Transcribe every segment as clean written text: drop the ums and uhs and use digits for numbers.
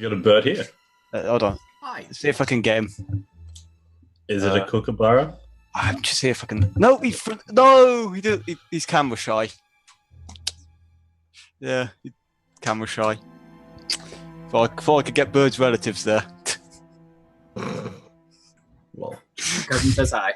You got a bird here. Hold on. Hi. See if I can get him. Is it a kookaburra? I'm just see if I can. No, he's camera shy. Yeah, camera shy. Thought I could get birds' relatives there. Well, Cousin says hi.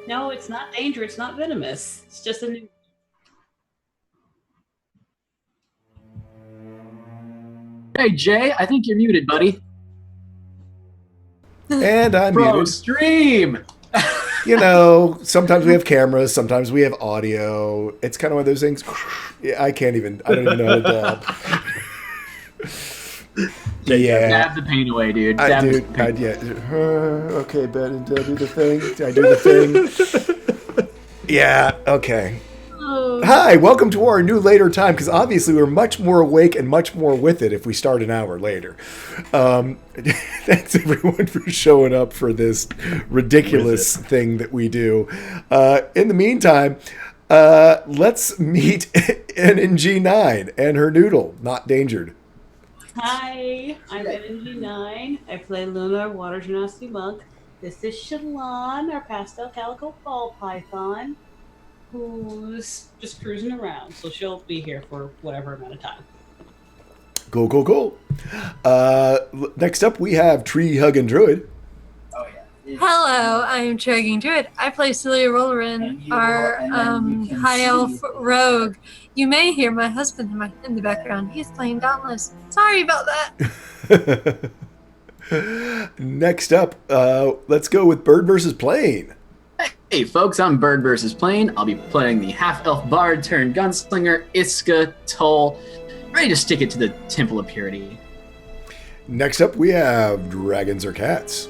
No, it's not dangerous. It's not venomous. It's just a new. Hey, Jay, I think you're muted, buddy. And I'm Bro, muted. stream! You know, sometimes we have cameras, sometimes we have audio. It's kind of one of those things. Yeah, I don't even know how to dab. Yeah. Dab the pain away, dude. I Dab do. the pain. Okay, Ben, did I do the thing? Did I do the thing? Yeah, okay. Hi, welcome to our new later time, because obviously we're much more awake and much more with it if we start an hour later. Thanks everyone for showing up for this ridiculous thing that we do. In the meantime, let's meet NNG9 and her noodle, not Dangered. Hi, I'm NNG9. I play Luna, Water Genasi Monk. This is Shalon, our pastel calico ball python, who's just cruising around. So she'll be here for whatever amount of time. Cool. Next up, we have Tree Hugging Druid. Hello, I'm Tregging Druid. I play Celia Rollerin, our high elf rogue. You may hear my husband in the background. He's playing Dauntless. Sorry about that. Next up, let's go with Bird versus Plane. Hey, folks, I'm Bird vs. Plane. I'll be playing the half-elf bard turned gunslinger, Iska Toll, ready to stick it to the Temple of Purity. Next up, we have Dragons or Cats.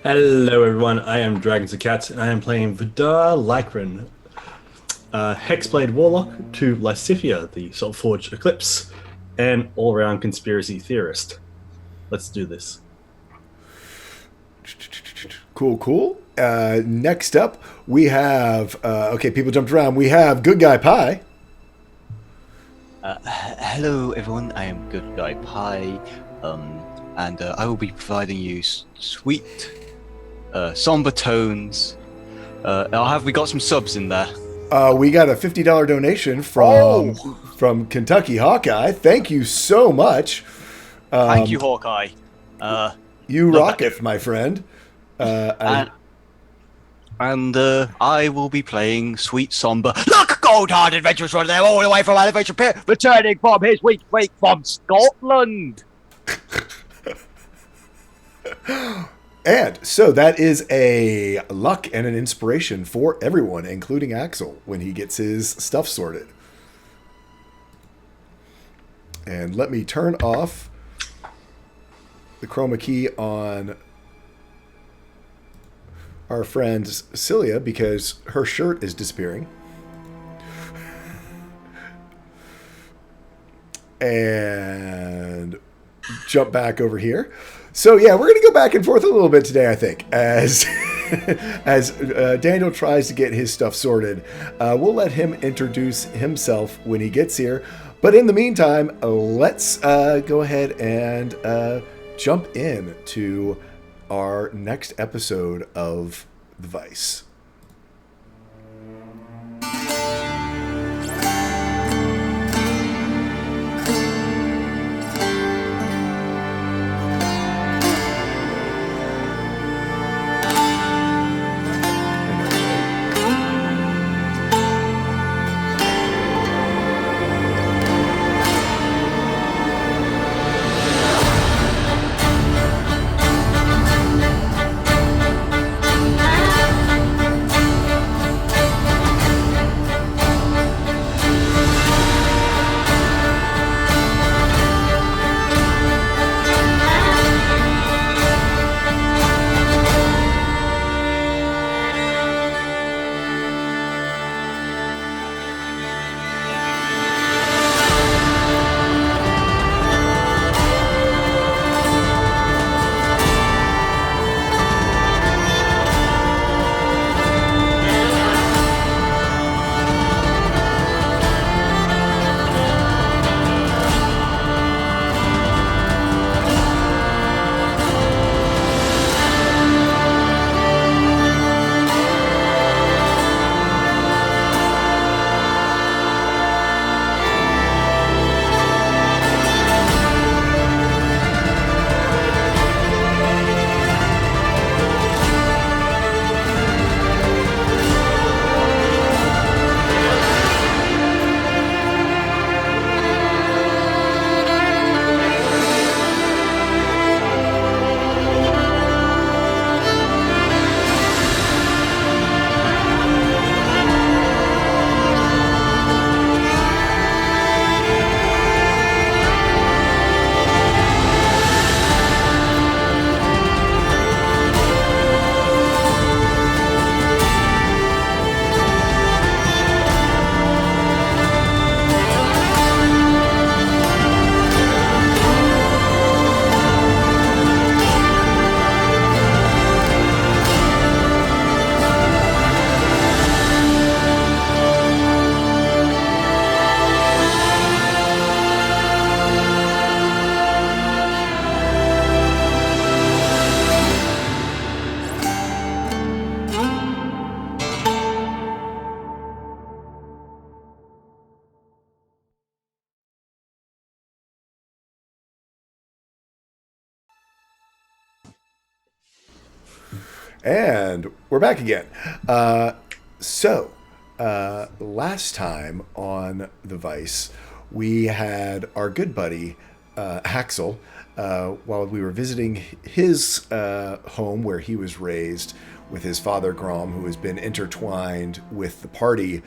Hello, everyone. I am Dragons and Cats, and I am playing Vidar Lycran, Hexblade Warlock to Lysithia, the Saltforged Eclipse, and all-around conspiracy theorist. Let's do this. Cool. Next up, we have... okay, people jumped around. We have Good Guy Pie. Hello, everyone. I am Good Guy Pie, and I will be providing you sweet, somber tones. We got some subs in there? We got a $50 donation from Kentucky Hawkeye. Thank you so much. Thank you, Hawkeye. You rocketh, my friend. And I will be playing Sweet Somber. Look, gold-hearted adventurers run there all the way from Elevation Pit, returning from his week from Scotland. And so that is a luck and an inspiration for everyone, including Axel, when he gets his stuff sorted. And let me turn off the chroma key on our friend Celia because her shirt is disappearing. And jump back over here. So yeah, we're going to go back and forth a little bit today, I think, as as Daniel tries to get his stuff sorted. We'll let him introduce himself when he gets here. But in the meantime, let's go ahead and jump in to our next episode of The Vice. And we're back again. So, last time on the Vice, we had our good buddy, Axel, while we were visiting his home where he was raised with his father, Grom, who has been intertwined with the party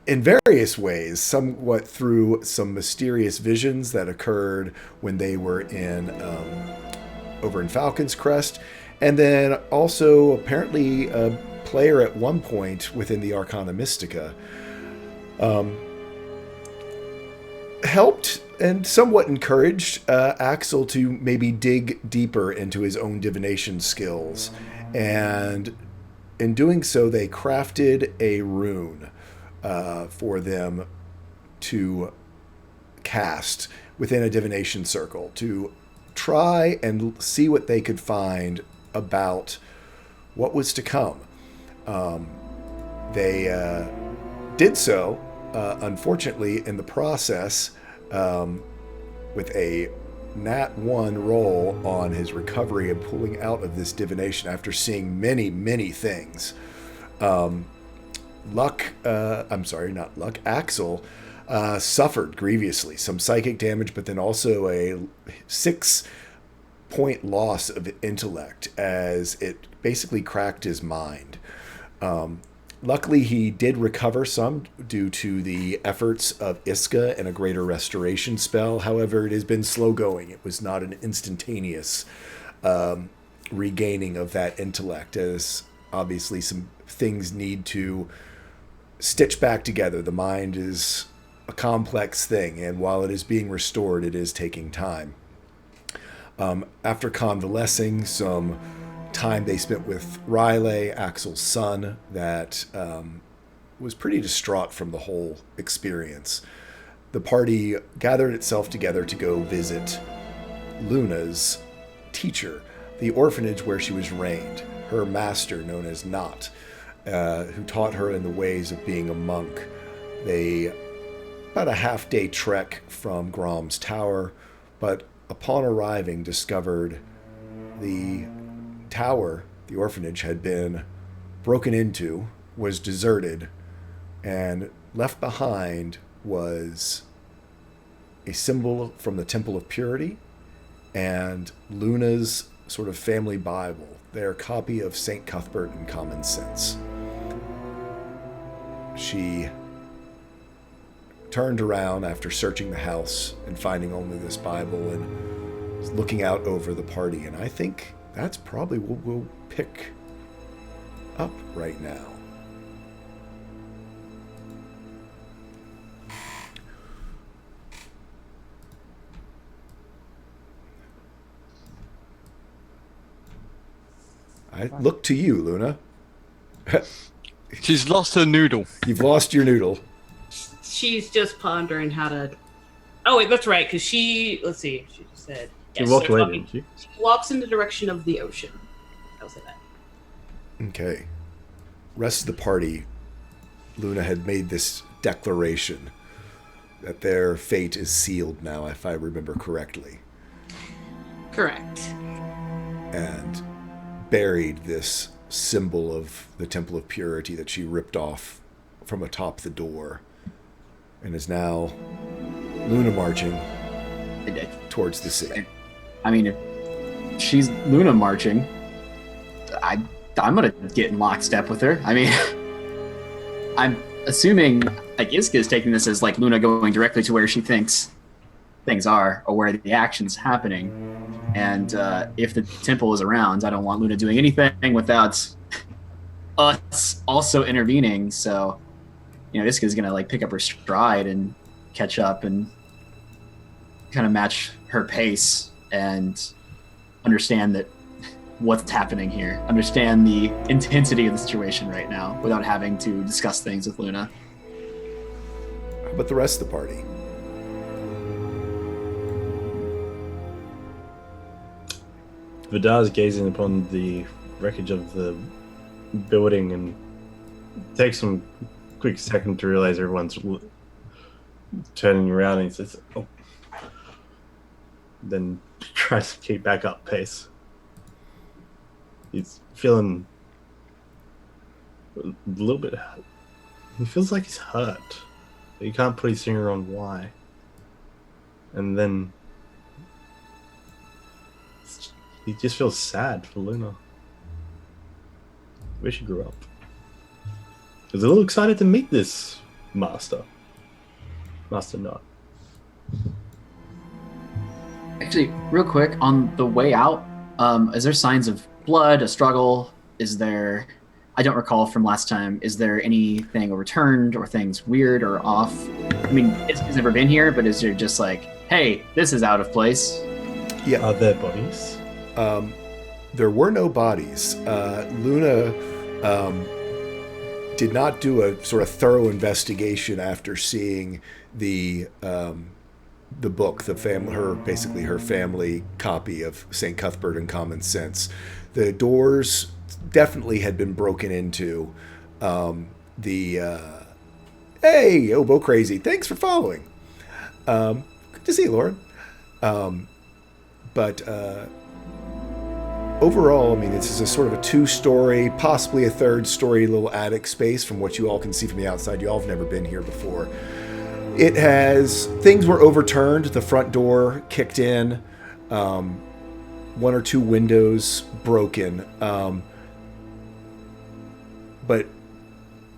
in various ways, somewhat through some mysterious visions that occurred when they were over in Falcon's Crest, and then also apparently a player at one point within the Arcana Mystica. Helped and somewhat encouraged Axel to maybe dig deeper into his own divination skills. And in doing so, they crafted a rune for them to cast within a divination circle to try and see what they could find about what was to come. They did so, unfortunately, in the process, with a Nat 1 roll on his recovery and pulling out of this divination after seeing many, many things. Axel suffered grievously, some psychic damage, but then also a 6-point loss of intellect as it basically cracked his mind. Luckily, he did recover some due to the efforts of Iska and a greater restoration spell. However, it has been slow going. It was not an instantaneous regaining of that intellect, as obviously some things need to stitch back together. The mind is a complex thing, and while it is being restored, it is taking time. After convalescing, some time they spent with Riley, Axel's son, that was pretty distraught from the whole experience. The party gathered itself together to go visit Luna's teacher, the orphanage where she was trained, her master known as Not, who taught her in the ways of being a monk. About a half-day trek from Grom's tower, but upon arriving discovered the tower, the orphanage, had been broken into, was deserted, and left behind was a symbol from the Temple of Purity and Luna's sort of family Bible, their copy of St. Cuthbert and Common Sense. She turned around after searching the house and finding only this Bible and was looking out over the party, and I think that's probably what we'll pick up right now. I look to you, Luna. She's lost her noodle. You've lost your noodle. She's just pondering how to. Oh wait, that's right. Because let's see. She just said. She walked away, didn't she? She walks in the direction of the ocean. I'll say that. Okay. Rest of the party, Luna had made this declaration that their fate is sealed now, if I remember correctly. Correct. And buried this symbol of the Temple of Purity that she ripped off from atop the door, and is now Luna marching towards the sea. I mean, if she's Luna marching, I'm gonna get in lockstep with her. I mean, I'm assuming like Iska is taking this as like Luna going directly to where she thinks things are or where the action's happening. And if the temple is around, I don't want Luna doing anything without us also intervening. So, Iska's gonna like pick up her stride and catch up and kind of match her pace and understand that what's happening here. Understand the intensity of the situation right now without having to discuss things with Luna. How about the rest of the party? Vidar's gazing upon the wreckage of the building and takes some quick second to realize everyone's turning around, and he says, "Oh," then tries to keep back up pace. He's feeling a little bit. He feels like he's hurt. But he can't put his finger on why. And then he just feels sad for Luna. Wish he grew up. He's a little excited to meet this master. Master Not. Actually, real quick, on the way out, is there signs of blood, a struggle? Is there, I don't recall from last time, is there anything returned or things weird or off? I mean, it's never been here, but is there just like, hey, this is out of place? Yeah. Are there bodies? There were no bodies. Luna did not do a sort of thorough investigation after seeing the book, her family copy of St. Cuthbert and Common Sense. The doors definitely had been broken into. Hey, Obo Crazy, thanks for following. Good to see you, Lauren. But overall, I mean, this is a sort of a 2-story, possibly a 3rd-story little attic space from what you all can see from the outside. You all have never been here before. It has, things were overturned. The front door kicked in. 1 or 2 windows broken. But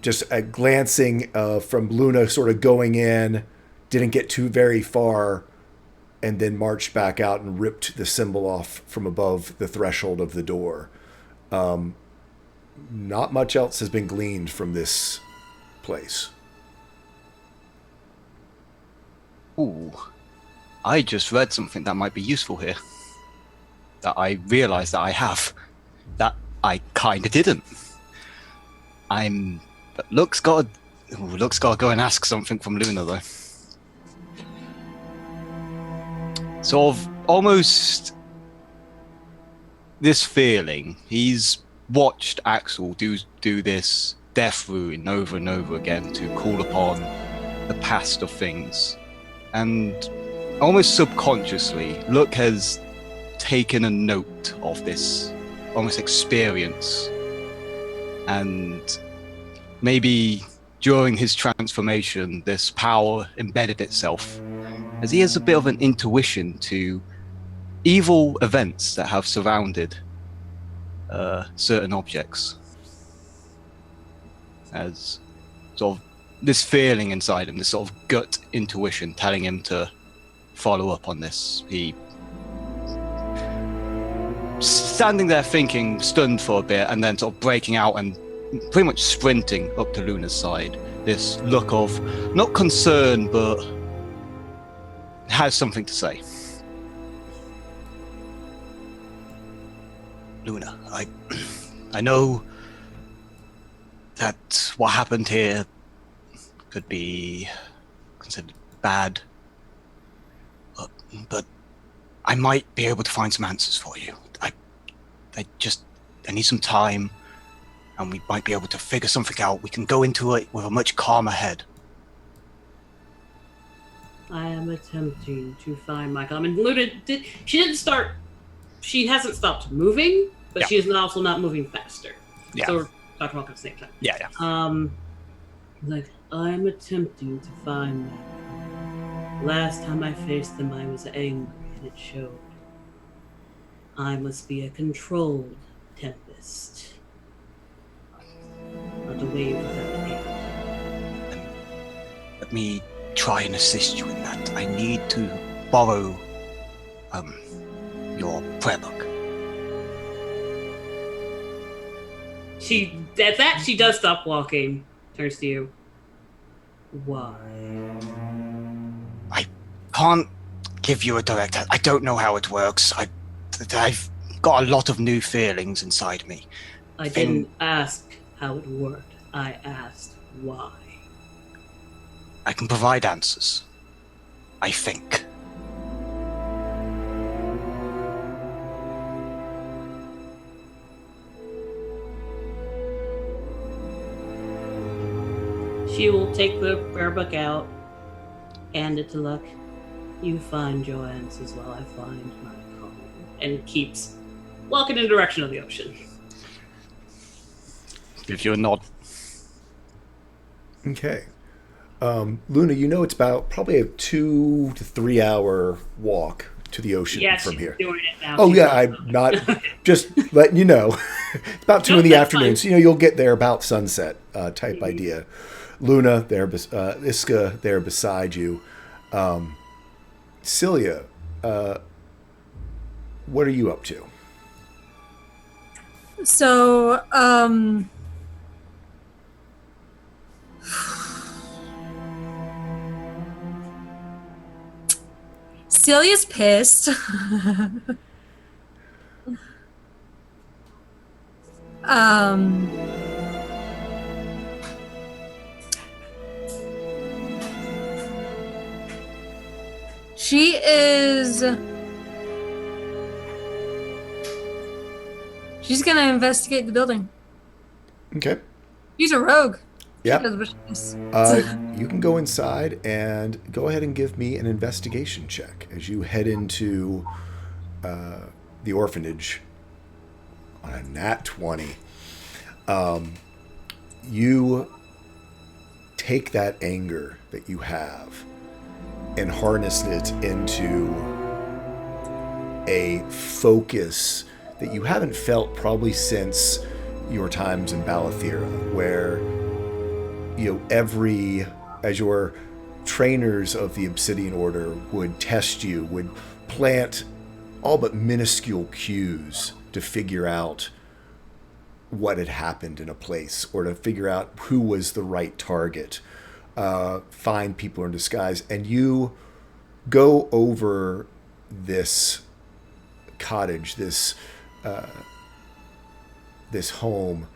just a glancing from Luna sort of going in, didn't get too very far, and then marched back out and ripped the symbol off from above the threshold of the door. Not much else has been gleaned from this place. Ooh, I just read something that might be useful here. That I realized that I have. That I kinda didn't. But Luke's gotta go and ask something from Luna though. Sort of almost this feeling. He's watched Axel do this death rune over and over again to call upon the past of things. And almost subconsciously, Luke has taken a note of this almost experience. And maybe during his transformation, this power embedded itself, as he has a bit of an intuition to evil events that have surrounded certain objects. As sort of this feeling inside him, this sort of gut intuition telling him to follow up on this. He standing there thinking, stunned for a bit, and then sort of breaking out and pretty much sprinting up to Luna's side. This look of not concern, but has something to say. Luna, I know that what happened here could be considered bad, but I might be able to find some answers for you. I need some time, and we might be able to figure something out. We can go into it with a much calmer head. I am attempting to find Michael. I mean, Luna she hasn't stopped moving, but Yeah. she is also not moving faster. Yeah. So we're talking about at the same time. Yeah. Like, I'm attempting to find Michael. Last time I faced him, I was angry, and it showed. I must be a controlled tempest. Not a wave without air. Let me try and assist you in that. I need to borrow your prayer book. At that, she does stop walking. Turns to you. Why? I can't give you a direct. I don't know how it works. I've got a lot of new feelings inside me. I didn't ask how it worked. I asked why. I can provide answers. I think. She will take the prayer book out, hand it to Luck. You find your answers while I find my calm. And keeps walking in the direction of the ocean. If you're not, Okay. Luna, you know it's about probably a 2 to 3 hour walk to the ocean Yes, from she's here. doing it now. Oh She's yeah, awesome. I'm not just letting you know. It's about 2 in the That's afternoon, fine. so you'll get there about sunset type idea. Luna there, Iska there beside you. Celia, what are you up to? So, Celia's pissed. um, she is. She's gonna investigate the building. Okay. She's a rogue. Yep. She does what she does. You can go inside and go ahead and give me an investigation check as you head into the orphanage on a nat 20. You take that anger that you have and harness it into a focus that you haven't felt probably since your times in Balathira, where as your trainers of the Obsidian Order would test you, would plant all but minuscule cues to figure out what had happened in a place, or to figure out who was the right target, find people in disguise, and you go over this cottage, this home,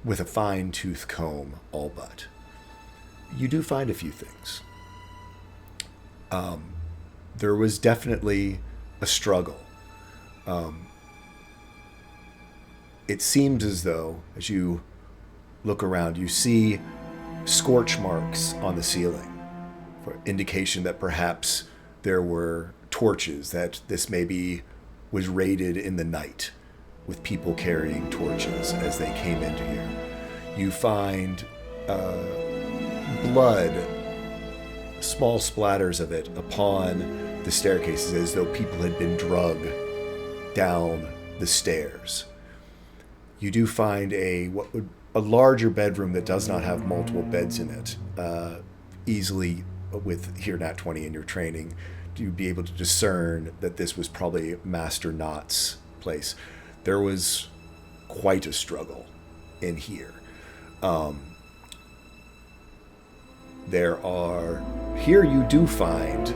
with a fine-tooth comb, all but. You do find a few things. There was definitely a struggle. It seems as though, as you look around, you see scorch marks on the ceiling, for indication that perhaps there were torches, that this maybe was raided in the night with people carrying torches as they came into here. You find blood, small splatters of it upon the staircases, as though people had been drugged down the stairs. You do find a larger bedroom that does not have multiple beds in it. Easily, with here Nat 20 in your training, you'd be able to discern that this was probably Master Knott's place. There was quite a struggle in here. Here you do find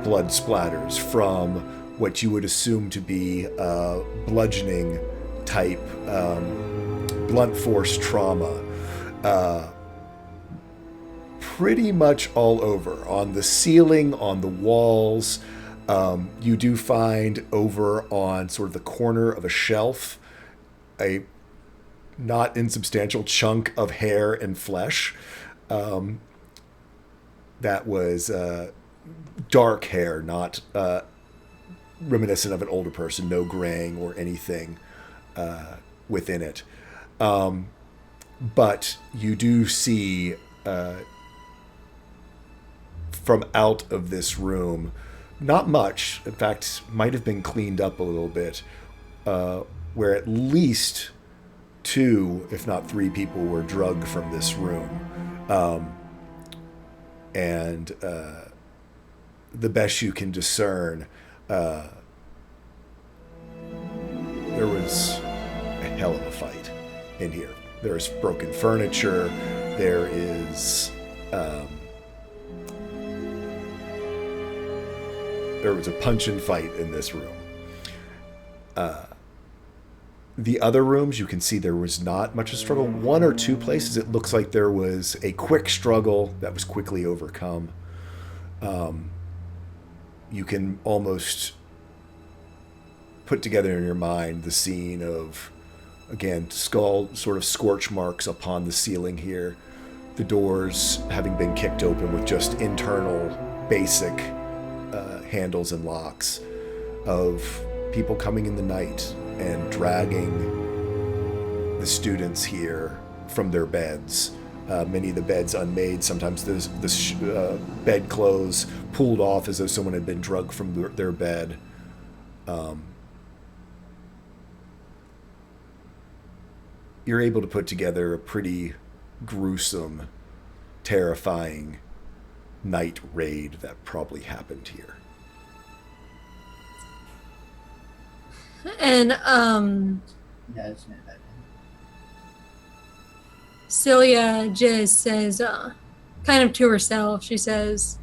blood splatters from what you would assume to be bludgeoning type blunt force trauma. Pretty much all over, on the ceiling, on the walls. You do find over on sort of the corner of a shelf a not insubstantial chunk of hair and flesh. That was dark hair, not reminiscent of an older person, no graying or anything within it. But you do see from out of this room, not much, in fact, might have been cleaned up a little bit, where at least 2, if not 3 people were drugged from this room. And the best you can discern, there was a hell of a fight in here. There's broken furniture, there is... there was a punch and fight in this room. The other rooms, you can see there was not much of a struggle. 1 or 2 places, it looks like there was a quick struggle that was quickly overcome. You can almost put together in your mind the scene of, again, sort of scorch marks upon the ceiling here. The doors having been kicked open with just internal, basic handles and locks, of people coming in the night and dragging the students here from their beds. Many of the beds unmade. Sometimes the bed clothes pulled off as though someone had been drugged from their bed. You're able to put together a pretty gruesome, terrifying night raid that probably happened here. And Celia just says, kind of to herself, she says,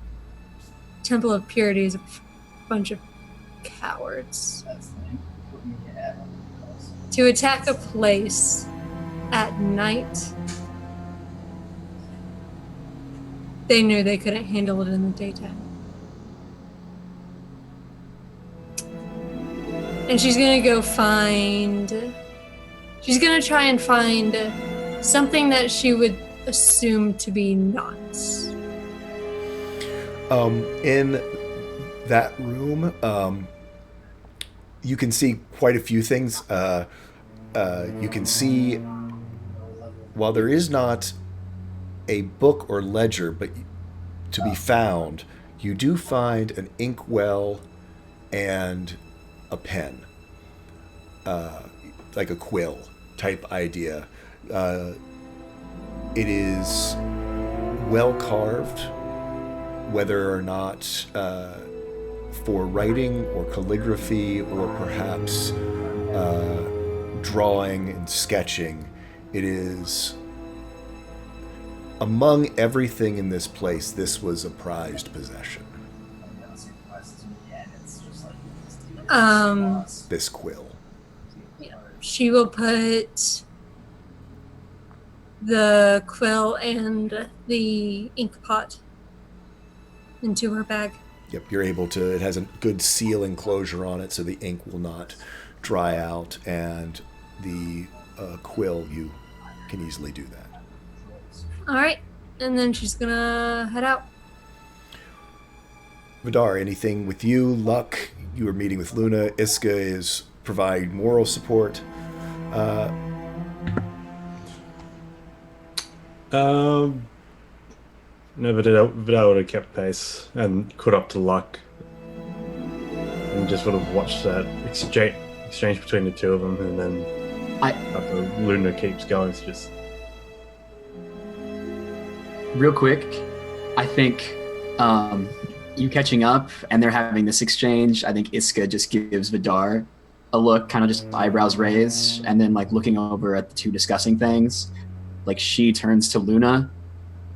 Temple of Purity is a bunch of cowards. To attack a place at night, they knew they couldn't handle it in the daytime. And she's gonna try and find something that she would assume to be nuts. In that room, you can see quite a few things. You can see, while there is not a book or ledger but to be found, you do find an inkwell and a pen, like a quill type idea. It is well carved, whether or not for writing or calligraphy or perhaps drawing and sketching. It is, among everything in this place, this was a prized possession. This quill. She will put the quill and the ink pot into her bag. Yep, you're able to, it has a good seal enclosure on it so the ink will not dry out, and the quill, you can easily do that. All right, and then she's gonna head out. Vidar, anything with you? Luck, you are meeting with Luna. Iska is providing moral support. No, Vidal would have kept pace and caught up to Luck, and just would have watched that exchange between the two of them, and then after Luna keeps going, it's just real quick. I think you catching up and they're having this exchange. I think Iska just gives Vidar a look, kind of just eyebrows raised, and then like looking over at the two discussing things. Like she turns to Luna,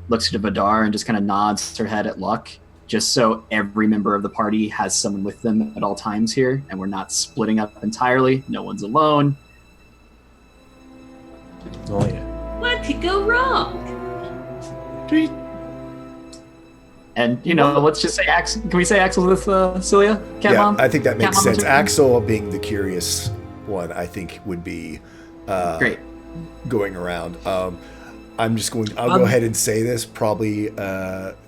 looks at Vidar, and just kind of nods her head at Luck, just so every member of the party has someone with them at all times here, and we're not splitting up entirely. No one's alone. oh yeah. What could go wrong? And, you know, let's just say Axel. Can we say Axel with Celia? Cat Yeah, Mom? I think that makes Cat Mom sense. is- Axel, being the curious one, I think would be Great. going around. I'm just going. I'll go ahead and say this. Probably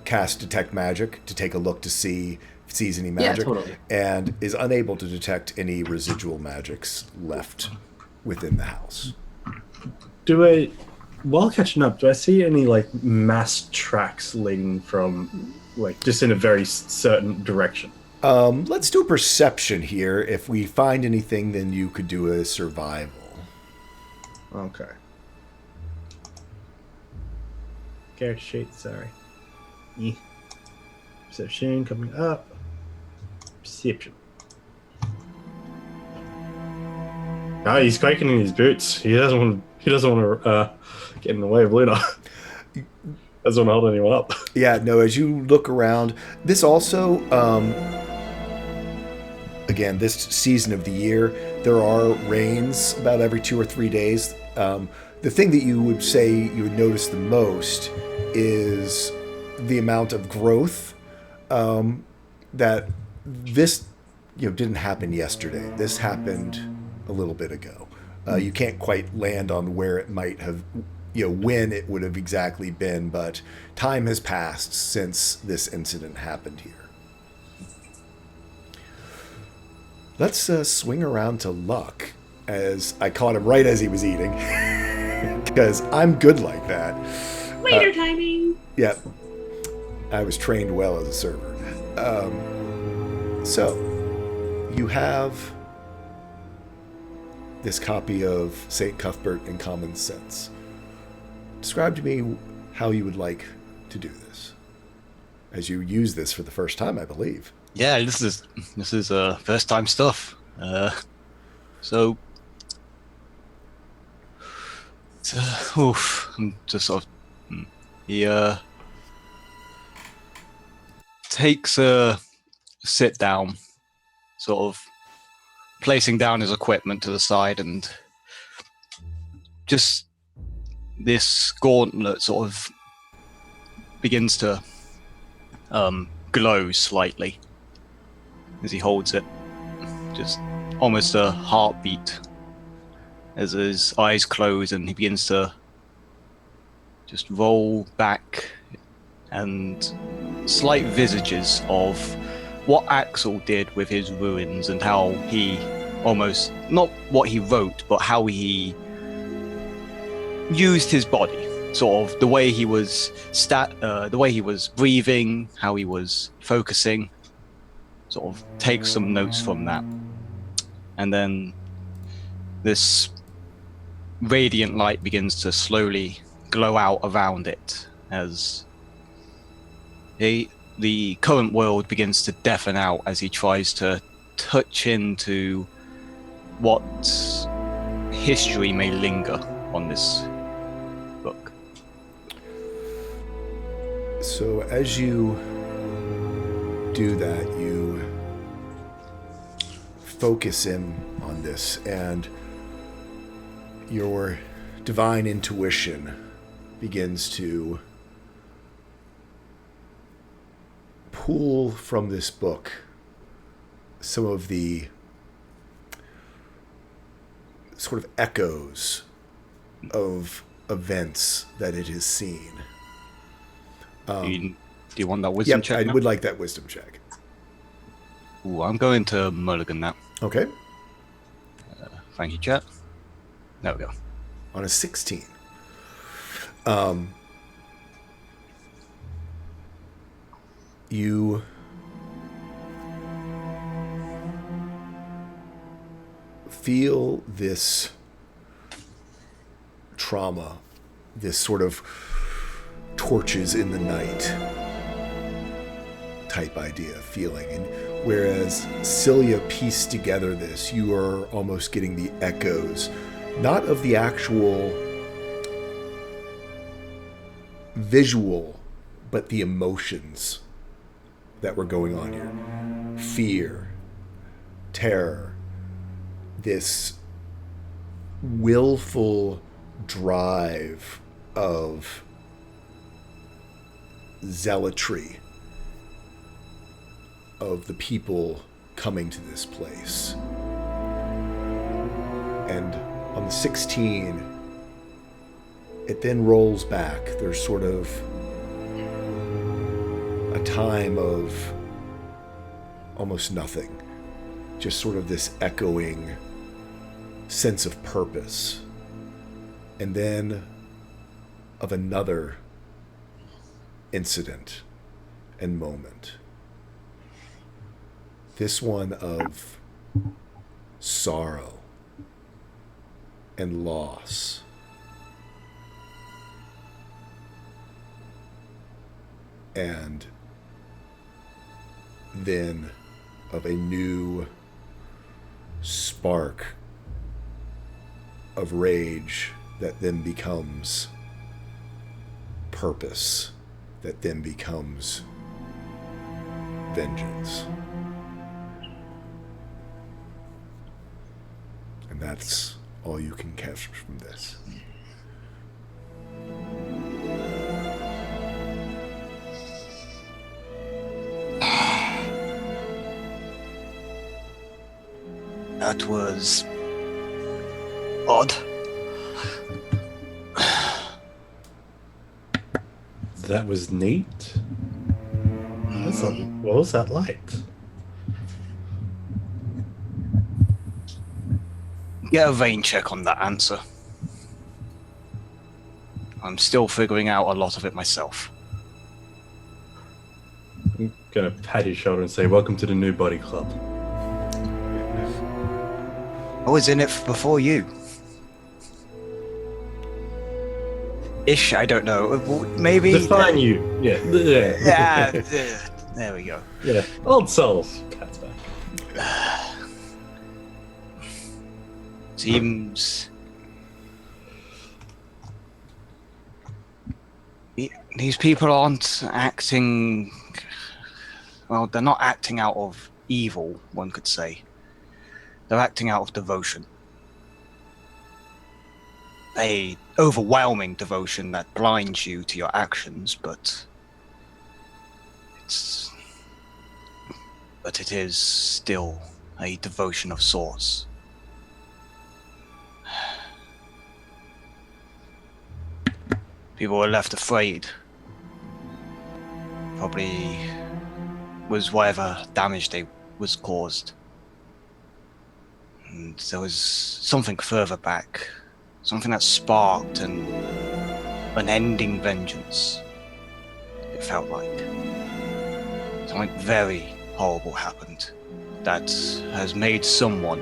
cast detect magic to take a look to see if it sees any magic, totally. and is unable to detect any residual magics left within the house. While catching up, do I see any like mass tracks leading from like just in a very certain direction? Let's do a perception here. If we find anything, then you could do a survival. Okay. Character sheet, sorry. Perception coming up. Perception. No, he's quaking in his boots. He doesn't want to get in the way of Luna. Doesn't want to hold anyone up. Yeah, no, as you look around, this also, again, this season of the year, there are rains about every 2 or 3 days. The thing that you would say you would notice the most is the amount of growth that this didn't happen yesterday. This happened a little bit ago. You can't quite land on where it might have, when it would have exactly been, but time has passed since this incident happened here. Let's swing around to Luck, as I caught him right as he was eating. because I'm good like that. Waiter timing. Yeah, I was trained well as a server. So, you have this copy of St. Cuthbert in Common Sense. Describe to me how you would like to do this, as you use this for the first time, I believe. Yeah, this is first time stuff. So, I'm just sort of. He takes a sit down, sort of placing down his equipment to the side, and just this gauntlet sort of begins to glow slightly as he holds it. Just almost a heartbeat as his eyes close and he begins to just roll back, and slight visages of what Axel did with his ruins and how he almost, not what he wrote, but how he used his body, sort of the way he was the way he was breathing, how he was focusing, sort of takes some notes from that. And then this radiant light begins to slowly glow out around it as the current world begins to deafen out as he tries to touch into what history may linger on this book. So as you do that, you focus in on this, and your divine intuition begins to pull from this book some of the sort of echoes of events that it has seen. Do you want that wisdom check? I now? would like that wisdom check. Ooh, I'm going to mulligan that. Okay. Thank you, chat. There we go. On a 16. You feel this trauma, this sort of torches in the night type idea, feeling. And whereas Celia pieced together this, you are almost getting the echoes, not of the actual visual, but the emotions that were going on here. Fear, terror, this willful drive of zealotry of the people coming to this place. And on the 16, it then rolls back. There's sort of a time of almost nothing. Just sort of this echoing sense of purpose. And then of another incident and moment. This one of sorrow and loss. And then of a new spark of rage that then becomes purpose, that then becomes vengeance. And that's all you can capture from this. That was odd. That was neat. What was that light? Get a vein check on that answer. I'm still figuring out a lot of it myself. I'm gonna pat his shoulder and say, "Welcome to the New Body Club." I was in it before you. Ish, I don't know. Maybe. Define you. Yeah. Yeah. There we go. Yeah. Old souls. Cat's back. Seems these people aren't acting. Well, they're not acting out of evil, one could say. They're acting out of devotion. A overwhelming devotion that blinds you to your actions, but it is still a devotion of sorts. People were left afraid. Probably was whatever damage they was caused. And there was something further back. Something that sparked an unending vengeance. It felt like. Something very horrible happened that has made someone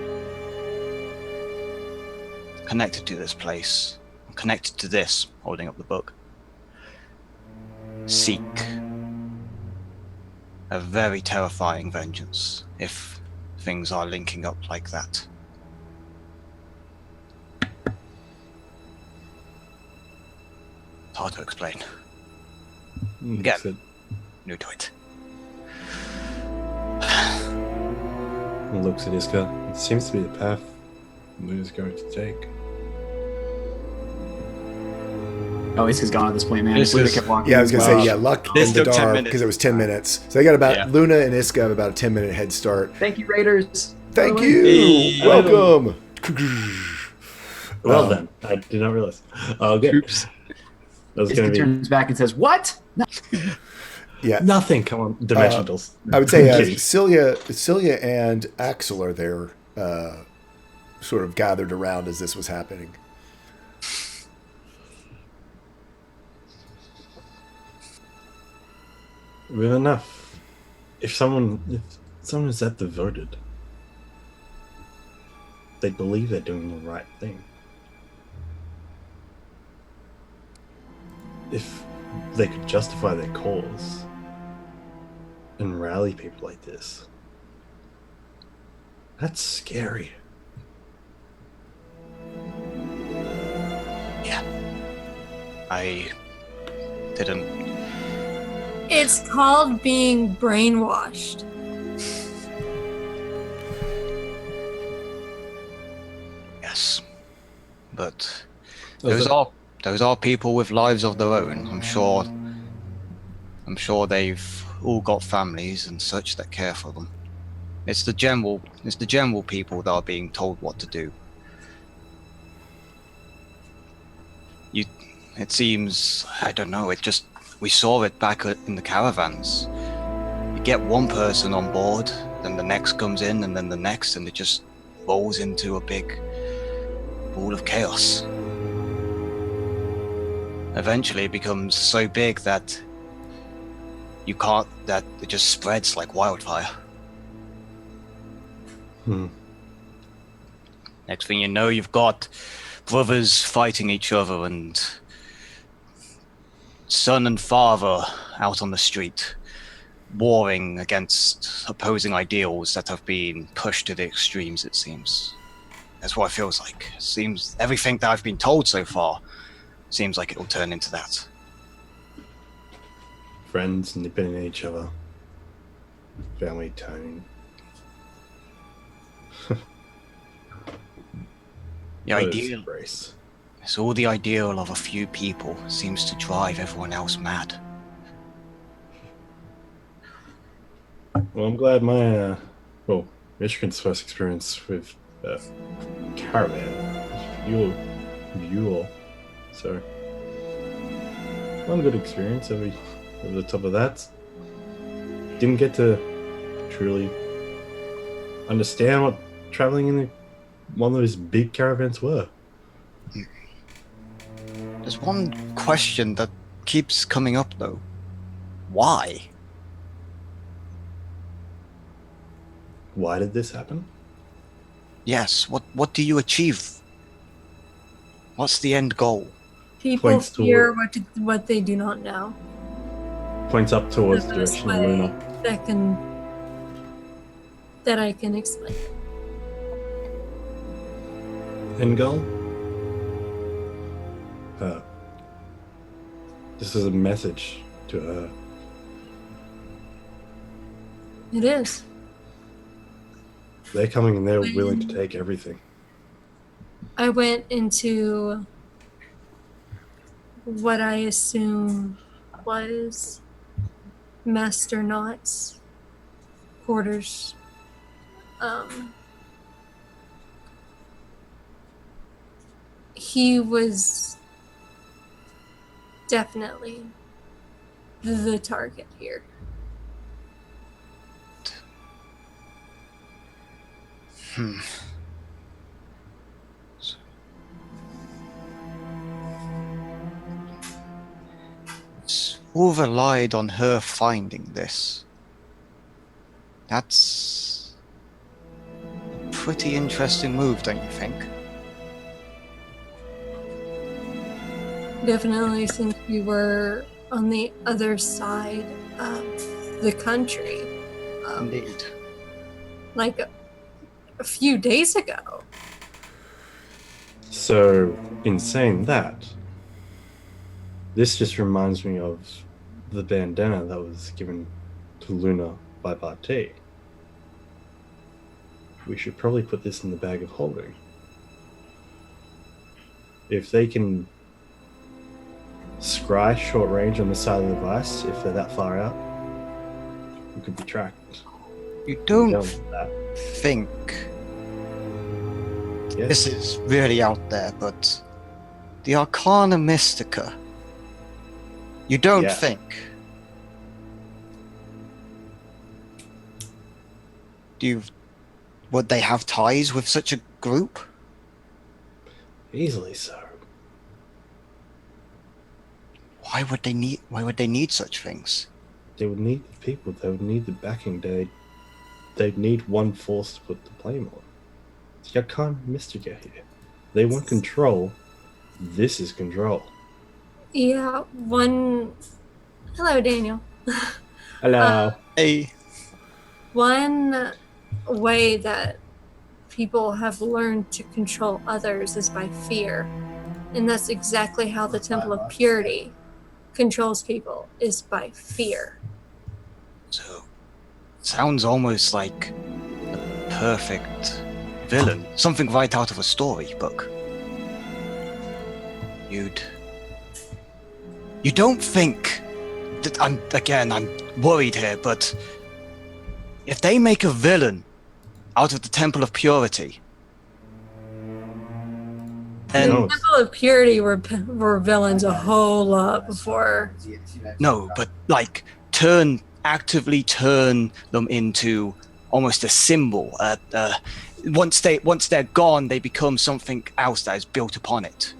connected to this place, connected to this, holding up the book, seek a very terrifying vengeance if things are linking up like that. It's hard to explain. Again. Said, New to it. and looks at Iska. It seems to be the path Luna's going to take. Oh, Iska's gone at this point, man. This Luna is- kept walking. Yeah, I was gonna Wow. say Luck This and took 10 Vidar minutes. because it was 10 minutes. So they got about Yeah. Luna and Iska have about a 10-minute head start. Thank you, Raiders. Thank By the you. way. Hey. Welcome. Well done. I did not realize. Okay. Oops. That was Iska going to be turns back and says, "What?" No. Yeah, nothing. Come on, dimensionals. I would say Kidding. Celia and Axel are there, sort of gathered around as this was happening. Real enough. If someone is that devoted, they believe they're doing the right thing. If they could justify their cause and rally people like this, that's scary. I didn't. It's called being brainwashed. Yes, but Those those are people with lives of their own. I'm sure they've all got families and such that care for them. It's the general people that are being told what to do. It seems, I don't know, we saw it back in the caravans. You get one person on board, then the next comes in, and then the next, and it just rolls into a big ball of chaos. Eventually it becomes so big that that it just spreads like wildfire. Next thing you know, you've got brothers fighting each other and son and father out on the street, warring against opposing ideals that have been pushed to the extremes, it seems. That's what it feels like. It seems everything that I've been told so far seems like it will turn into that. friends nipping at each other. Family tone. The ideal, Embrace. it's all the ideal of a few people seems to drive everyone else mad. Well, I'm glad my Michigan's first experience with caravan was Buell. So one good experience over the top of that. Didn't get to truly understand what traveling in one of those big caravans were. There's one question that keeps coming up, though. Why? Why did this happen? Yes, what do you achieve? What's the end goal? People Points fear what they do not know. Points up towards The the best direction of way Luna. that I can explain. End goal? Her. This is a message to her. It is. They're coming and they're willing to take everything. I went into what I assume was Master Knott's quarters. He was definitely the target here. Who relied on her finding this? That's a pretty interesting move, don't you think? Definitely, since we were on the other side of the country. Indeed. Like a few days ago. So, in saying that, this just reminds me of the bandana that was given to Luna by Barty. We should probably put this in the bag of holding. If they can scry short range on the side of the device, if they're that far out, we could be tracked. You don't Done with that. think Yes. this is really out there, but the Arcana Mystica. You don't Yeah. think. Would they have ties with such a group? Easily so. Why would they need such things? They would need the people, they would need the backing, they'd need one force to put the blame on. The Arcana Mystica here. They want control. This is control. Yeah, Hello, Daniel. Hello. Hey, One way that people have learned to control others is by fear. And that's exactly how the Temple of Purity controls people, is by fear. so sounds almost like a perfect villain, something right out of a storybook. You don't think that I'm worried here, but if they make a villain out of the Temple of Purity, then No. The Temple of Purity were villains a whole lot before. no, but like actively turn them into almost a symbol. Once they're gone, they become something else that is built upon it.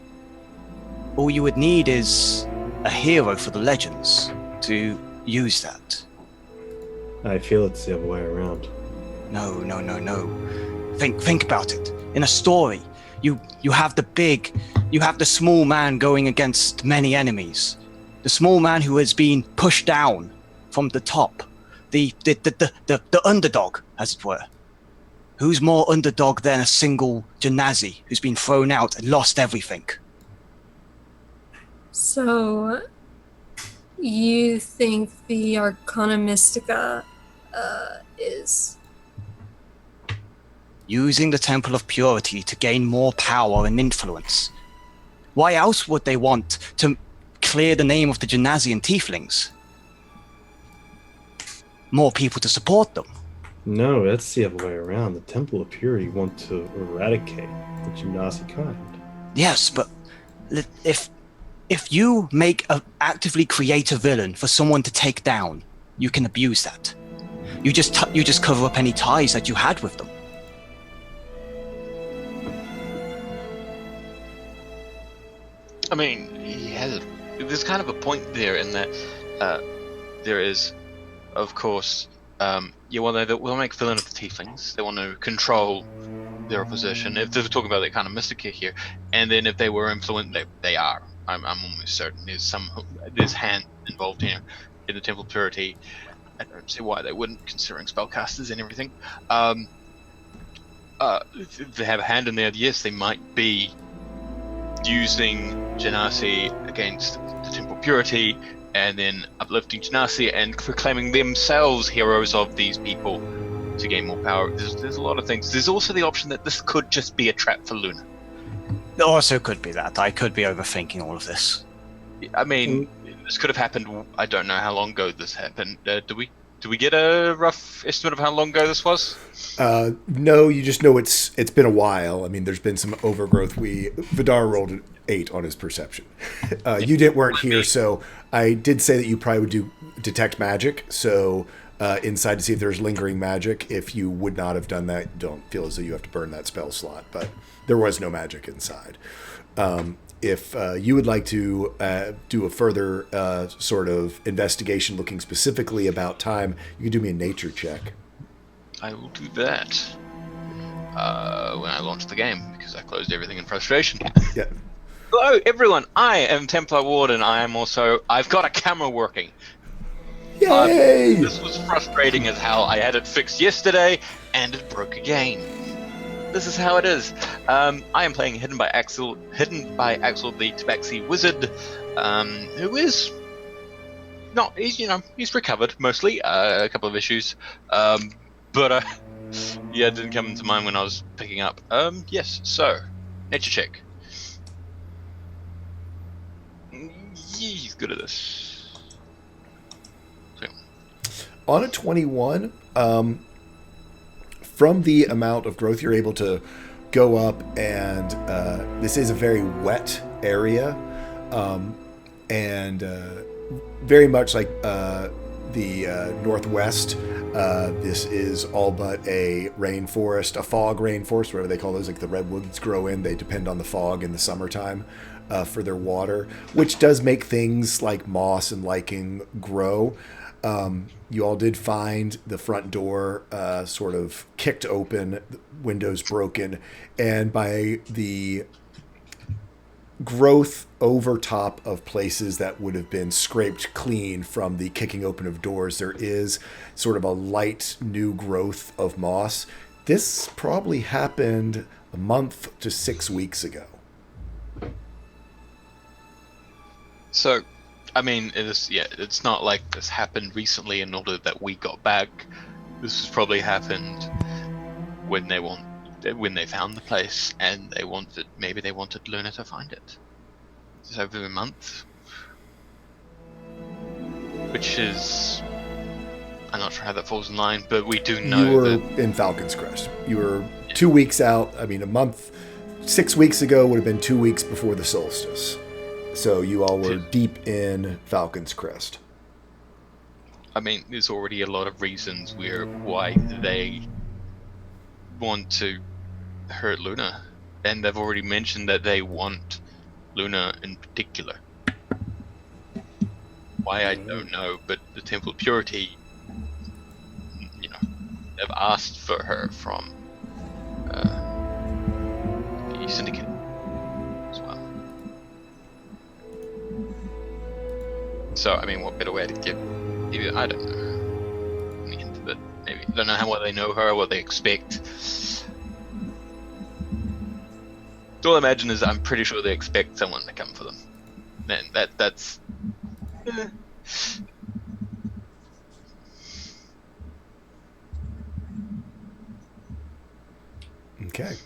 All you would need is a hero for the legends to use that. I feel it's the other way around. No. Think about it. In a story, you have the small man going against many enemies. The small man who has been pushed down from the top. The underdog, as it were. Who's more underdog than a single Genasi who's been thrown out and lost everything? So, you think the Arcana Mystica is... Using the Temple of Purity to gain more power and influence. Why else would they want to clear the name of the Genasi and Tieflings? More people to support them. No, that's the other way around. The Temple of Purity want to eradicate the Genasi kind. Yes, but if you actively create a villain for someone to take down, you can abuse that. You just cover up any ties that you had with them. I mean, he has there's kind of a point there in that there is, of course, they want to make villain of the tieflings. They want to control their opposition. If they're talking about that kind of mystica here, and then if they were influenced, they are. I'm almost certain there's hand involved here in the Temple of Purity. I don't see why they wouldn't, considering spellcasters and everything. If they have a hand in there, yes, they might be using Genasi against the Temple of Purity, and then uplifting Genasi and proclaiming themselves heroes of these people to gain more power. There's a lot of things. There's also the option that this could just be a trap for Luna. It also could be that. I could be overthinking all of this. I mean, this could have happened. I don't know how long ago this happened. Do we get a rough estimate of how long ago this was? No, you just know it's been a while. I mean, there's been some overgrowth. Vidar rolled an 8 on his perception. You weren't here, so I did say that you probably would do detect magic. So inside to see if there's lingering magic. If you would not have done that, don't feel as though you have to burn that spell slot. But there was no magic inside. If you would like to do a further sort of investigation looking specifically about time, you can do me a nature check. I will do that when I launch the game, because I closed everything in frustration. Yeah. Hello, everyone. I am Templar Warden. I've got a camera working. Yay! This was frustrating as hell. I had it fixed yesterday, and it broke again. This is how it is. I am playing Hidden by Axel, the Tabaxi Wizard, who is not. He's recovered mostly. A couple of issues, but it didn't come into mind when I was picking up. Yes. So, nature check. He's good at this. So. On a 21, from the amount of growth you're able to go up, and this is a very wet area, and very much like the Northwest. This is all but a rainforest, a fog rainforest, whatever they call those, like the redwoods grow in. They depend on the fog in the summertime for their water, which does make things like moss and lichen grow. You all did find the front door sort of kicked open, windows broken, and by the growth over top of places that would have been scraped clean from the kicking open of doors, there is sort of a light new growth of moss. This probably happened a month to 6 weeks ago. So, I mean, it's not like this happened recently in order that we got back. This has probably happened when they found the place, and they wanted Luna to find it. It's over a month, which is, I'm not sure how that falls in line, but we do know you were that in Falcon's Crest. You were 2 weeks out. I mean, a month, 6 weeks ago would have been 2 weeks before the solstice. So you all were deep in Falcon's Crest. I mean, there's already a lot of reasons why they want to hurt Luna, and they've already mentioned that they want Luna in particular. Why, I don't know, but the Temple of Purity, they've asked for her from the Syndicate as well. So, I mean, what better way to give you, I don't know, any hint of it, maybe. I don't know what they know her, what they expect. All I imagine is I'm pretty sure they expect someone to come for them. And that's... Okay.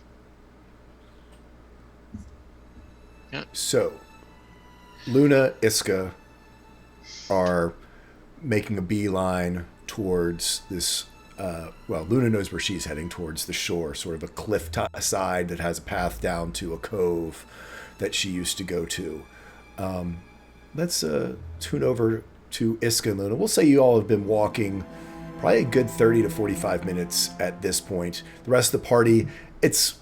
Yeah. So, Luna, Iska are making a beeline towards this. Luna knows where she's heading, towards the shore, sort of a cliff side that has a path down to a cove that she used to go to. Let's tune over to Iska and Luna. We'll say you all have been walking probably a good 30 to 45 minutes at this point. The rest of the party,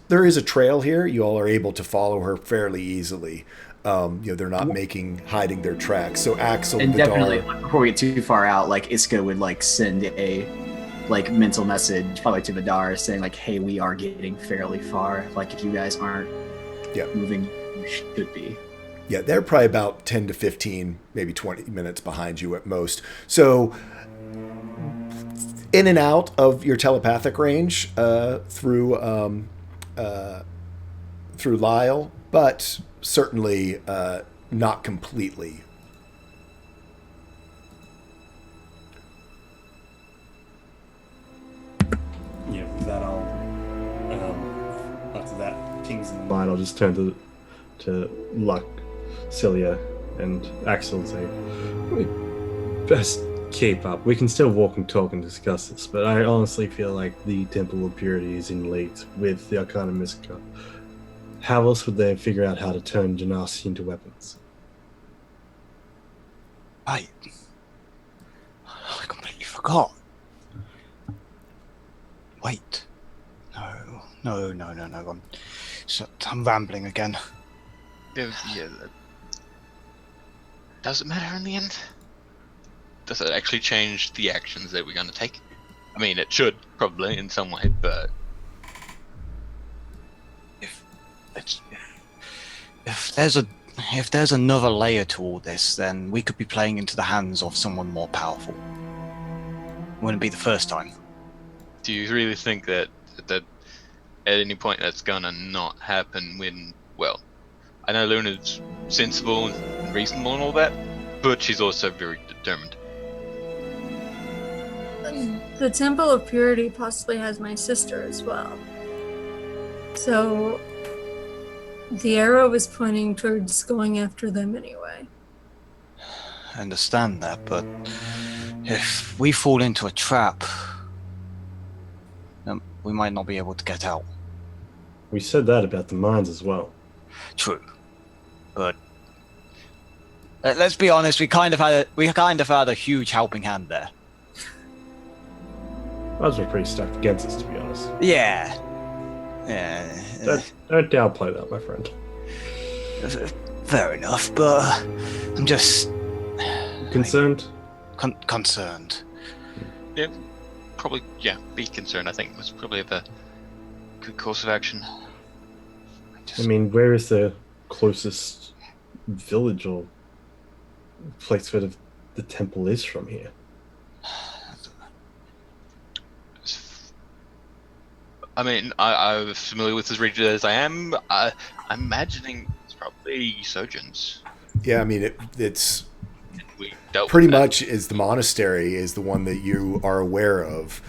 there is a trail here. You all are able to follow her fairly easily. They're not hiding their tracks. So Axel, And Vidar, definitely, before we get too far out, like Iska would like send a mental message probably to Vidar saying like, "Hey, we are getting fairly far. Like, if you guys aren't moving, you should be." Yeah, they're probably about 10 to 15, maybe 20 minutes behind you at most. So in and out of your telepathic range through Lyle, but certainly not completely. Yeah, with that after that, King's in mind, I'll just turn to Luck, Celia, and Axel and say, "We best keep up. We can still walk and talk and discuss this, but I honestly feel like the Temple of Purity is in league with the Arcana Mystica. How else would they figure out how to turn Genasi into weapons?" I completely forgot. Wait. No. I'm rambling again. Yeah. Does it matter in the end? Does it actually change the actions that we're going to take? I mean, it should, probably, in some way, but... If there's another layer to all this, then we could be playing into the hands of someone more powerful. Wouldn't be the first time. Do you really think that at any point that's gonna not happen when, well, I know Luna's sensible and reasonable and all that, but she's also very determined. The Temple of Purity possibly has my sister as well. So the arrow was pointing towards going after them anyway. I understand that, but if we fall into a trap, then we might not be able to get out. We said that about the mines as well. True, but let's be honest. We kind of had a huge helping hand there. Odds were pretty stacked against us, to be honest. Yeah. Don't downplay that, my friend. Fair enough, but I'm just Concerned? concerned. Yeah, probably, be concerned, I think, was probably the good course of action. I mean, where is the closest village or place where the temple is from here? I mean, I'm familiar with this region as I am. I'm imagining it's probably Sojourns. Yeah, I mean, it's We dealt pretty with that. much is the monastery is the one that you are aware of.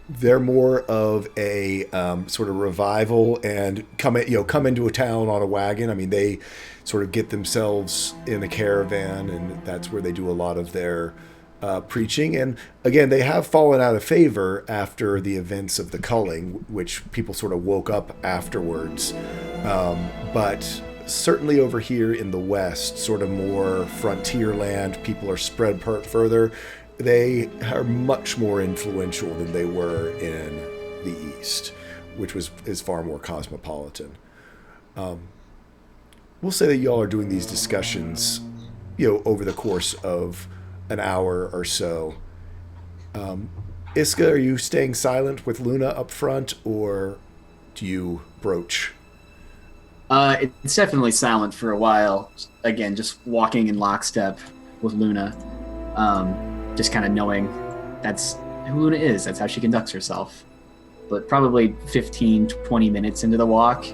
They're more of a sort of revival and come into a town on a wagon. I mean, they sort of get themselves in a caravan, and that's where they do a lot of their preaching. And again, they have fallen out of favor after the events of the culling, which people sort of woke up afterwards. But certainly over here in the West, sort of more frontier land, people are spread further. They are much more influential than they were in the East, which is far more cosmopolitan. We'll say that y'all are doing these discussions, over the course of an hour or so. Iska, are you staying silent with Luna up front, or do you broach? It's definitely silent for a while. Again, just walking in lockstep with Luna. Just kind of knowing that's who Luna is. That's how she conducts herself. But probably 15, 20 minutes into the walk,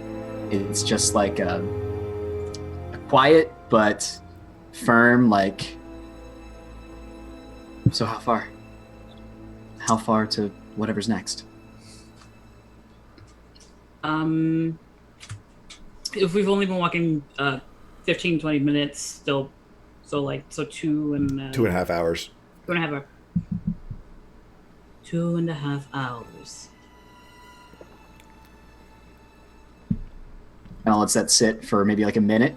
it's just like a quiet but firm, like, so how far? How far to whatever's next? If we've only been walking 15, 20 minutes, so 2.5 hours. 2.5 hours. 2.5 hours. And I'll let that sit for maybe like a minute.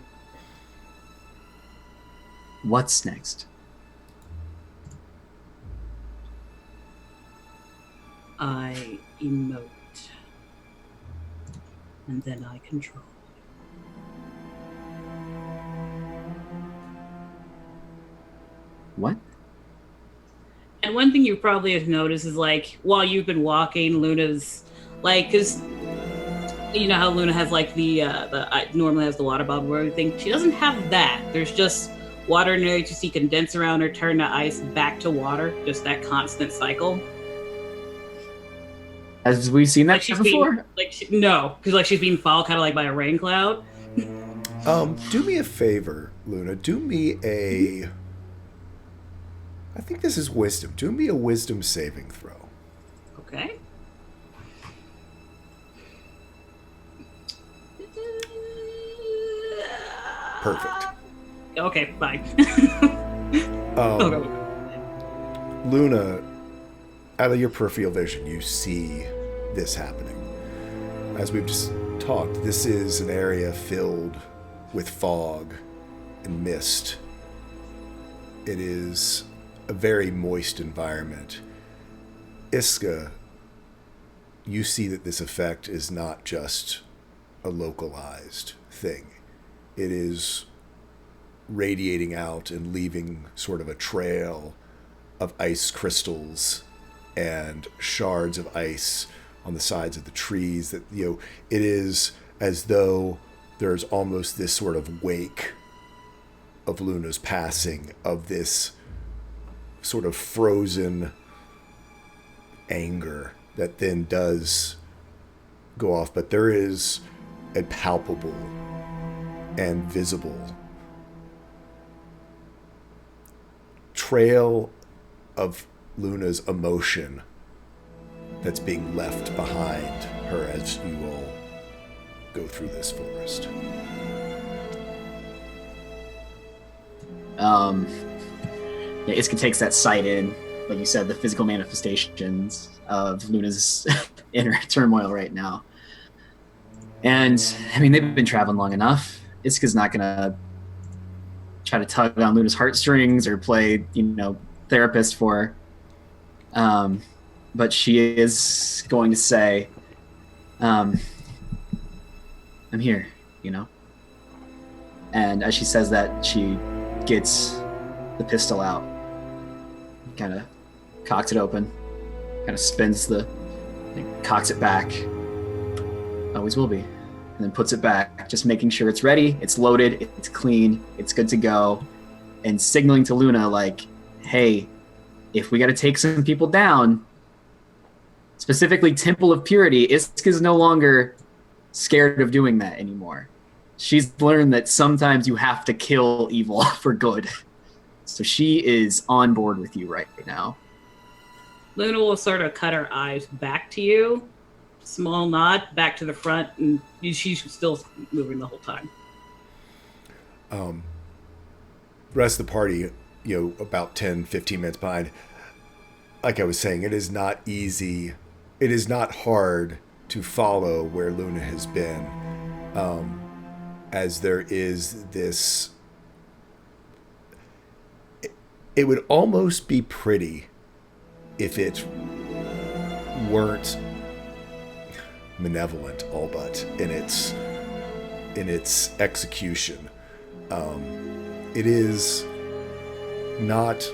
What's next? I emote. And then I control. What? And one thing you probably have noticed is like while you've been walking, Luna's like, because you know how Luna has like the normally has the water bubble or everything. She doesn't have that. There's just water in there that you see condense around her, turn to ice, back to water. Just that constant cycle. Has we seen that Like she's before? being no, because like she's being followed kind of like by a rain cloud. Do me a favor, Luna. Do me a. I think this is wisdom. Do me a wisdom saving throw. Okay. Perfect. Okay, fine. Um, Luna, out of your peripheral vision, you see this happening. As we've just talked, this is an area filled with fog and mist. It is a very moist environment. Iska, you see that this effect is not just a localized thing. It is radiating out and leaving sort of a trail of ice crystals and shards of ice on the sides of the trees. That, you know, it is as though there's almost this sort of wake of Luna's passing, of this sort of frozen anger that then does go off. But there is a palpable and visible trail of Luna's emotion that's being left behind her as you all go through this forest. Yeah, Iska takes that sight in, like you said, the physical manifestations of Luna's inner turmoil right now. And, I mean, they've been traveling long enough. Iska's not going to try to tug on Luna's heartstrings or play, therapist for her. But she is going to say, I'm here, And as she says that, she gets the pistol out, kind of cocks it open, kind of spins cocks it back. Always will be. And then puts it back, just making sure it's ready, it's loaded, it's clean, it's good to go, and signaling to Luna like, hey, if we got to take some people down, specifically Temple of Purity, Iska's no longer scared of doing that anymore. She's learned that sometimes you have to kill evil for good. So she is on board with you right now. Luna will sort of cut her eyes back to you. Small nod back to the front, and she's still moving the whole time. The rest of the party, about 10, 15 minutes behind. Like I was saying, it is not easy. It is not hard to follow where Luna has been, as there is this... It would almost be pretty if it weren't malevolent, all but in its execution. It is not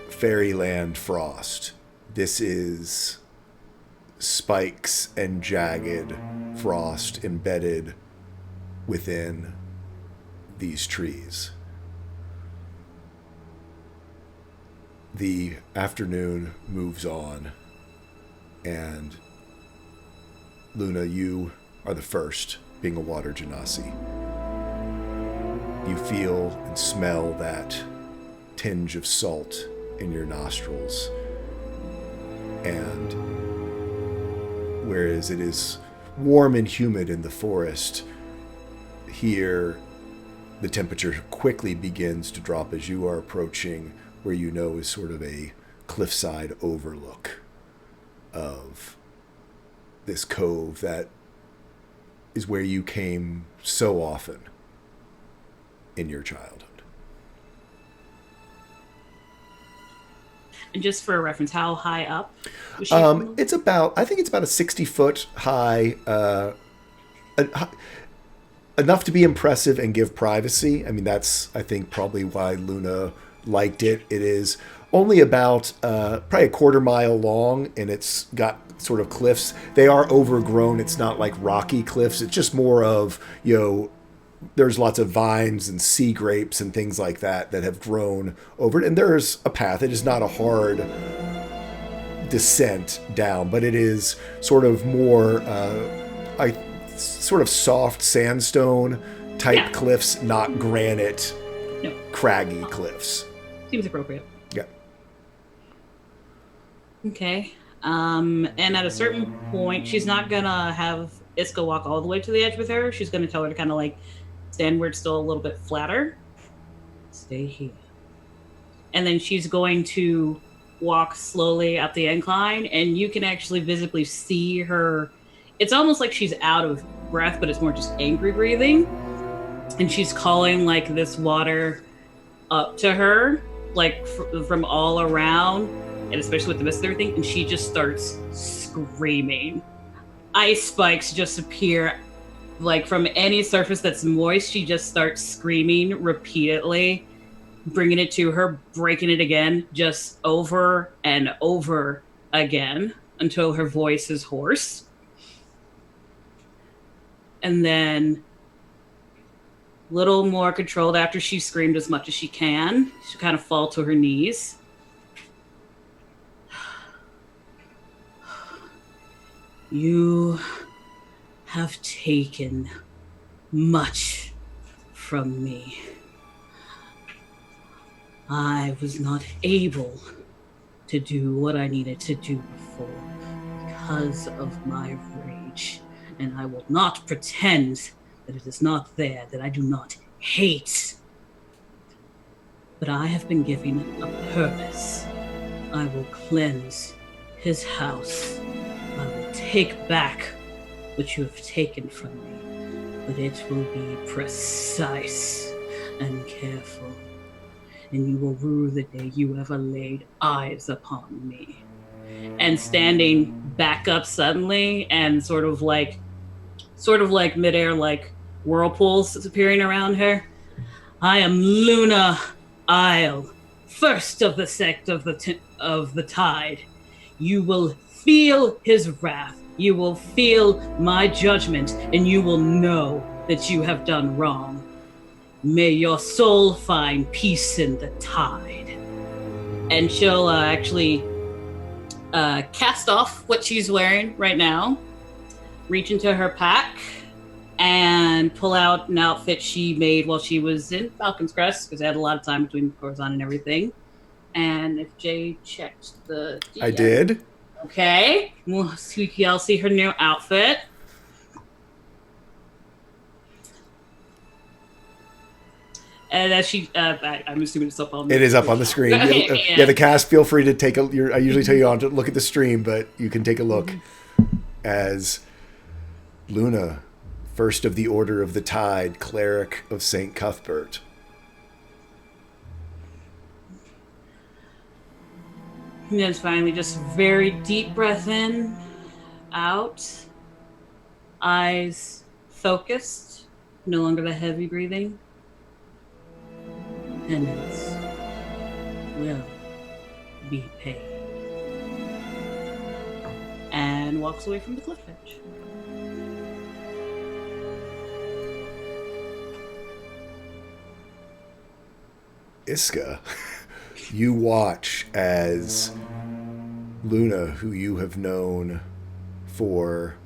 Fairyland Frost. This is spikes and jagged frost embedded within these trees. The afternoon moves on, and Luna, you are the first, being a water genasi. You feel and smell that tinge of salt in your nostrils. And whereas it is warm and humid in the forest, here the temperature quickly begins to drop as you are approaching where is sort of a cliffside overlook of this cove that is where you came so often in your childhood. And just for a reference, how high up was she from? It's about a 60-foot high, enough to be impressive and give privacy. I mean, that's, I think, probably why Luna liked it. It is only about probably a quarter mile long, and it's got sort of cliffs. They are overgrown. It's not like rocky cliffs. It's just more of, there's lots of vines and sea grapes and things like that have grown over it. And there's a path. It is not a hard descent down, but it is sort of more sort of soft sandstone type cliffs, not granite, craggy cliffs. Seems appropriate. Yeah. Okay. And at a certain point, she's not gonna have Iska walk all the way to the edge with her. She's gonna tell her to kind of like stand where it's still a little bit flatter. Stay here. And then she's going to walk slowly up the incline, and you can actually visibly see her. It's almost like she's out of breath, but it's more just angry breathing. And she's calling like this water up to her, like from all around, and especially with the mist and everything. And she just starts screaming. Ice spikes just appear like from any surface that's moist. She just starts screaming repeatedly, bringing it to her, breaking it again, just over and over again until her voice is hoarse. And then a little more controlled after she screamed as much as she can, she'll kind of fall to her knees. You have taken much from me. I was not able to do what I needed to do before because of my rage. And I will not pretend that it is not there, that I do not hate. But I have been given a purpose. I will cleanse his house. I will take back what you have taken from me. But it will be precise and careful. And you will rue the day you ever laid eyes upon me. And standing back up suddenly and sort of like midair, like whirlpools appearing around her. I am Luna Isle, first of the sect of the tide. You will feel his wrath. You will feel my judgment, and you will know that you have done wrong. May your soul find peace in the tide. And she'll actually cast off what she's wearing right now, reach into her pack, and pull out an outfit she made while she was in Falcon's Crest, because they had a lot of time between Corazon and everything. And if Jay checked the DM. I did. Okay. Well, I'll see her new outfit. And as she, I'm assuming it's up on the It is up on the screen. Okay, yeah, the cast, feel free to take I usually tell you to look at the stream, but you can take a look as Luna, first of the Order of the Tide, cleric of St. Cuthbert. And then finally, just very deep breath in, out, eyes focused, no longer the heavy breathing. Penance will be paid. And walks away from the cliff edge. Iska, you watch as Luna, who you have known for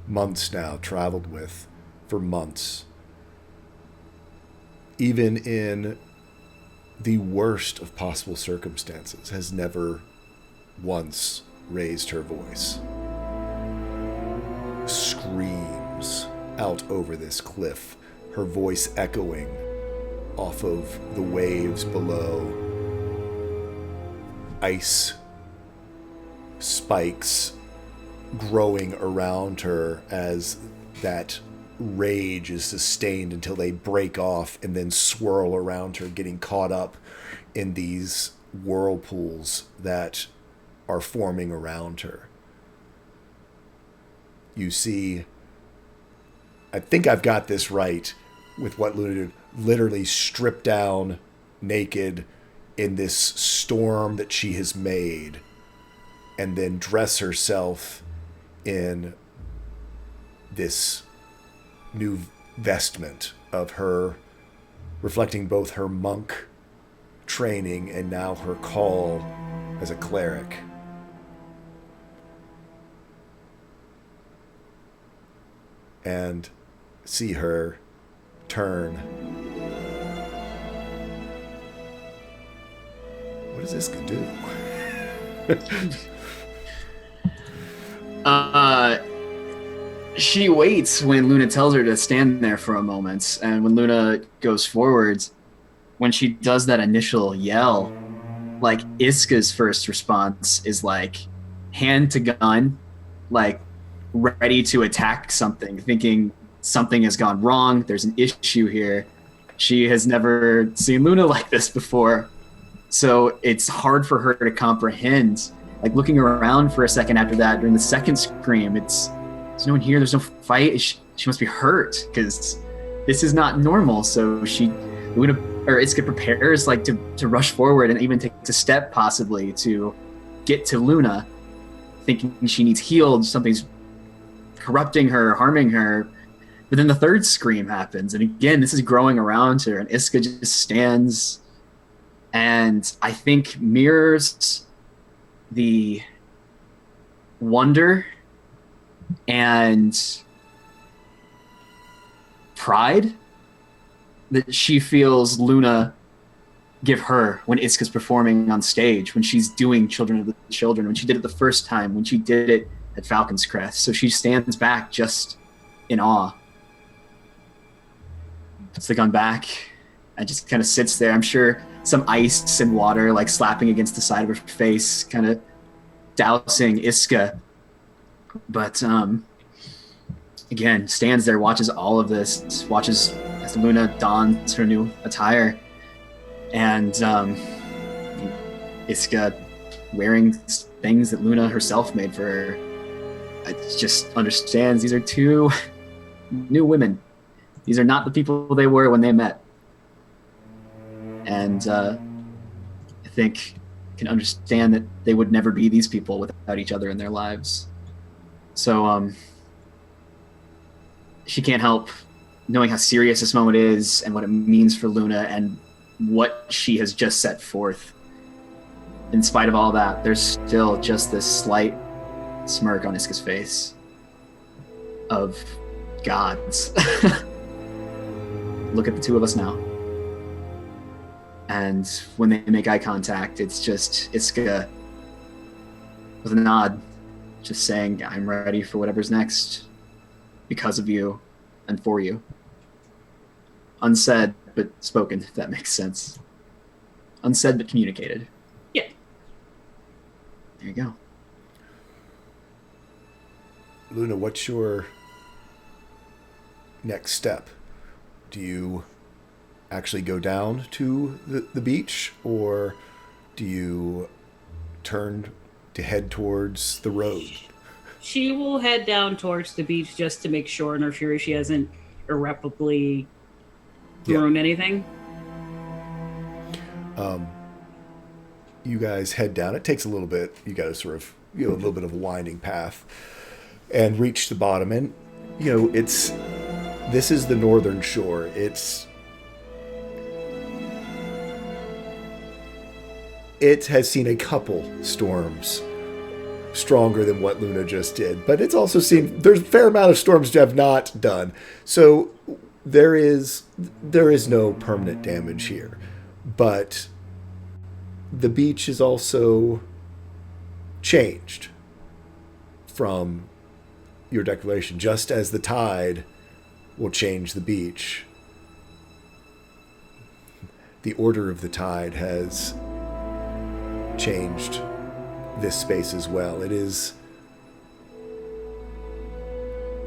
months now, traveled with for months, even in the worst of possible circumstances, has never once raised her voice, screams out over this cliff, her voice echoing off of the waves below, ice spikes growing around her as that rage is sustained until they break off and then swirl around her, getting caught up in these whirlpools that are forming around her. You see, I think I've got this right with what Luna did, literally stripped down, naked, in this storm that she has made, and then dress herself in this new vestment of her, reflecting both her monk training and now her call as a cleric. And see her turn. What does this do? She waits when Luna tells her to stand there for a moment, and when Luna goes forwards, when she does that initial yell, like Iska's first response is like hand to gun, like ready to attack something, thinking something has gone wrong, there's an issue here. She has never seen Luna like this before, so it's hard for her to comprehend. Like looking around for a second after that, during the second scream, there's no one here, there's no fight. She must be hurt because this is not normal. So Iska prepares like to rush forward and even takes a step possibly to get to Luna, thinking she needs healed, something's corrupting her, harming her. But then the third scream happens, and again, this is growing around her, and Iska just stands and I think mirrors the wonder and pride that she feels Luna give her when Iska's performing on stage, when she's doing Children of the Children, when she did it the first time, when she did it at Falcon's Crest. So she stands back just in awe, puts the gun back, and just kind of sits there. I'm sure some ice and water like slapping against the side of her face, kind of dousing Iska. But again, stands there, watches all of this, watches as Luna dons her new attire, and Iska wearing things that Luna herself made for her. It just understands these are two new women. These are not the people they were when they met. And I think can understand that they would never be these people without each other in their lives. So she can't help knowing how serious this moment is and what it means for Luna and what she has just set forth. In spite of all that, there's still just this slight smirk on Iska's face of gods. Look at the two of us now. And when they make eye contact, it's just Iska with a nod, just saying, I'm ready for whatever's next because of you and for you. Unsaid, but spoken, if that makes sense. Unsaid, but communicated. Yeah. There you go. Luna, what's your next step? Do you actually go down to the beach, or do you turn to head towards the road? She will head down towards the beach just to make sure in her fury she hasn't irreparably ruined anything. You guys head down. It takes a little bit. You got to sort of, a little bit of a winding path and reach the bottom. And, this is the northern shore. It has seen a couple storms stronger than what Luna just did, but it's also seen there's a fair amount of storms you have not done. So there is no permanent damage here, but the beach is also changed from your declaration, just as the tide will change the beach. The order of the tide has changed this space as well. It is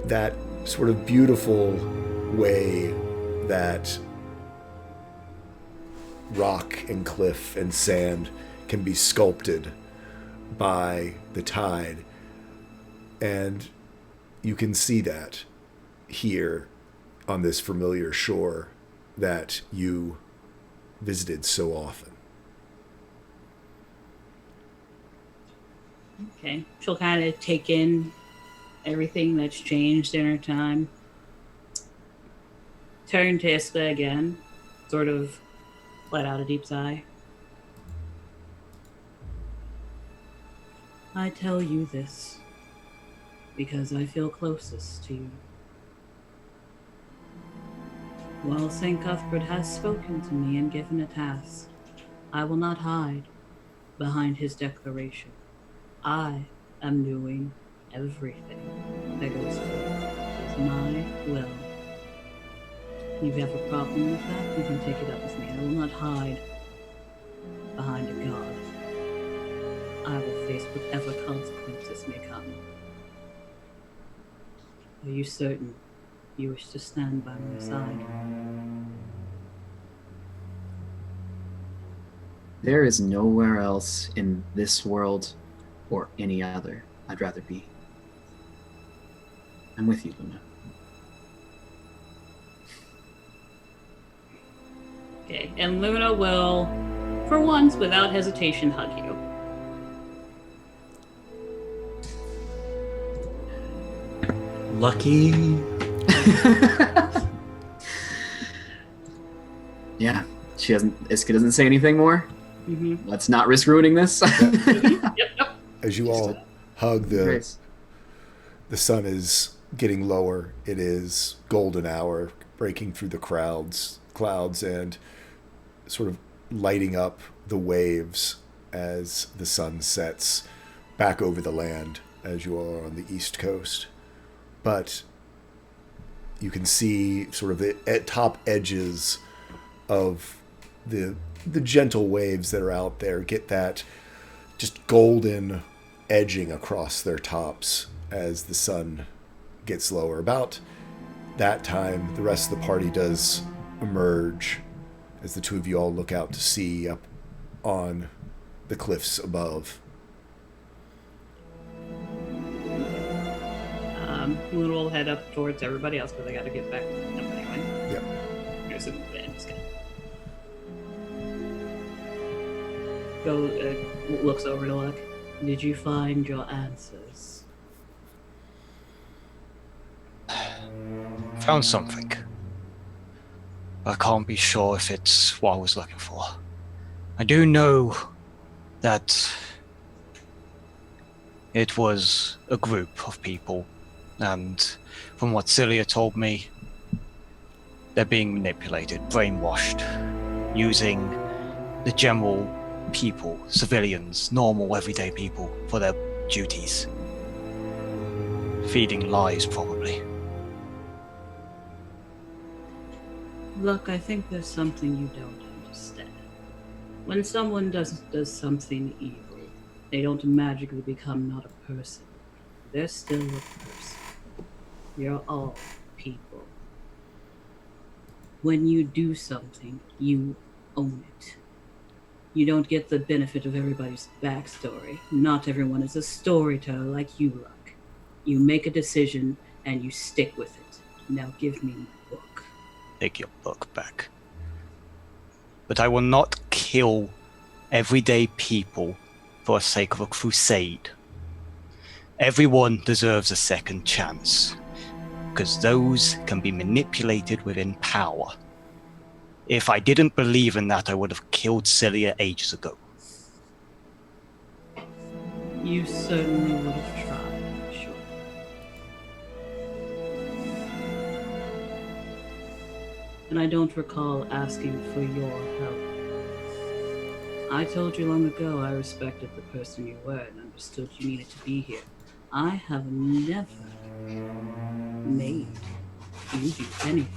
that sort of beautiful way that rock and cliff and sand can be sculpted by the tide. And you can see that here on this familiar shore that you visited so often. Okay. She'll kind of take in everything that's changed in her time. Turn to Iska again, sort of let out a deep sigh. I tell you this because I feel closest to you. While St. Cuthbert has spoken to me and given a task, I will not hide behind his declaration. I am doing everything that goes forth is my will. If you have a problem with that, you can take it up with me. I will not hide behind a god. I will face whatever consequences may come. Are you certain you wish to stand by my side? There is nowhere else in this world or any other I'd rather be. I'm with you, Luna. Okay, and Luna will, for once, without hesitation, hug you. Lucky. Yeah, Iska doesn't say anything more. Mm-hmm. Let's not risk ruining this. Yep. As you all hug, the Grace. sun is getting lower. It is golden hour, breaking through the clouds, and sort of lighting up the waves as the sun sets back over the land as you are on the east coast. But you can see sort of the top edges of the gentle waves that are out there get that just golden edging across their tops as the sun gets lower. About that time, the rest of the party does emerge as the two of you all look out to sea up on the cliffs above. Luna will head up towards everybody else because I got to get back up anyway. Yep. There's a just go. Looks over to Luck. Did you find your answers? Found something. I can't be sure if it's what I was looking for. I do know that it was a group of people, and from what Cilia told me, they're being manipulated, brainwashed, using the general people, civilians, normal everyday people, for their duties. Feeding lies, probably. Look, I think there's something you don't understand. When someone does something evil, they don't magically become not a person. They're still a person. You're all people. When you do something, you own it. You don't get the benefit of everybody's backstory. Not everyone is a storyteller like you, Luck. You make a decision and you stick with it. Now give me my book. Take your book back. But I will not kill everyday people for the sake of a crusade. Everyone deserves a second chance, because those can be manipulated within power. If I didn't believe in that, I would have killed Cilia ages ago. You certainly would have tried, I'm sure. And I don't recall asking for your help. I told you long ago I respected the person you were and understood you needed to be here. I have never made you do anything.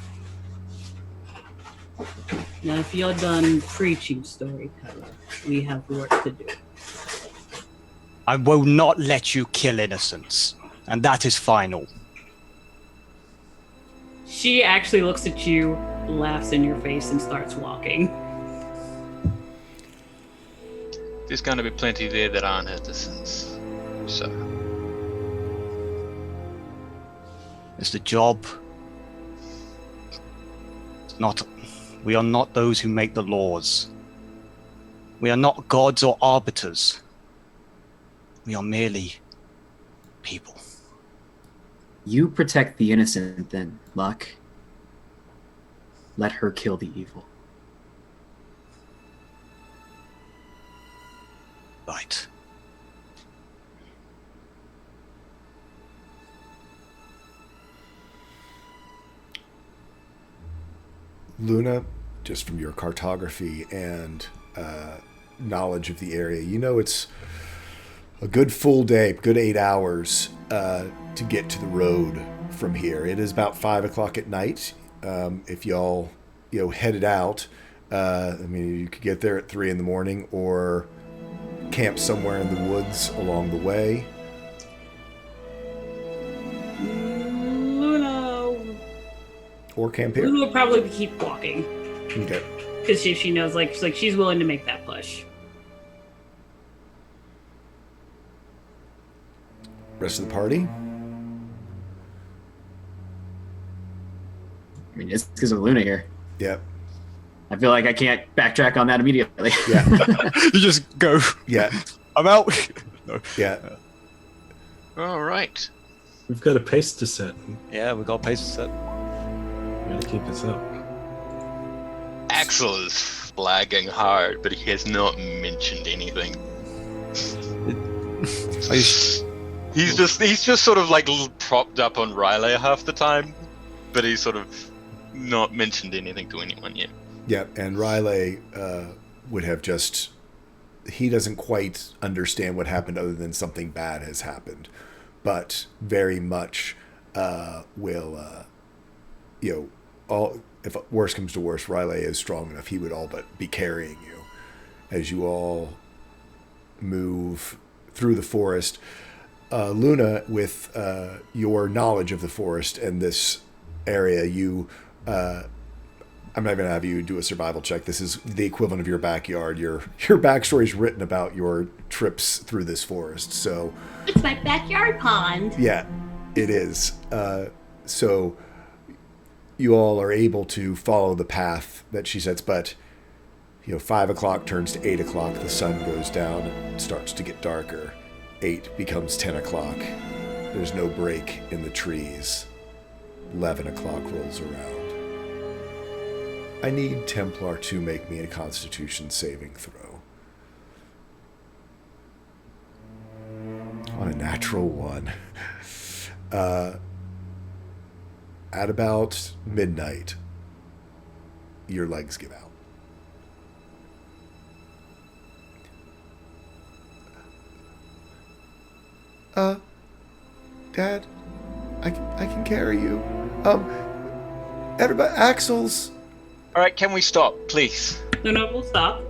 Now, if you're done preaching, storyteller, we have work to do. I will not let you kill innocents, and that is final. She actually looks at you, laughs in your face, and starts walking. There's going to be plenty there that aren't innocents. So, It's the job. We are not those who make the laws. We are not gods or arbiters. We are merely people. You protect the innocent then, Luck. Let her kill the evil. Right. Luna, just from your cartography and knowledge of the area, you know it's a good full day, good 8 hours to get to the road from here. It is about 5 o'clock at night. If y'all, headed out, you could get there at 3 in the morning or camp somewhere in the woods along the way. Or camp here. Luna will probably keep walking. Okay. Because she knows, she's willing to make that push. Rest of the party? I mean, it's because of Luna here. Yep. I feel like I can't backtrack on that immediately. Yeah. You just go. Yeah. I'm out. No. Yeah. All right. We've got a pace to set. Yeah, we got pace set. We gotta keep this up. Axel is flagging hard, but he has not mentioned anything. He's just sort of like propped up on Riley half the time, but he's sort of not mentioned anything to anyone yet. Yeah, and Riley would have just... He doesn't quite understand what happened other than something bad has happened, but very much will, if worse comes to worse, Riley is strong enough, he would all but be carrying you as you all move through the forest. Luna, with your knowledge of the forest and this area, I'm not going to have you do a survival check. This is the equivalent of your backyard. Your backstory is written about your trips through this forest. So It's my backyard pond. yeah, it is. So you all are able to follow the path that she sets, but 5 o'clock turns to 8 o'clock. The sun goes down and starts to get darker. 8 becomes 10 o'clock. There's no break in the trees. 11 o'clock rolls around. I need Templar to make me a Constitution saving throw. On a natural 1. At about midnight, your legs give out. Dad, I can carry you. Everybody, Axel's. All right, can we stop, please? No, we'll stop.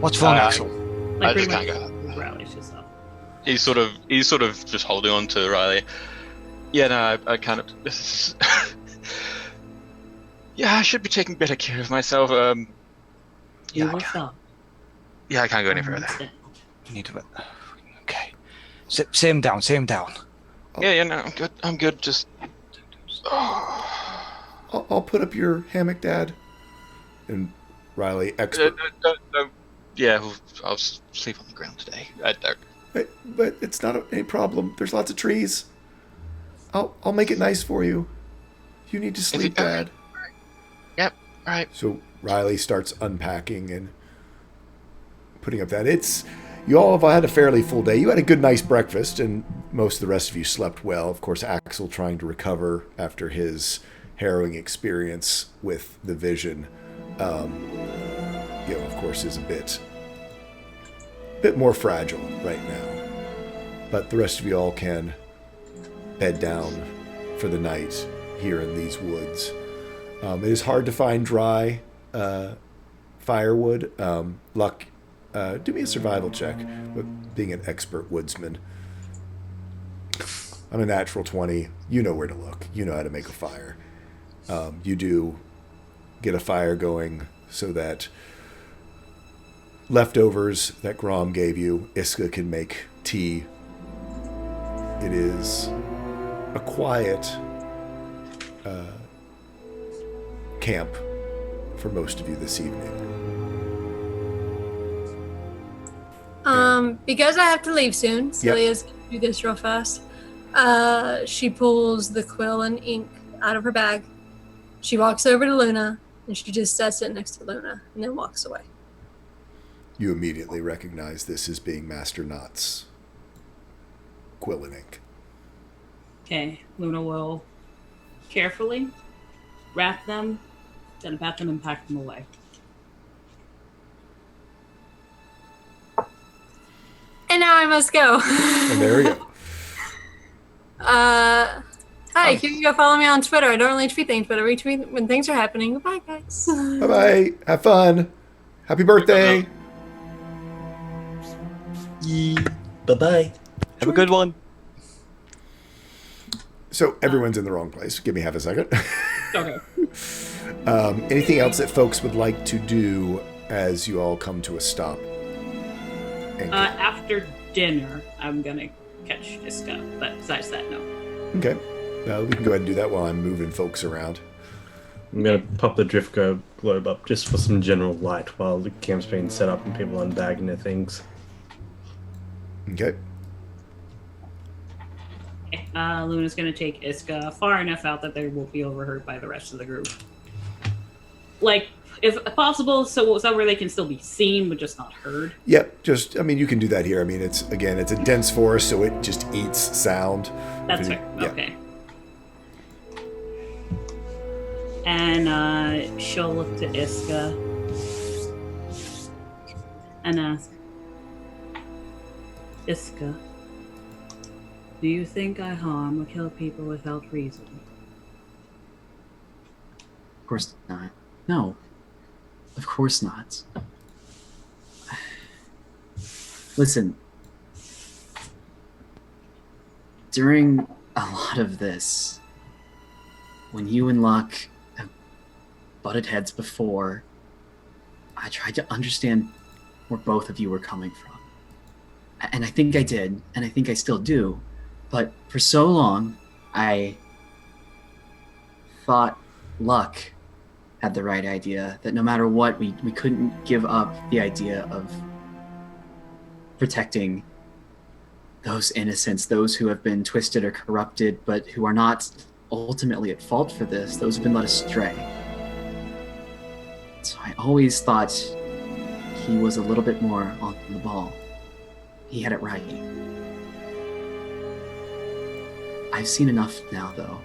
What's wrong, Axel? I pretty just can't much go. Riley's just up. He's sort of just holding on to Riley. Yeah, no, I kind of. This is yeah, I should be taking better care of myself. You Yeah, will stop. I can't go any further. You need to. Okay. Sit him down. Sit him down. Yeah, no, I'm good. Just. I'll put up your hammock, Dad. And Riley, expert. Yeah, I'll sleep on the ground today. I don't. But it's not any problem. There's lots of trees. I'll make it nice for you. You need to sleep, Dad. Yep. All right. So Riley starts unpacking and putting up that. You all have had a fairly full day. You had a good, nice breakfast, and most of the rest of you slept well. Of course, Axel trying to recover after his harrowing experience with the vision, of course, is a bit more fragile right now. But the rest of you all can bed down for the night here in these woods. It is hard to find dry firewood. Luck, do me a survival check with being an expert woodsman. I'm a natural 20. You know where to look. You know how to make a fire. You do get a fire going so that leftovers that Grom gave you, Iska can make tea. It is a quiet camp for most of you this evening. Because I have to leave soon, Celia's gonna do this real fast. She pulls the quill and ink out of her bag. She walks over to Luna, and she just sets it next to Luna, and then walks away. You immediately recognize this as being Master Knott's quill and ink. Okay, Luna will carefully wrap them, then pat them and pack them away. And now I must go. And there we go. Hi, you can go follow me on Twitter. I don't really tweet things, but I retweet when things are happening. Goodbye, guys. Bye-bye. Have fun. Happy birthday. Bye-bye. Have a good one. So everyone's in the wrong place. Give me half a second. Okay. Anything else that folks would like to do as you all come to a stop? After dinner, I'm gonna catch Iska, but besides that, no. Okay. We can go ahead and do that while I'm moving folks around. I'm going to pop the drift globe up just for some general light while the camp's being set up and people unbagging their things. Okay. Luna's gonna take Iska far enough out that they won't be overheard by the rest of the group. Like, if possible, so where they can still be seen but just not heard. Yep. You can do that here. I mean, it's a dense forest, so it just eats sound. That's fair. Yeah. Okay. And she'll look to Iska and ask, Iska, do you think I harm or kill people without reason? Of course not. No. Of course not. Listen. During a lot of this, when you and Luck have butted heads before, I tried to understand where both of you were coming from. And I think I did, and I think I still do. But for so long, I thought Luck had the right idea, that no matter what, we couldn't give up the idea of protecting those innocents, those who have been twisted or corrupted, but who are not ultimately at fault for this, those who've been led astray. So I always thought he was a little bit more on the ball. He had it right. I've seen enough now, though,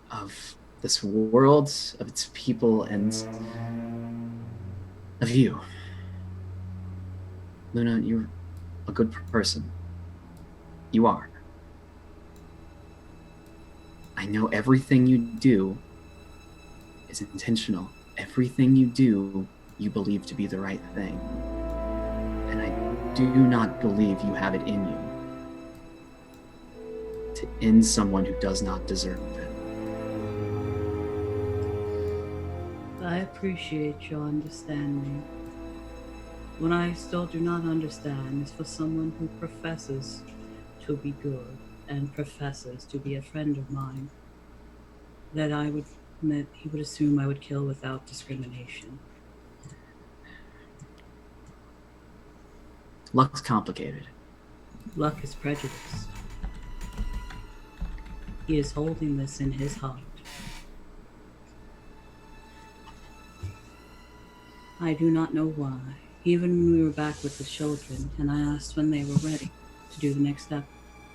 of this world, of its people, and of you. Luna, you're a good person. You are. I know everything you do is intentional. Everything you do, you believe to be the right thing. And I do not believe you have it in you to end someone who does not deserve it. I appreciate your understanding. What I still do not understand is for someone who professes to be good and professes to be a friend of mine, that he would assume I would kill without discrimination. Luck's complicated. Luck is prejudiced. He is holding this in his heart. I do not know why. Even when we were back with the children, and I asked when they were ready to do the next step,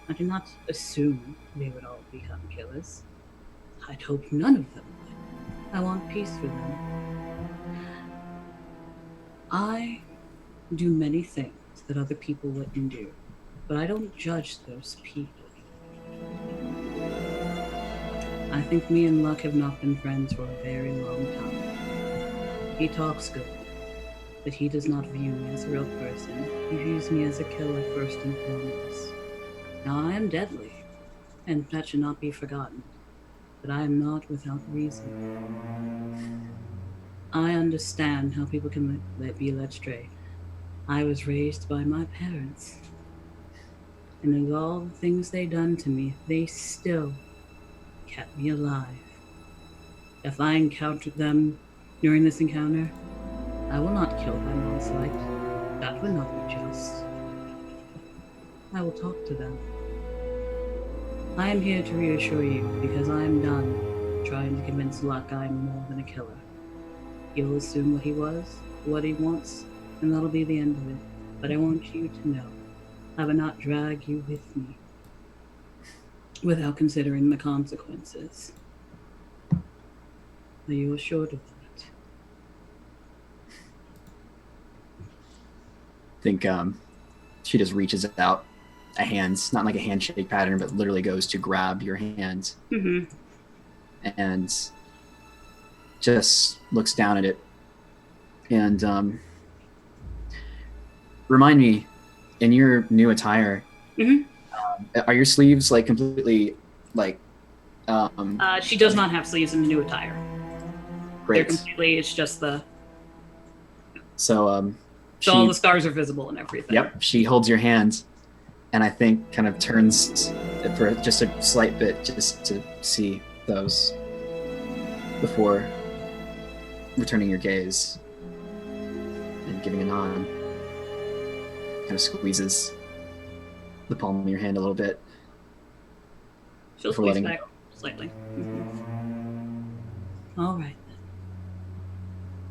I did not assume they would all become killers. I'd hoped none of them would. I want peace for them. I do many things that other people wouldn't do, but I don't judge those people. I think me and Luck have not been friends for a very long time. He talks good, but he does not view me as a real person. He views me as a killer first and foremost. Now I am deadly, and that should not be forgotten, but I am not without reason. I understand how people can be led astray. I was raised by my parents, and with all the things they done to me, they still kept me alive. If I encountered them during this encounter, I will not kill them on sight. That would not be just. I will talk to them. I am here to reassure you because I am done trying to convince Luck I am more than a killer. He will assume what he was, what he wants, and that'll be the end of it. But I want you to know, I will not drag you with me without considering the consequences. Are you assured of that? I think she just reaches out a hand, not like a handshake pattern, but literally goes to grab your hand and just looks down at it. And remind me, in your new attire, are your sleeves like completely like? She does not have sleeves in the new attire. Great. They're completely. It's just the. So So all the scars are visible and everything. Yep. She holds your hand, and I think kind of turns for just a slight bit, just to see those before returning your gaze and giving a nod. Kind of squeezes the palm of your hand a little bit. She'll before squeeze letting back go. slightly. All right then.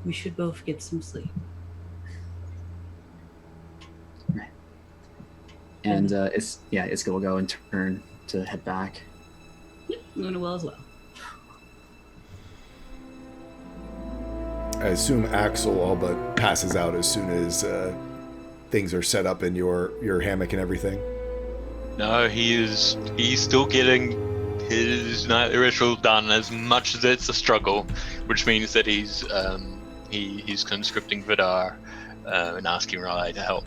We should both get some sleep. And Iska will go and turn to head back. Yep, Luna will as well. I assume Axel all but passes out as soon as things are set up in your hammock and everything. No, he's still getting his nightly ritual done, as much as it's a struggle, which means that he's conscripting Vidar and asking Riley to help.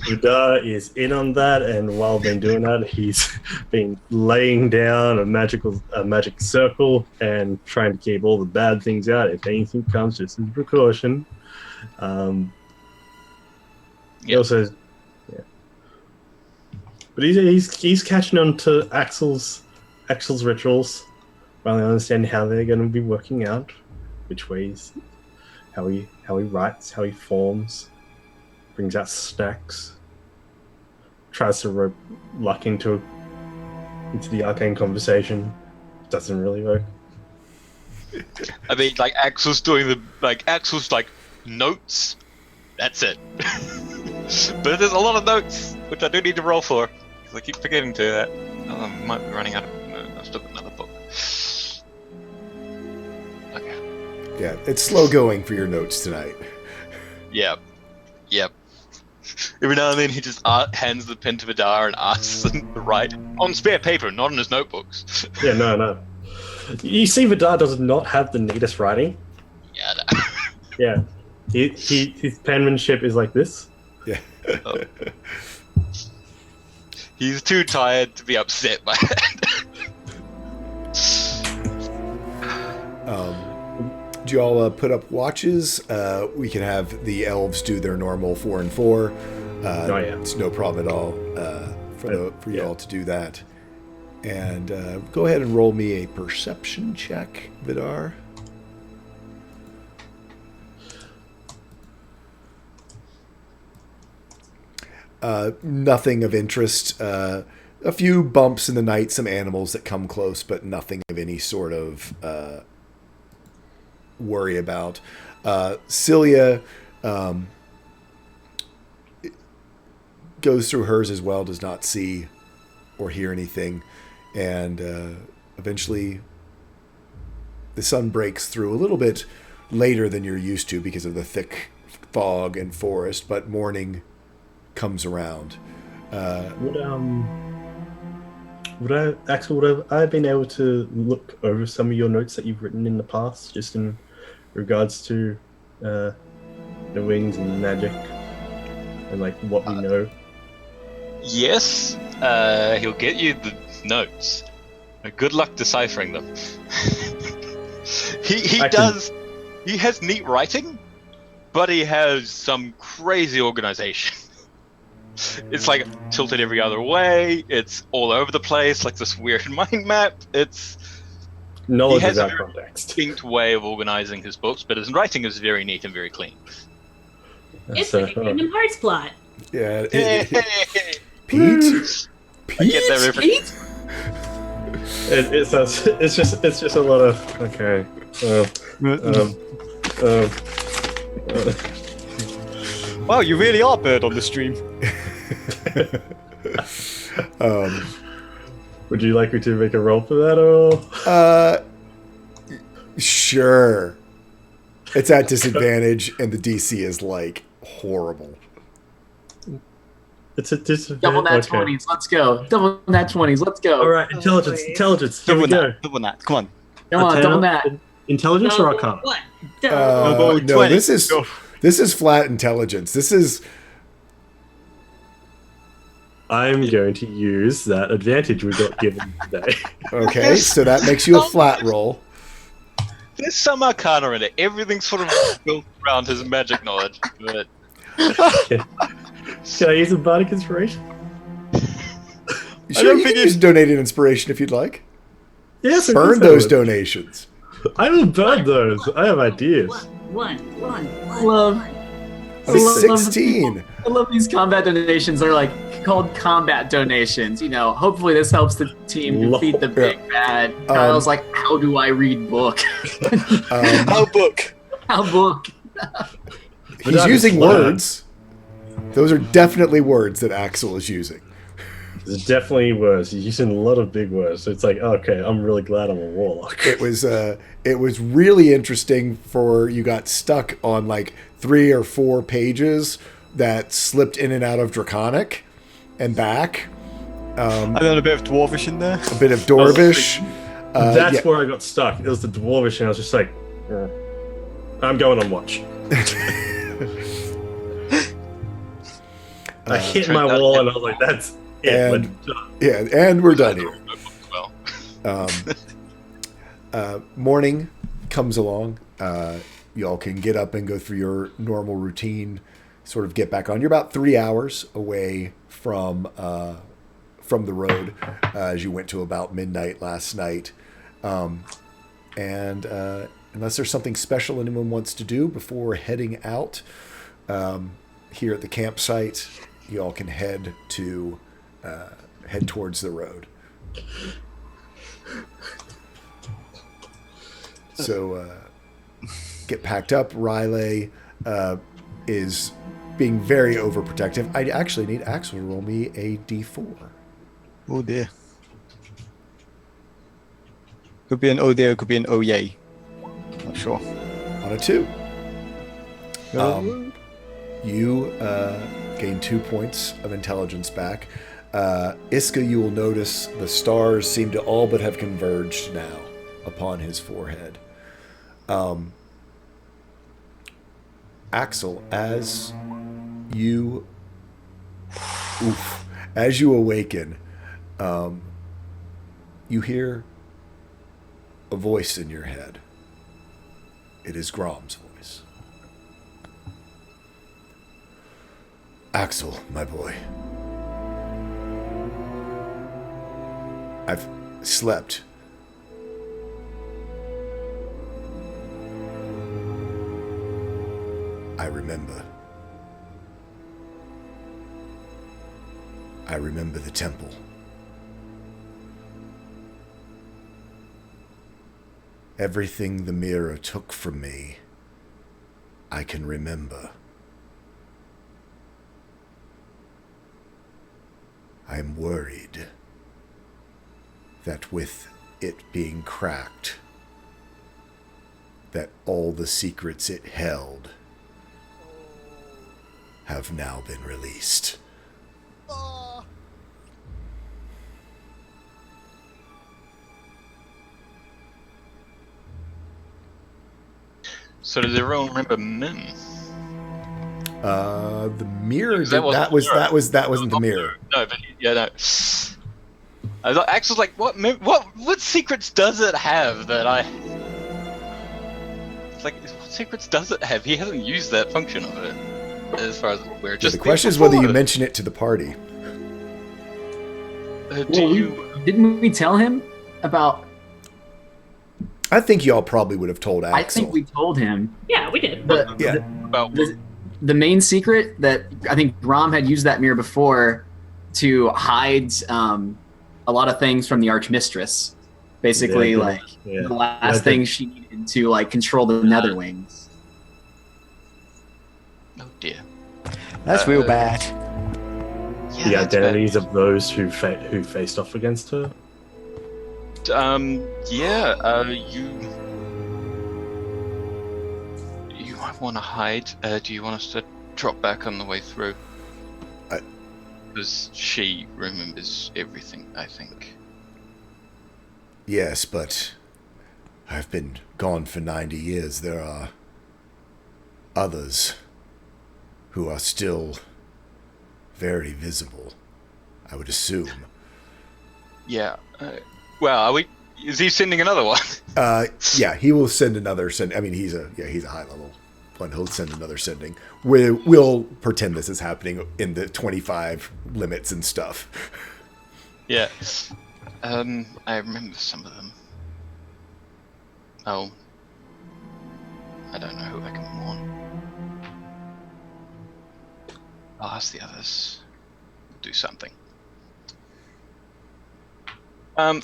Vidar is in on that, and while been doing that, he's been laying down a magic circle and trying to keep all the bad things out. If anything comes, just as a precaution. He also, but he's catching on to Axel's rituals, finally understanding how they're going to be working out, which ways, how he writes, how he forms. Brings out stacks. Tries to rope Luck into the arcane conversation. Doesn't really work. I mean, like Axel's doing Axel's notes. That's it. But there's a lot of notes which I do need to roll for, because I keep forgetting to do that. I might be running out of. I've still got another book. Okay. Yeah, it's slow going for your notes tonight. Yep. Every now and then he just hands the pen to Vidar and asks him to write on spare paper, not in his notebooks. Yeah, no. You see, Vidar does not have the neatest writing. Yeah. No. Yeah, his penmanship is like this. Yeah. Oh. He's too tired to be upset by that. Do you all put up watches? We can have the elves do their normal 4 and 4. It's no problem at all for you all to do that. And go ahead and roll me a perception check, Vidar. Nothing of interest. A few bumps in the night, some animals that come close, but nothing of any sort of worry about. Celia goes through hers as well, does not see or hear anything, and eventually the sun breaks through a little bit later than you're used to because of the thick fog and forest, but morning comes around. Would I have been able to look over some of your notes that you've written in the past, just in regards to the wings and magic and like what we know? Yes, he'll get you the notes. Good luck deciphering them. He has neat writing, but he has some crazy organization. It's like tilted every other way. It's all over the place, like this weird mind map. Knowledge has a without very context. distinct way of organizing his books, but his writing is very neat and very clean. It's like a Kingdom Hearts plot. Yeah. Hey, Pete? I get that reference. Pete? It's just a lot of okay. Wow, you really are Bird on the stream. Would you like me to make a roll for that or? Sure. It's at disadvantage, and the DC is like horrible. It's a disadvantage. Double nat 20s. Let's go. Double nat 20s. Let's go. All right, intelligence. boy. Intelligence. Here we go. Double that. Come on. Come on, double nat. Intelligence or Arcana? What? No, 20. this is flat intelligence. This is I'm going to use that advantage we got given today. okay. So that makes you a flat roll. There's some arcana in it. Everything's sort of built around his magic knowledge, but Can I use a bardic inspiration? Sure, you can use donated inspiration if you'd like. Yes, Burn those donations. I will burn those. I have ideas. One. Love. A I love 16. I love these combat donations. They're like called combat donations. You know, hopefully this helps the team defeat the big bad. Kyle's like, how do I read book? How book? How book? He's using words. Those are definitely words that Axel is using. There's definitely words. He's using a lot of big words. So it's like, okay, I'm really glad I'm a warlock. It was really interesting for you got stuck on like 3 or 4 pages that slipped in and out of Draconic and back. And then a bit of Dwarvish in there. A bit of Dwarvish. That's yeah. where I got stuck. It was the Dwarvish, and I was just like, I'm going on watch. I hit my wall, and I was like, that's it. And- we're done. Yeah, and we're done here. Well, Morning comes along. Y'all can get up and go through your normal routine, sort of get back on. You're about 3 hours away from the road as you went to about midnight last night. And unless there's something special anyone wants to do before heading out here at the campsite, y'all can head towards the road. So get packed up. Riley is being very overprotective. I actually need Axel to roll me a d4. Oh dear. Could be an oh dear, could be an oh yay. Not sure. On a 2. You gain 2 points of intelligence back. Iska, you will notice the stars seem to all but have converged now upon his forehead. Axel, as you awaken, you hear a voice in your head. It is Grom's voice. Axel, my boy. I've slept. I remember. I remember the temple. Everything the mirror took from me, I can remember. I am worried that with it being cracked, that all the secrets it held have now been released. so does everyone remember Min? The mirror. That wasn't That wasn't the mirror. No, but yeah, no. I was like, Axel's like, what secrets does it have that I? It's like, what secrets does it have? He hasn't used that function of it, as far as I'm aware. Yeah, Just the question is whether you before. mention it to the party. Do Well, you? didn't we tell him about I think y'all probably would have told Axel. I think we told him. Yeah, we did. Well, The main secret that I think Rom had used that mirror before to hide a lot of things from the Archmistress. Basically, the last thing she needed to control the Netherwings. oh dear. That's real bad. Yeah, The that's bad. identities of those who faced off against her. You might want to hide. Do you want us to drop back on the way through? Because she remembers everything, I think. Yes, but I've been gone for 90 years. There are others who are still very visible, I would assume. Yeah. Well, are we? Is he sending another one? Yeah, he will send another send. I mean, he's a high level one. He'll send another sending. We'll pretend this is happening in the 25 limits and stuff. Yeah. I remember some of them. Oh. I don't know who I can warn. I'll ask the others. Do something. Nom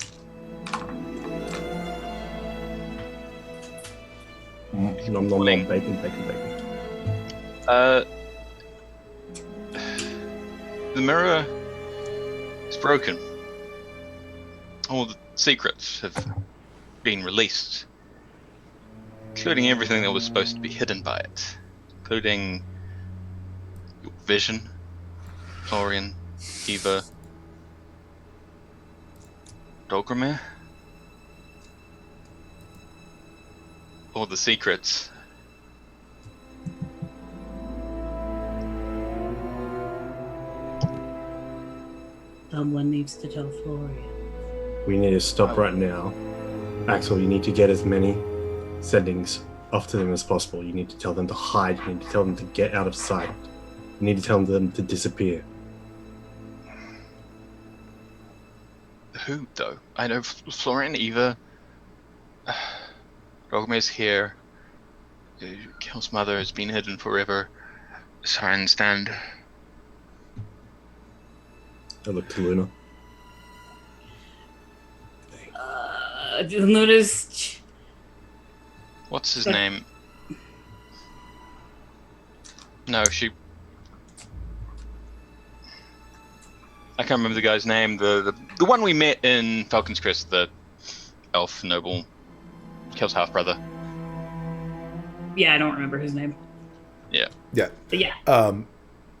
nom nom, bacon, bacon, bacon. The mirror is broken. All the secrets have been released, including everything that was supposed to be hidden by it, including your vision, Florian, Eva, Dogramir. All the secrets. Someone needs to tell Florian. We need to stop right now. Axel, you need to get as many sendings off to them as possible. You need to tell them to hide. You need to tell them to get out of sight. You need to tell them to disappear. Who, though? I know Florian, Eva. Dogma's here. Kill's mother has been hidden forever. So I understand. I look to Luna. Luna's. What's his name? No, she. I can't remember the guy's name. The one we met in Falcon's Crest, the elf noble, Kill's half brother. Yeah, I don't remember his name. Yeah. Yeah. But yeah.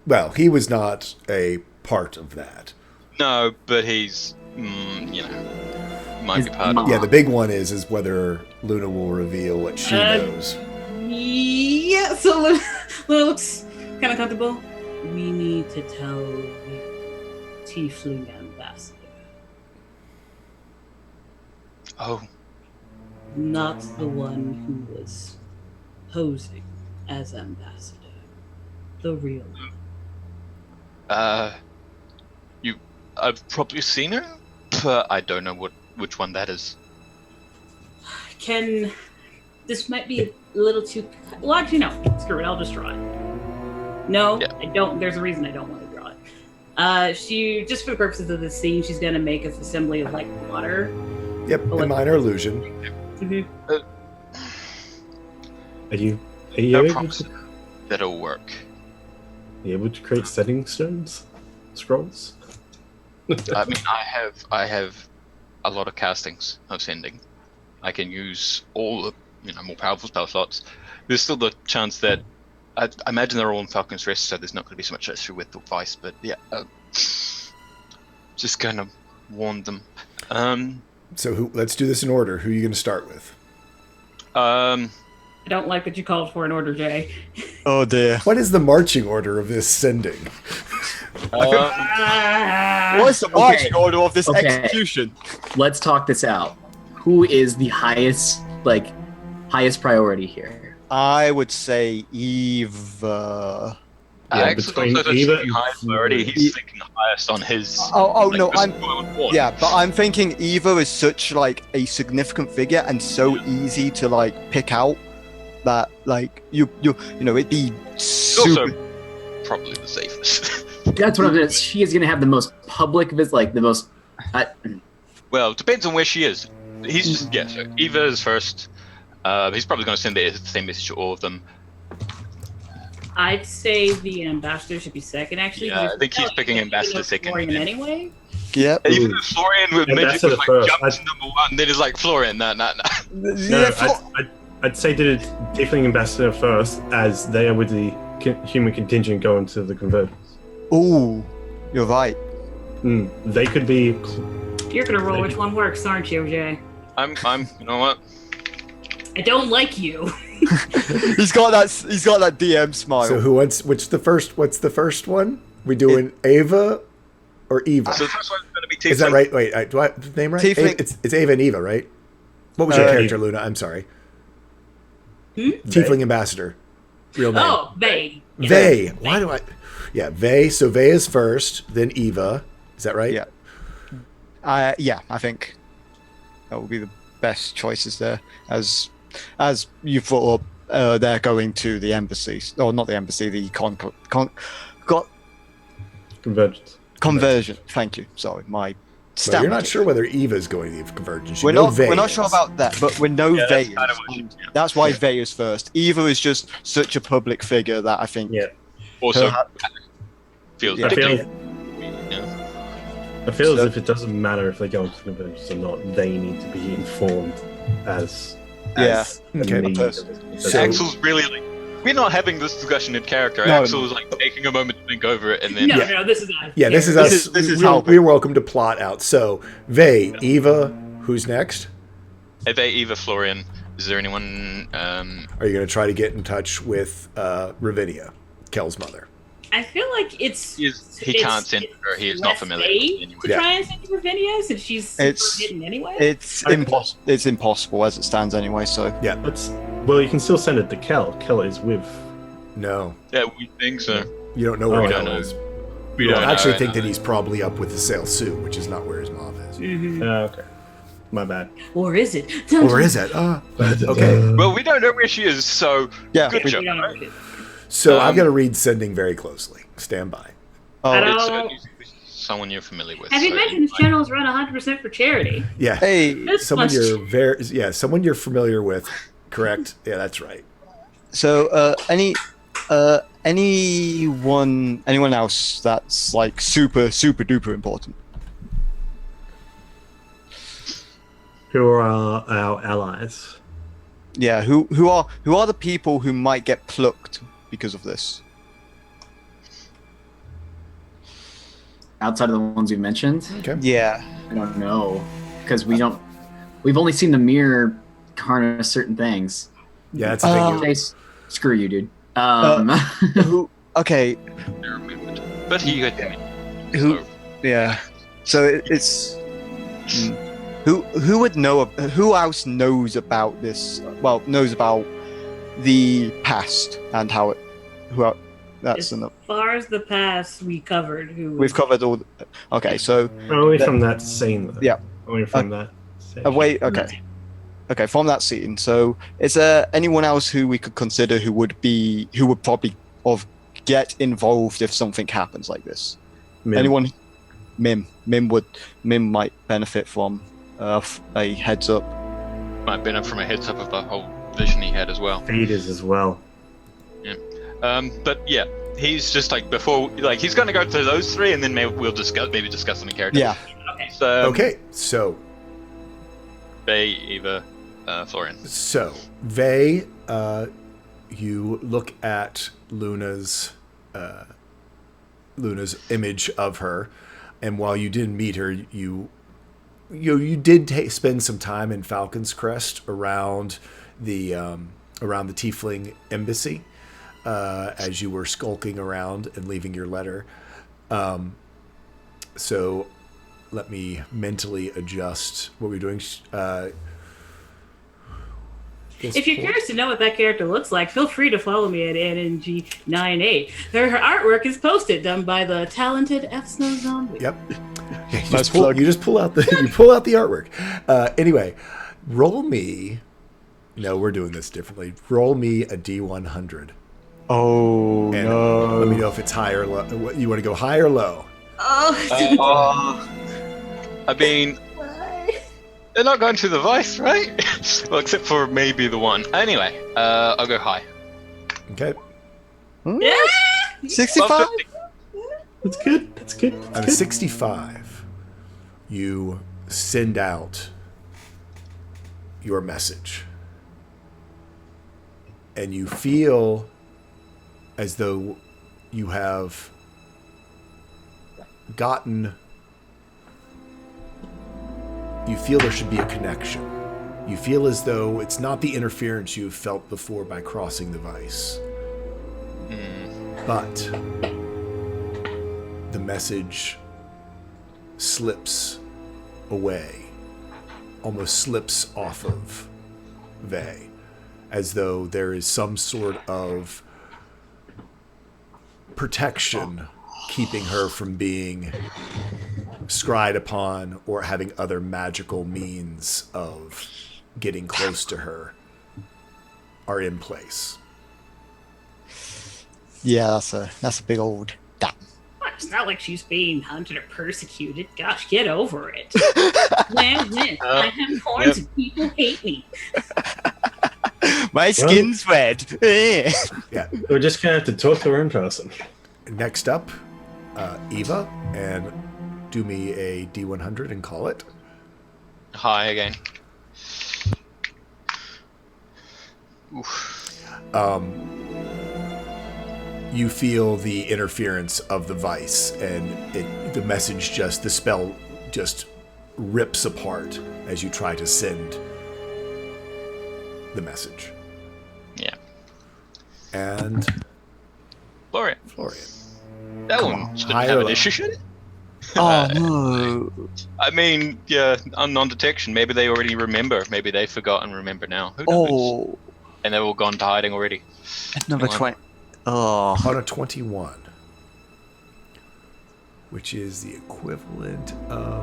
Well, he was not a part of that. No, but he's, might be part of. Yeah, the big one is whether Luna will reveal what she knows. Yeah, so Luna looks kind of comfortable. We need to tell the Tiefling ambassador. Oh, Not the one who was posing as ambassador. The real one. I've probably seen her, but I don't know which one that is. This might be a little too... Well, actually, no. Screw it. I'll just draw it. No, Yeah. I don't. There's a reason I don't want to draw it. She, just for the purposes of this scene, she's going to make a assembly of, water. Yep, a minor illusion. Mm-hmm. Are you No able promise to, that'll work. create setting stones? Scrolls? I mean, I have a lot of castings of sending. I can use all the more powerful spell slots. There's still the chance that I imagine they're all in Falcon's Rest, so there's not going to be so much issue with the Vice. But yeah, just kind of warn them. So let's do this in order. Who are you going to start with? I don't like that you called for an order, Jay. Oh dear. What is the marching order of this sending? What's the marching order of this Okay. execution? Let's talk this out. Who is the highest priority here? I would say Eva. Yeah, Axel's between also Eva thinking and highest priority. He's thinking highest on his. No, this I'm one. yeah, but I'm thinking Eva is such like a significant figure and so easy to like pick out that like you know it'd be He's also super. probably the safest. That's what I'm saying. She is going to have the most public like the most. Well, depends on where she is. He's just So Eva is first. He's probably going to send the same message to all of them. I'd say the ambassador should be second, actually. Yeah, I think he's picking ambassador second. Florian anyway. Yeah. Even if Florian with magic Ambassador was like first. jumps to number one, then it's like Florian. No. No, Yeah, I'd say did it Tiefling Ambassador first, as they are with the human contingent going to the convergence. Oh, you're right. They could be. You're gonna roll which one works, aren't you, Jay? I'm. You know what? I don't like you. He's got that DM smile. So what's the first one? We doing Ava or Eva? So the first one's going to be Tiefling. Is that right? Wait, do I have the name right? Tiefling. It's Ava and Eva, right? What was your character, Eva. Luna? I'm sorry. Hmm? Tiefling Ambassador. Real name. Oh, Vay. Yeah. Vay. Why do I? Yeah, Vay. So Vay is first, then Eva. Is that right? Yeah. Yeah, I think that will be the best choices there. As you thought up, they're going to the embassy, or not the embassy, the Convergence. conversion. Thank you. Sorry, my. Well, you're not sure whether Eva's going to the convergence. You We're know not. Vay We're not is. sure about that, but we know Yeah, Vay that's kind of is, what you- and yeah. that's why Vay is first. Eva is just such a public figure that I think. Yeah. Also, Her- feels Yeah. I feel. ridiculous. Yeah. I feel So- as if it doesn't matter if they go into the convergence or not. They need to be informed as. Yeah. the Okay. need Person. of it. So- Axel's really like. We're not having this discussion in character. No, Axel's like taking a moment to think over it, and then No, this is us. Yeah, this is This us. is- this is we're, how- we're welcome to plot out. So Vay, Eva, who's next? Eva, Eva, Florian. Is there anyone? Are you going to try to get in touch with Ravinia, Kel's mother? I feel like it's. He can't send her. He is not less familiar Vay with it anyway. to Yeah. try and send to Ravinia since she's super It's- hidden anyway. It's impossible. It's impossible as it stands anyway. So Yeah. Well, you can still send it to Kel. Kel is with. No, Yeah, we think so. you don't know where Oh, Kel we don't is. We Well, don't I actually know, think no. that he's probably up with the sale suit, which is not where his mom is. Mhm. Okay. My bad. Or is it? Or is it? Okay. Well, we don't know where she is, so yeah. good we- job. We don't know where it is. So I've Um, got to read sending very closely. Stand by. Oh, I don't- It's usually someone you're familiar with. Have you so mentioned this channel is run 100% for charity? Yeah. hey. This Someone must- you're someone you're familiar with. Correct. Yeah, that's right. So, anyone else that's like super duper important? Who are our allies? Yeah, who are the people who might get plucked because of this? Outside of the ones you mentioned, Okay. Yeah, I don't know because we've only seen the mirror harness certain things. Yeah, that's a big. Okay, screw you, dude. who? Okay, Their movement. But he had Who- so- yeah. So it's who would know? Who else knows about this? Well, knows about the past and how it. That's As enough. far as the past we covered, who We've covered all. Okay, so Only That- from that scene. Though. Yeah. Only from that. Section. wait. Okay, from that scene. So, is there anyone else who we could consider who would probably get involved if something happens like this? Mim. Anyone? Mim might benefit from a heads up. might benefit from a heads up of the whole vision he had as well. Feeders as well. But yeah, he's just like before, like he's going to go to those three, and then maybe we'll discuss them in character. Yeah. Okay. So Okay. So Vay, Eva, Florian. Vay, you look at Luna's image of her, and while you didn't meet her, you did spend some time in Falcon's Crest around the Tiefling embassy, as you were skulking around and leaving your letter. So let me mentally adjust what we're doing. If you're curious to know what that character looks like, feel free to follow me at NNG98. Her artwork is posted, done by the talented F Snow Zombie. Yep. Yeah, Nice plug. you just pull out the artwork. Anyway, roll me. No, we're doing this differently. Roll me a D100. Oh And no! let me know if it's high or low. You want to go high or low? Oh, I mean, they're not going to the vice, right? Well, except for maybe the one. Anyway, I'll go high. Okay. yeah. 65. Above 50. That's good. That's good. On That's a good. 65, you send out your message. And you feel as though you have gotten. You feel there should be a connection. You feel as though it's not the interference you've felt before by crossing the vice. But the message slips away, almost slips off of Vey, as though there is some sort of protection keeping her from being scryed upon or having other magical means of getting close to her are in place. Yeah, that's a big old damn. It's not like she's being hunted or persecuted. Gosh, get over it. Win-win. I have horns and people hate me. My skin's red. Yeah. We're just gonna have to talk to her in person. Next up, Eva, and do me a D100 and call it. High again. Oof. You feel the interference of the vice, and the message the spell just rips apart as you try to send the message. Yeah. And Florian. Florian. That one shouldn't high have or an low? issue, should it? Oh no! I mean, yeah, on non-detection, maybe they already remember. Maybe they forgot and remember now. Who knows? Oh, And they've all gone to hiding already. number Come on. 20. Oh, On a 21, which is the equivalent of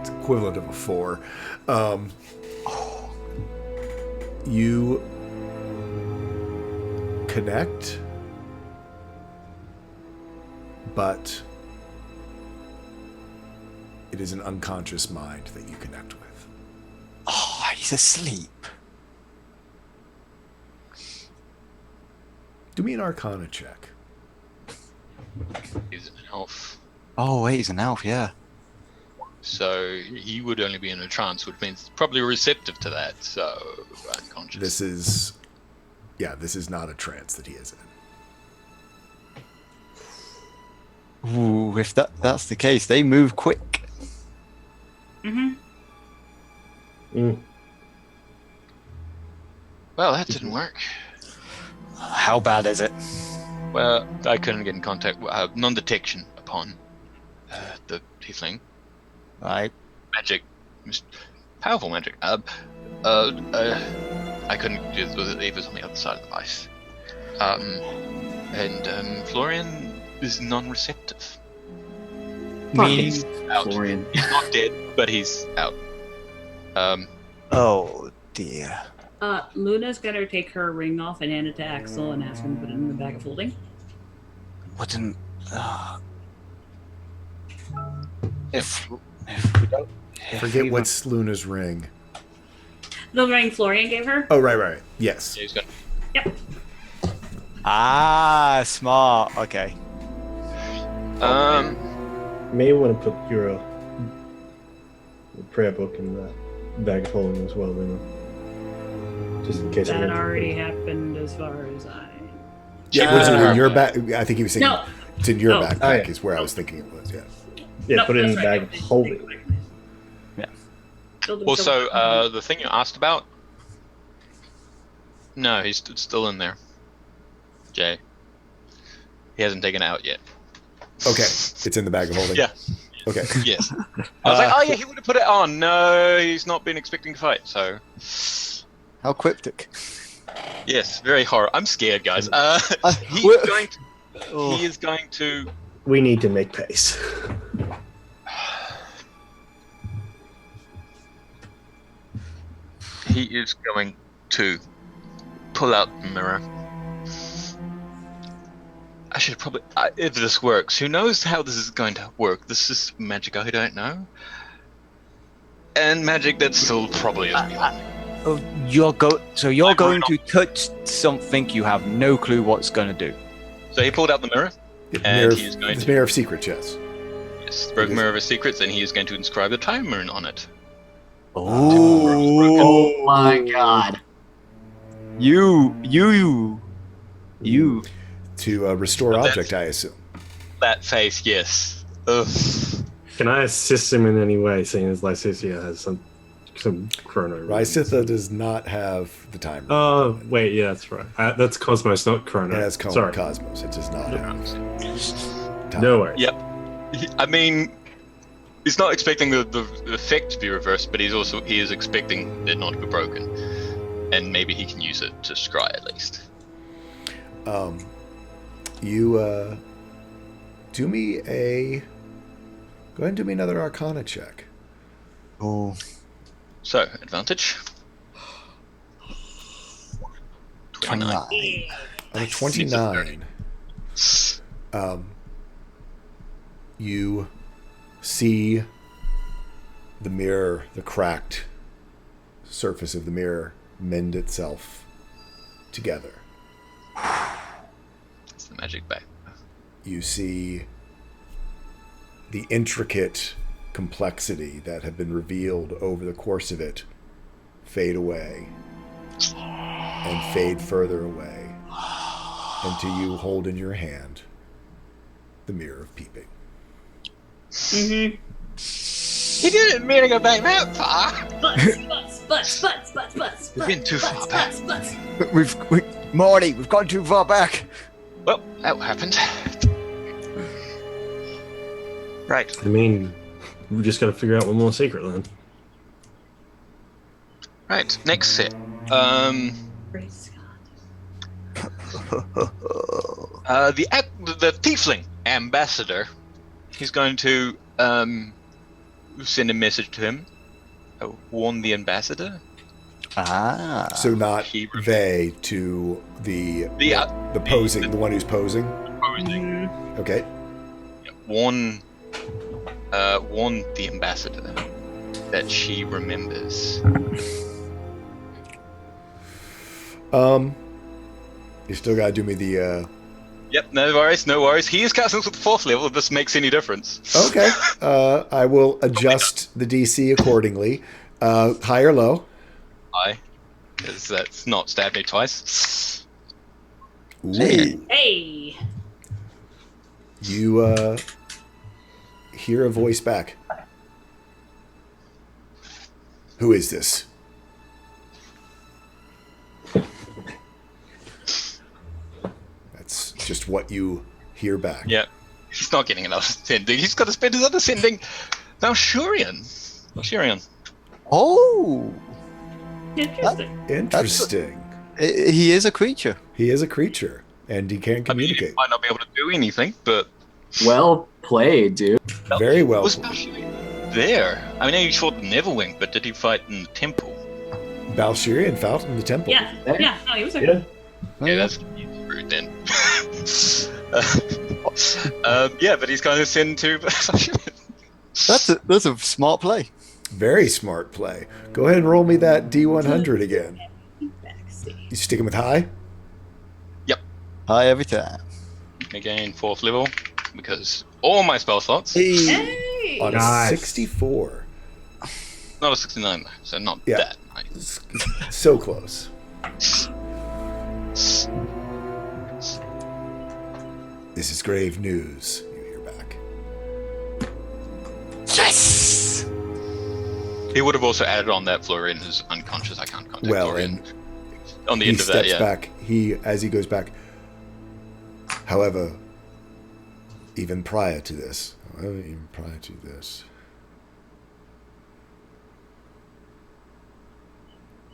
it's equivalent of a 4. You connect, but it is an unconscious mind that you connect with. oh, he's asleep. Do me an Arcana check. He's an elf. Oh wait, he's an elf. Yeah. So he would only be in a trance, which means probably receptive to that, so unconscious. This is not a trance that he is in. Ooh, if that's the case, they move quick. Mm-hmm. Well, that didn't work. How bad is it? Well, I couldn't get in contact. Non-detection upon the tiefling. Right. Magic, powerful magic. I couldn't do it with it. Eva's on the other side of the device. And Florian is non-receptive. Meaning. Out. Florian. He's not dead, but he's out. Oh dear. Luna's gonna take her ring off and hand it to Axel and ask him to put it in the bag of holding. Wouldn't. If we don't. Forget what's Luna's ring. The ring Florian gave her. Oh, right. Yes. Yeah, he's got. Yep. Ah, smart. Okay. You may want to put your prayer book in the bag of holding as well, then. Just in case. That already happened as far as I. Yeah, was it in your back? I think he was saying No. it's in your Oh. backpack Oh, yeah. is where I was thinking it was. Yeah. Yeah, No, put it in the that's bag right. of holding. Yeah. Also, the thing you asked about. No, he's still in there. Jay. He hasn't taken it out yet. Okay, it's in the bag of holding. Yeah. Okay. Yes. I was like, oh yeah, he would have put it on. No, he's not been expecting to fight, so. How cryptic. Yes, very horror. I'm scared, guys. He is going to. We need to make pace. He is going to pull out the mirror. I should probably, if this works, who knows how this is going to work? This is magic I don't know. And magic that still probably is beyond me. You're going to touch something you have no clue what's going to do. So he pulled out the mirror, and Mirror, he is going this to... Mirror of Secrets, yes. Yes, the broken mirror of his secrets, and he is going to inscribe the time rune on it. Oh my god. You. To restore object, I assume. That face, yes. Ugh. Can I assist him in any way, seeing as Lysithea has some chrono? Rysitha does not have the time. Oh, wait, yeah, that's right. That's Cosmos, not Chrono. It has Sorry. Cosmos. It does not have time. No worries. Yep. I mean, he's not expecting the effect to be reversed, but he is expecting it not to be broken. And maybe he can use it to scry at least. You do me a. Go ahead and do me another Arcana check. Oh. So, advantage. 29. On a 29, you see the mirror, the cracked surface of the mirror, mend itself together. It's the magic back. You see the intricate complexity that had been revealed over the course of it fade away and fade further away until you hold in your hand the Mirror of Peeping. Mm-hmm. He didn't mean to go back that far. Butts. We've been too far back. Marty, we've gone too far back. Well, that happened. Right. I mean, we just got to figure out one more secret then. Right. Next set. Praise God. The tiefling ambassador. He's going to send a message to him. Warn the ambassador. Ah. So not He- they to the posing, the one who's posing. Posing. Okay. Warn the ambassador that she remembers. You still gotta do me the. Yep, no worries. He is casting this with 4th level if this makes any difference. Okay. I will adjust the DC accordingly. High or low? High. Because that's not stabbed me twice. Ooh. Hey. You hear a voice back. Who is this? That's just what you hear back. Yep. He's not getting another sending. He's got to spend his other sending. Valshurian. Oh. Interesting. Interesting. He is a creature. He is a creature, and he can communicate. I mean, he might not be able to do anything, but Well played, dude. Very well. was Valshurian there? I mean, he fought the Neverwing, but did he fight in the temple? Valkyria fought in the temple. Yeah. No, he was there. Yeah. Yeah, that's rude then. Yeah, but he's going to send to Valshurian. That's a smart play. Very smart play. Go ahead and roll me that D100 again. Backseat. You sticking with high? High every time. Again, 4th level, because all my spell slots. Hey. On a Nice. 64. Not a 69 though, so not Yeah. that nice. So close. This is grave news. You hear back. Yes. He would have also added on that Florian is unconscious. I can't contact Well, Florian. and On the he end of that, steps yeah. back. As he goes back. However, even prior to this.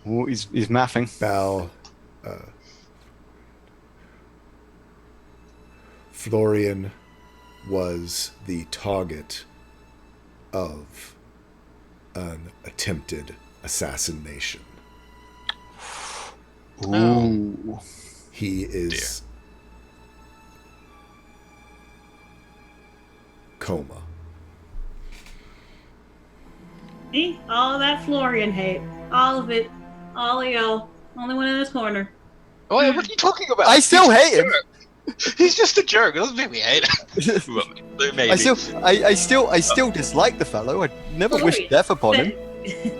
Oh, he's mathing. Bal, Florian was the target of an attempted assassination. Ooh. He is coma. See? All that Florian hate. All of it. All of y'all. Only one in this corner. Oh, what are you talking about? I still hate him. He's just a jerk. Doesn't make me hate him. Well, maybe. I still dislike the fellow. I never Wait, wish death upon him.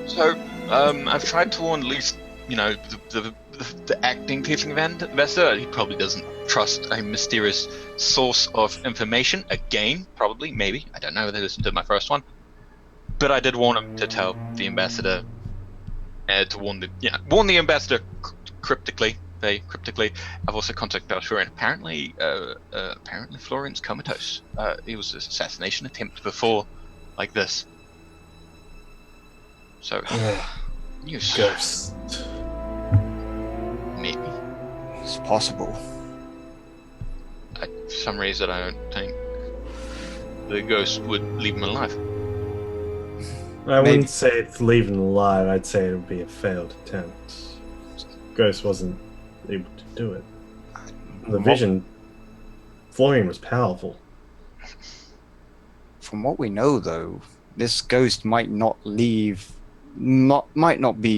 So, I've tried to warn at least, the acting teaching investor. He probably doesn't trust a mysterious source of information. Again, probably, maybe. I don't know. They listened to my first one. But I did warn him to tell the ambassador, to warn the ambassador cryptically. Very cryptically. I've also contacted Belshore, and apparently Florian's comatose. It was an assassination attempt before, like this. So, news. Ghost. Maybe. It's possible. For some reason, I don't think the ghost would leave him alive. I wouldn't say it's leaving alive. I'd say it would be a failed attempt. Ghost wasn't able to do it. The vision, Florian was powerful. From what we know, though, this ghost might not be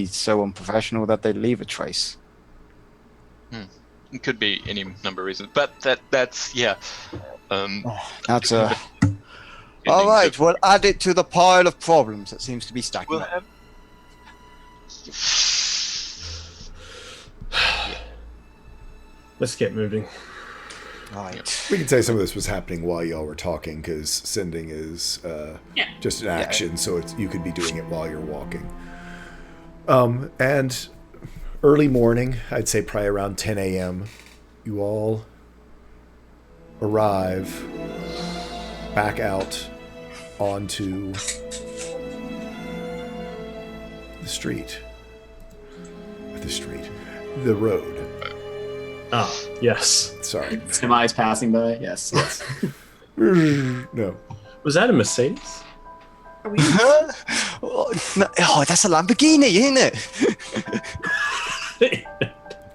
so unprofessional that they leave a trace. It could be any number of reasons, but that's yeah. That's a. All right, we'll add it to the pile of problems that seems to be stacking We'll up. have. Let's get moving. Right. We can say some of this was happening while y'all were talking, because sending is just an action, so you could be doing it while you're walking. And early morning, I'd say probably around 10 a.m., you all arrive back out onto the road. Ah, yes. Sorry. Semis passing by. Yes. No. Was that a Mercedes? Oh, that's a Lamborghini, isn't it?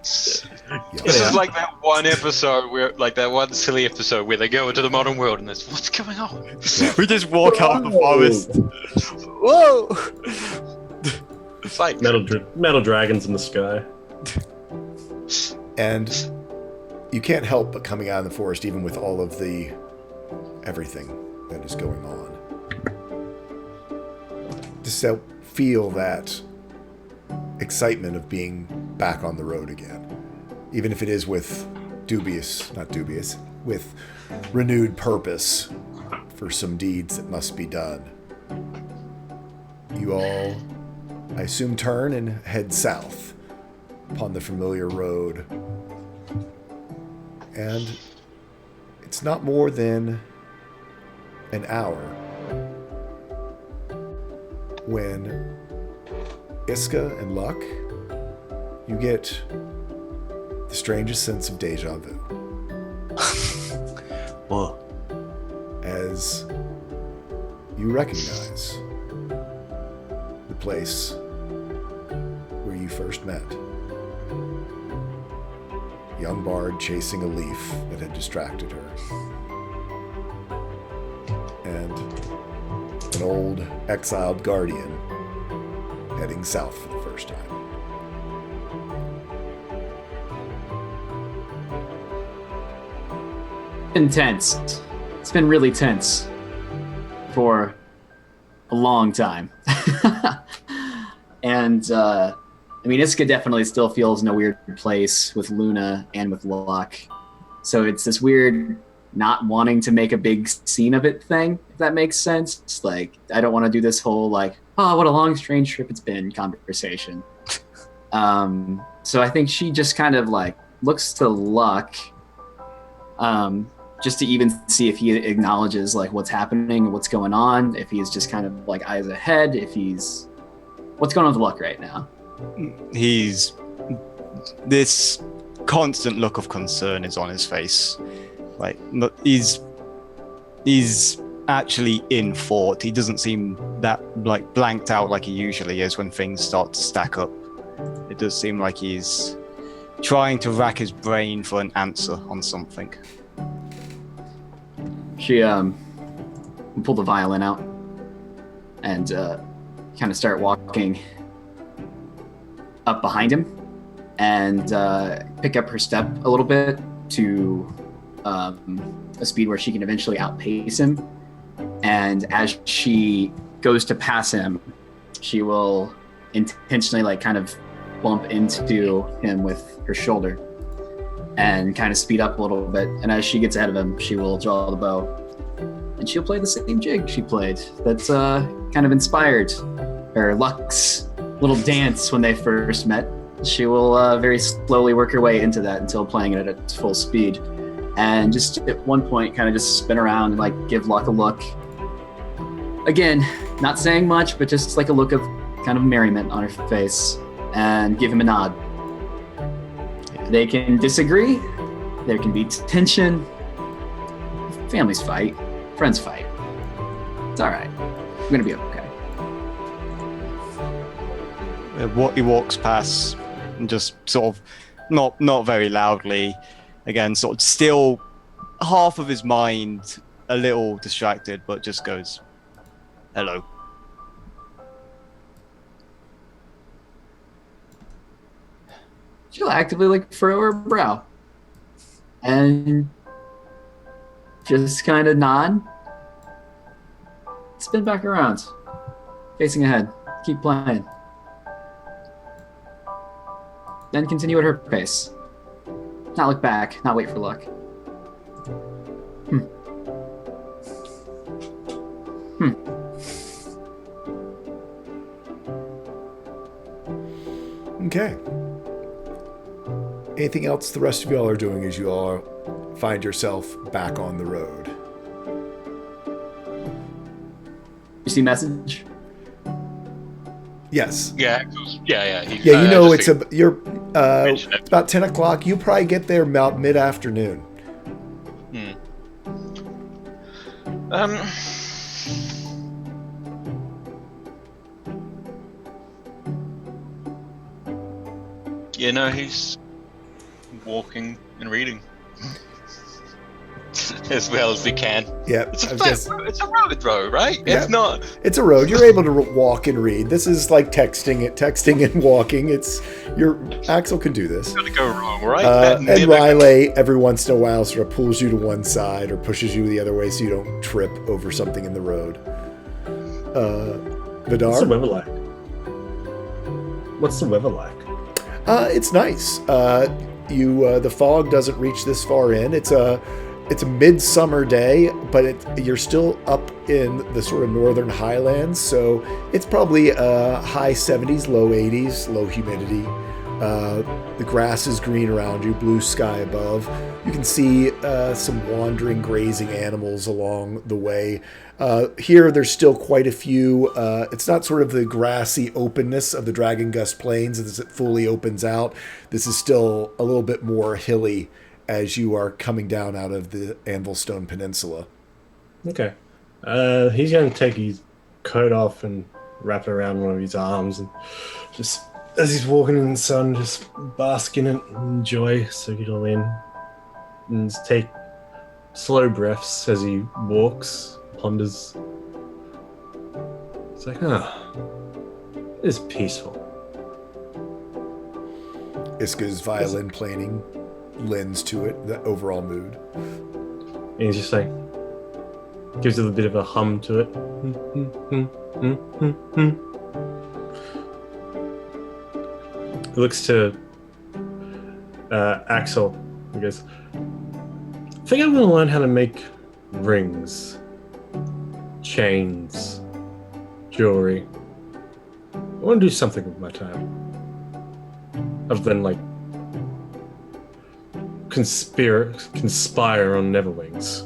This is like that one episode where, like that one silly episode where they go into the modern world and there's what's going on? We just walk out of the forest. Whoa! It's like metal dragons in the sky. And you can't help but coming out of the forest, even with all of the everything that is going on, just to feel that excitement of being back on the road again, even if it is with with renewed purpose for some deeds that must be done. You all, I assume, turn and head south upon the familiar road. And it's not more than an hour when Iska and Luck, you get the strangest sense of deja vu. Whoa. As you recognize the place where you first met. Young bard chasing a leaf that had distracted her. And an old exiled guardian heading south for the first time. Intense. It's been really tense for a long time. And Iska definitely still feels in a weird place with Luna and with Luck. So it's this weird not wanting to make a big scene of it thing, if that makes sense. It's like, I don't want to do this whole like, oh, what a long, strange trip it's been conversation. So I think she just kind of like looks to Luck, just to even see if he acknowledges like what's happening, what's going on, if he's just kind of like eyes ahead, what's going on with Luck right now. He's this constant look of concern is on his face. Like he's actually in thought. He doesn't seem that like blanked out like he usually is when things start to stack up. It does seem like he's trying to rack his brain for an answer on something. She pull the violin out and kind of start walking up behind him and pick up her step a little bit to a speed where she can eventually outpace him. And as she goes to pass him, she will intentionally like kind of bump into him with her shoulder and kind of speed up a little bit. And as she gets ahead of him, she will draw the bow and she'll play the same jig she played that's kind of inspired her Luck's little dance when they first met. She will very slowly work her way into that until playing it at its full speed. And just at one point, kind of just spin around and like give Luck a look. Again, not saying much, but just like a look of kind of merriment on her face and give him a nod. They can disagree. There can be tension. Families fight. Friends fight. It's all right. We're going to be okay. What he walks past and just sort of not very loudly, again, sort of still half of his mind a little distracted, but just goes, "Hello." She'll actively like furrow her brow and just kind of nod, spin back around, facing ahead, keep playing. Then continue at her pace. Not look back, not wait for Luck. Okay. Anything else the rest of y'all are doing as you all find yourself back on the road? You see message? Yes. Yeah, yeah. Yeah, you know just you're mention it. it's about 10 o'clock. You probably get there about mid-afternoon. You know, he's walking and reading as well as we can. Yep. It's a road, though, right? Yeah. It's not. It's a road. You're able to walk and read. This is like texting and walking. Axel can do this. It's gonna go wrong, right? And Riley, every once in a while, sort of pulls you to one side or pushes you the other way so you don't trip over something in the road. Vidar? What's the weather like? What's the weather like? It's nice. The fog doesn't reach this far in. It's a midsummer day, but you're still up in the sort of northern highlands, so it's probably high 70s, low 80s, low humidity. The grass is green around you, blue sky above. You can see some wandering, grazing animals along the way. Here, there's still quite a few. It's not sort of the grassy openness of the Dragon Gust Plains as it fully opens out. This is still a little bit more hilly as you are coming down out of the Anvilstone Peninsula. Okay. He's going to take his coat off and wrap it around one of his arms, and just as he's walking in the sun, just bask in it and enjoy, soak it all in, and just take slow breaths as he walks, ponders. It's like, it's peaceful. Iska's violin playing lends to it, the overall mood. And he's just like, gives it a bit of a hum to it. He looks to Axel. He goes, I think I'm going to learn how to make rings, chains, jewelry. I want to do something with my time. Other than, like, conspire on Neverwings?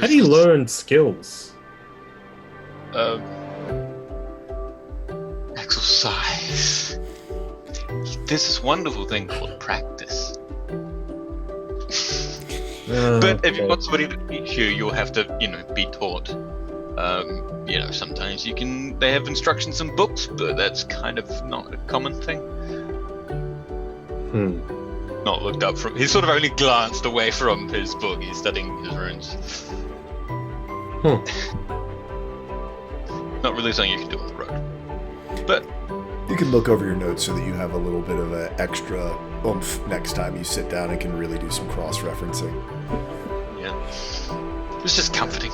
How do you learn skills? Exercise. There's this wonderful thing called practice. But if you want somebody to teach you, you'll have to, be taught. Sometimes they have instructions in books, but that's kind of not a common thing. Not looked up from. He sort of only glanced away from his book. He's studying his runes. Not really something you can do on the road. But you can look over your notes so that you have a little bit of an extra oomph next time you sit down and can really do some cross-referencing. Yeah. It's just comforting.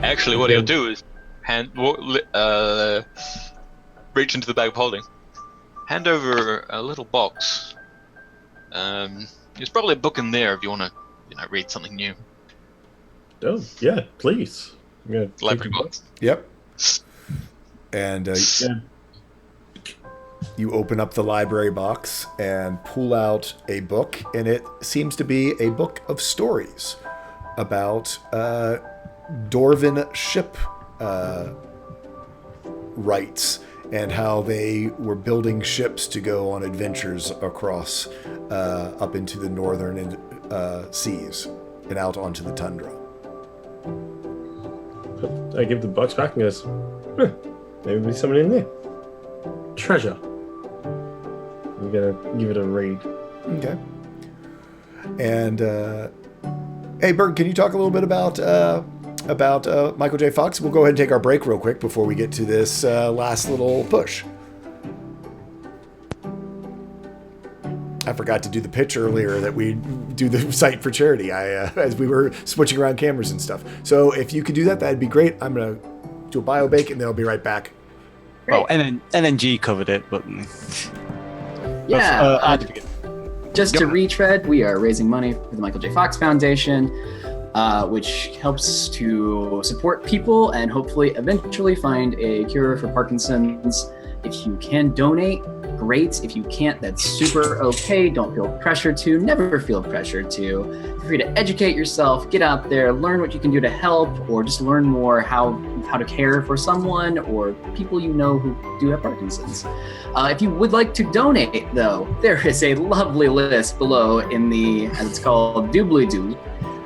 Actually, what he'll do is reach into the bag of holding, hand over a little box. There's probably a book in there if you want to, read something new. Oh, yeah, please. Library books. Yep. And you open up the library box and pull out a book, and it seems to be a book of stories about Dwarven ship rights and how they were building ships to go on adventures across up into the northern seas and out onto the tundra. I give the box back and goes, maybe there's someone in there. Treasure. I'm gonna give it a read. Okay. And hey, Berg, can you talk a little bit about Michael J. Fox? We'll go ahead and take our break real quick before we get to this last little push. I forgot to do the pitch earlier that we do the site for charity. As we were switching around cameras and stuff. So if you could do that, that'd be great. I'm gonna do a bio bake and then I'll be right back. Well, NNG covered it, but yeah. Just to retread, we are raising money for the Michael J. Fox Foundation, which helps to support people and hopefully eventually find a cure for Parkinson's. If you can donate, great. If you can't, that's super okay. Don't feel pressured to. Never feel pressured to. Feel free to educate yourself, get out there, learn what you can do to help, or just learn more how to care for someone or people you know who do have Parkinson's. If you would like to donate, though, there is a lovely list below in the, as it's called, doobly-doo,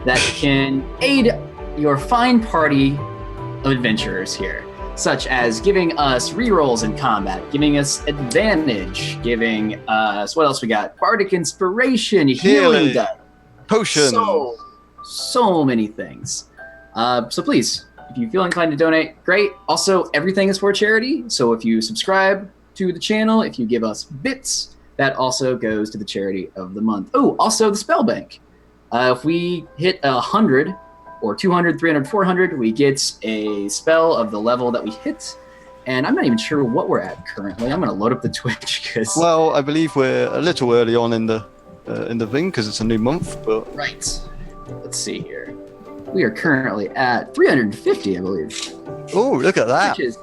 that can aid your fine party of adventurers here, such as giving us rerolls in combat, giving us advantage, giving us, what else we got? Bardic Inspiration, healing dice, potion. So many things. So please, if you feel inclined to donate, great. Also, everything is for charity. So if you subscribe to the channel, if you give us bits, that also goes to the charity of the month. Oh, also the spell bank. If we hit 100, or 200, 300, 400, we get a spell of the level that we hit. And I'm not even sure what we're at currently. I'm going to load up the Twitch because... Well, I believe we're a little early on in the thing because it's a new month, but... Right. Let's see here. We are currently at 350, I believe. Oh, look at that. Which is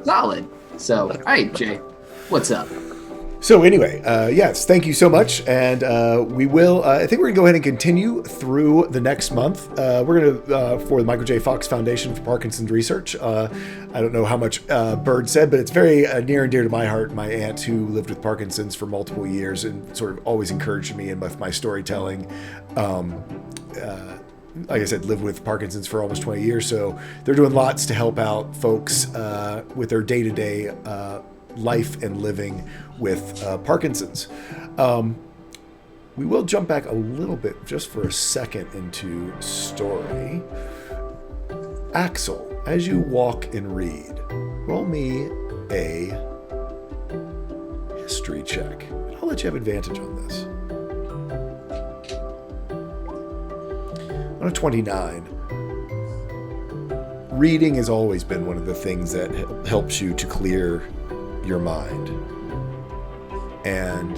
solid. So, all right, Jay, what's up? So anyway, yes, thank you so much, and we will. I think we're gonna go ahead and continue through the next month. We're gonna for the Michael J. Fox Foundation for Parkinson's Research. I don't know how much Bird said, but it's very near and dear to my heart. My aunt, who lived with Parkinson's for multiple years, and sort of always encouraged me and with my storytelling. Like I said, lived with Parkinson's for almost 20 years, so they're doing lots to help out folks with their day-to-day life and living with Parkinson's. We will jump back a little bit just for a second into story. Axel, as you walk and read, roll me a history check. I'll let you have advantage on this. On a 29. Reading has always been one of the things that helps you to clear your mind. And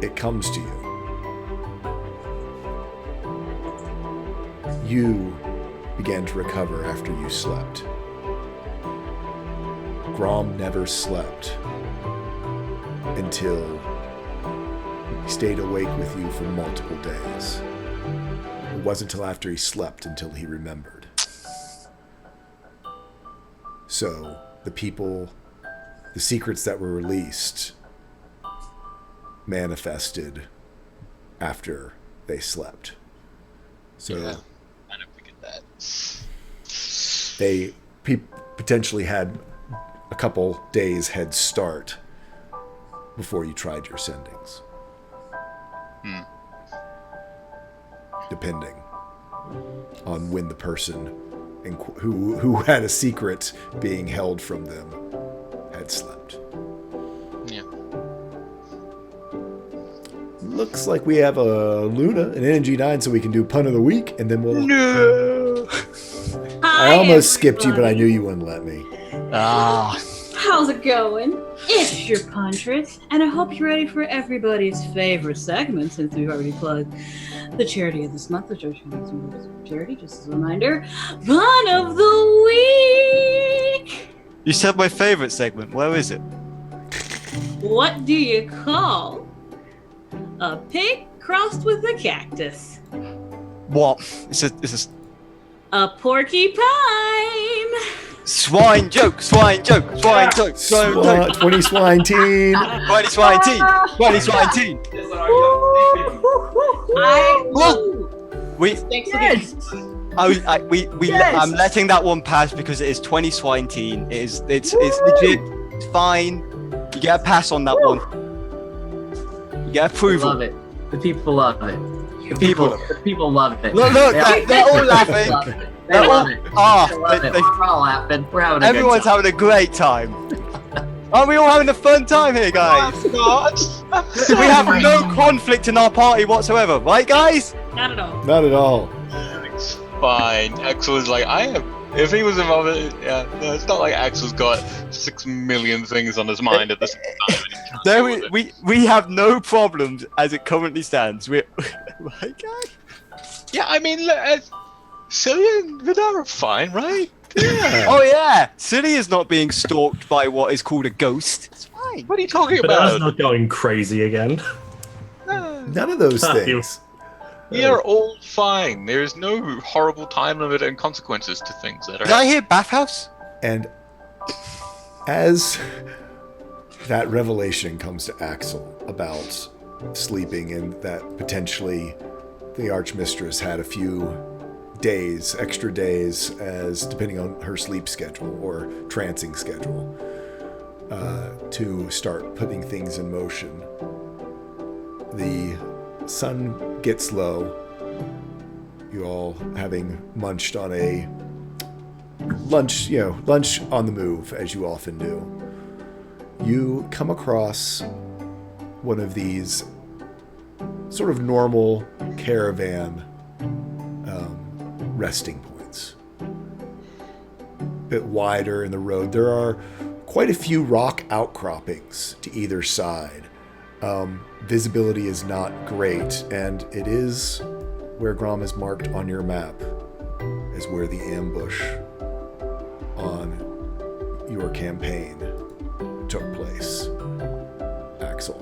it comes to you. You began to recover after you slept. Grom never slept. until he stayed awake with you for multiple days. It wasn't until after he slept until he remembered. So the secrets that were released manifested after they slept. So Yeah, I never figured that. they potentially had a couple days head start before you tried your sendings. Depending on when the person who had a secret being held from them had slept. Yeah. Looks like we have a Luna, an NG9, so we can do pun of the week, and then we'll... No. I almost skipped you, but I knew you wouldn't let me. How's it going? It's your Puntress, and I hope you're ready for everybody's favorite segment since we've already plugged the charity of this month, the charity, just as a reminder, Pun of the Week! You said my favorite segment. Where is it? What do you call a pig crossed with a cactus? What? It's A porcupine! swine joke, swine joke, swine joke, swine joke. 20 swine teen. 20 swine teen, 20 swine teen. We, I'm letting that one pass because it is 20 swine teen. It's legit. It's fine. You get a pass on that one. You get approval. Love it. The people love it. The people love it. Look, they're all laughing. They love it. We're all laughing. We're having a everyone's good time. having a great time. Aren't we all having a fun time here, guys? We have no conflict in our party whatsoever, right, guys? Not at all. Not at all. It's fine. Axel is like, if he was involved, no, it's not like Axel's got 6 million things on his mind at the same time. No, we have no problems as it currently stands. Right, guys? Yeah, I mean, Celia and Vidar are fine, right? Yeah. Oh yeah, Silly is not being stalked by what is called a ghost. It's fine. What are you talking But I was about? not going crazy again. None of those things. We are all fine. There is no horrible time limit and consequences to things that are. Did I hear bathhouse? And as that revelation comes to Axel about sleeping and that potentially the Archmistress had a few days, extra days, as depending on her sleep schedule or trancing schedule, to start putting things in motion. The sun gets low. You all having munched on a lunch on the move, as you often do. You come across one of these sort of normal caravan resting points. A bit wider in the road. There are quite a few rock outcroppings to either side. Visibility is not great, and it is where Grom is marked on your map as where the ambush on your campaign took place. Axel.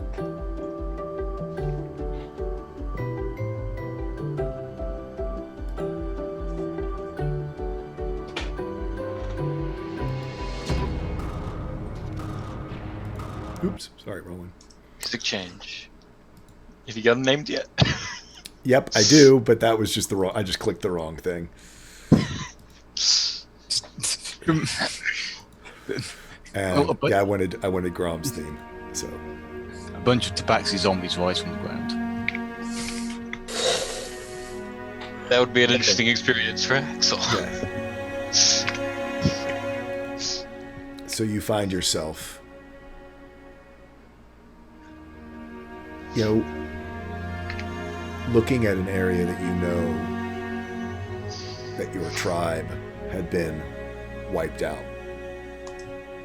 Oops, sorry, Roland. Music change. Have you got them named yet? Yep, I do, but that was just I just clicked the wrong thing. And yeah, I wanted Grom's theme. So A bunch of tabaxi zombies rise from the ground. That would be an interesting experience for Axel. yeah. So you find yourself, looking at an area that you know that your tribe had been wiped out,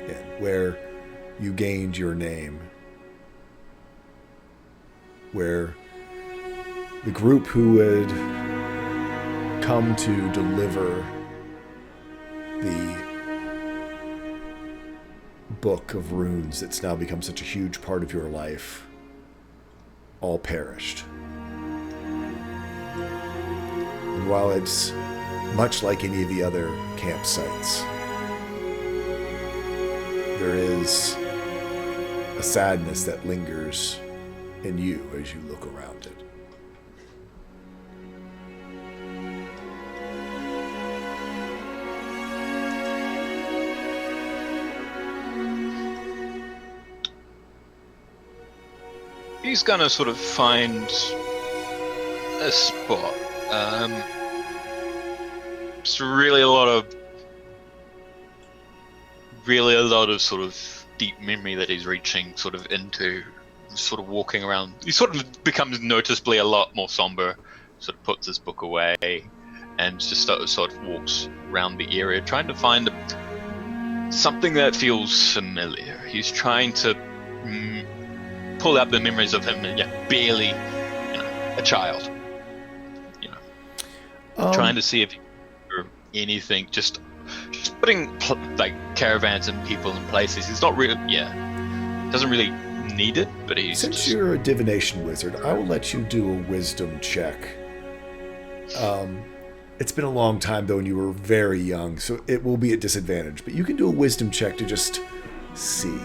and where you gained your name, where the group who would come to deliver the book of runes that's now become such a huge part of your life all perished. And while it's much like any of the other campsites, there is a sadness that lingers in you as you look around it. He's gonna sort of find a spot. Just really a lot of sort of deep memory that he's reaching sort of into, sort of walking around. He sort of becomes noticeably a lot more somber, sort of puts his book away and just sort of walks around the area trying to find something that feels familiar. He's trying to pull out the memories of him, barely, a child. Trying to see if he can do anything, just putting like caravans and people in places. He's not really, doesn't really need it, but he's. Since you're a divination wizard, I will let you do a wisdom check. It's been a long time though, and you were very young, so it will be at disadvantage. But you can do a wisdom check to just see.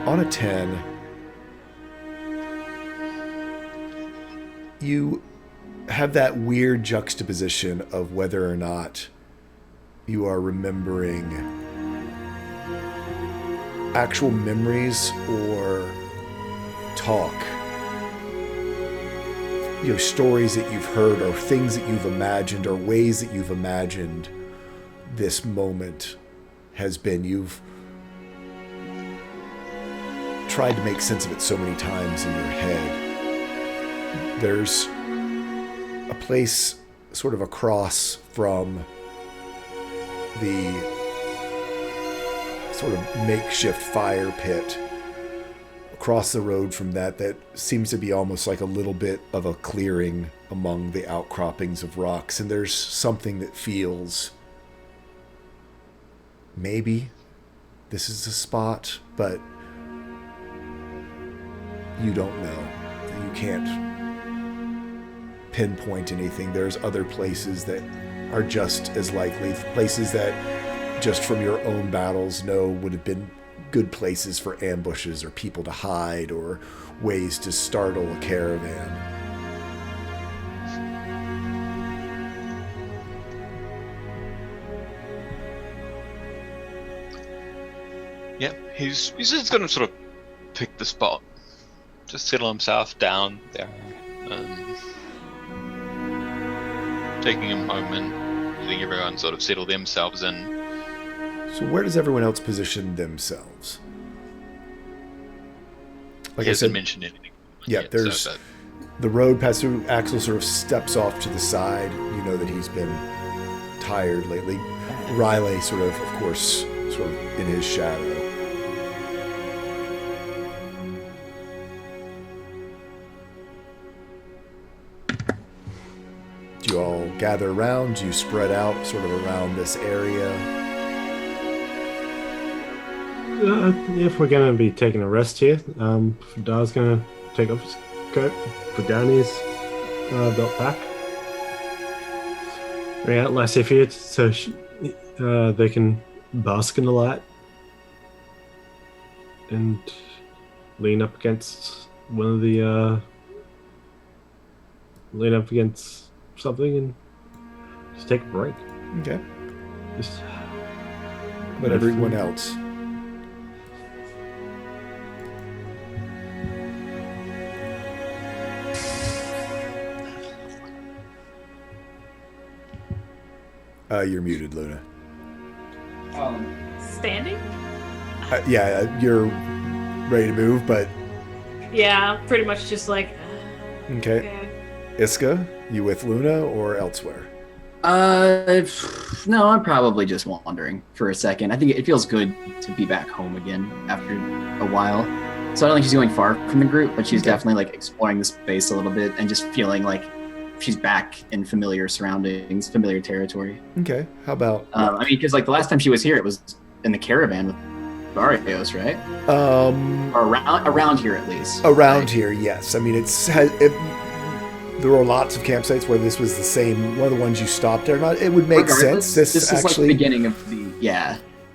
On a 10, you have that weird juxtaposition of whether or not you are remembering actual memories or talk. Stories that you've heard or things that you've imagined or ways that you've imagined this moment has been. You've tried to make sense of it so many times in your head. There's a place sort of across from the sort of makeshift fire pit, across the road from that seems to be almost like a little bit of a clearing among the outcroppings of rocks, and there's something that feels maybe this is the spot, but you don't know. You can't pinpoint anything. There's other places that are just as likely, places that just from your own battles know would have been good places for ambushes or people to hide or ways to startle a caravan. Yeah, he's just gonna sort of pick the spot, just settle himself down there, taking a moment, letting everyone sort of settle themselves in. So where does everyone else position themselves? Like He I hasn't said, mentioned anything. yeah, yet, there's so, the road past through. Axel sort of steps off to the side. You know that he's been tired lately. Riley sort of course, sort of in his shadow. Do you all gather around? Do you spread out sort of around this area? If we're going to be taking a rest here, Dar's going to take off his coat, put down his belt pack. Bring out Lysifia so they can bask in the light and lean up against one of the lean up against something and just take a break. Okay. Just But everyone else. You're muted, Luna. Standing? You're ready to move, but Yeah, pretty much just like. okay. Okay. Iska, you with Luna or elsewhere? No, I'm probably just wandering for a second. I think it feels good to be back home again after a while. So I don't think she's going far from the group, but she's definitely like exploring the space a little bit and just feeling like she's back in familiar surroundings, familiar territory. Okay. How about I mean, because like the last time she was here, it was in the caravan with Barrios, right? Or around here at least. Around right? here, yes. I mean, there are lots of campsites where this was the same. One of the ones you stopped there. It would make Regardless, sense. This is like the beginning of the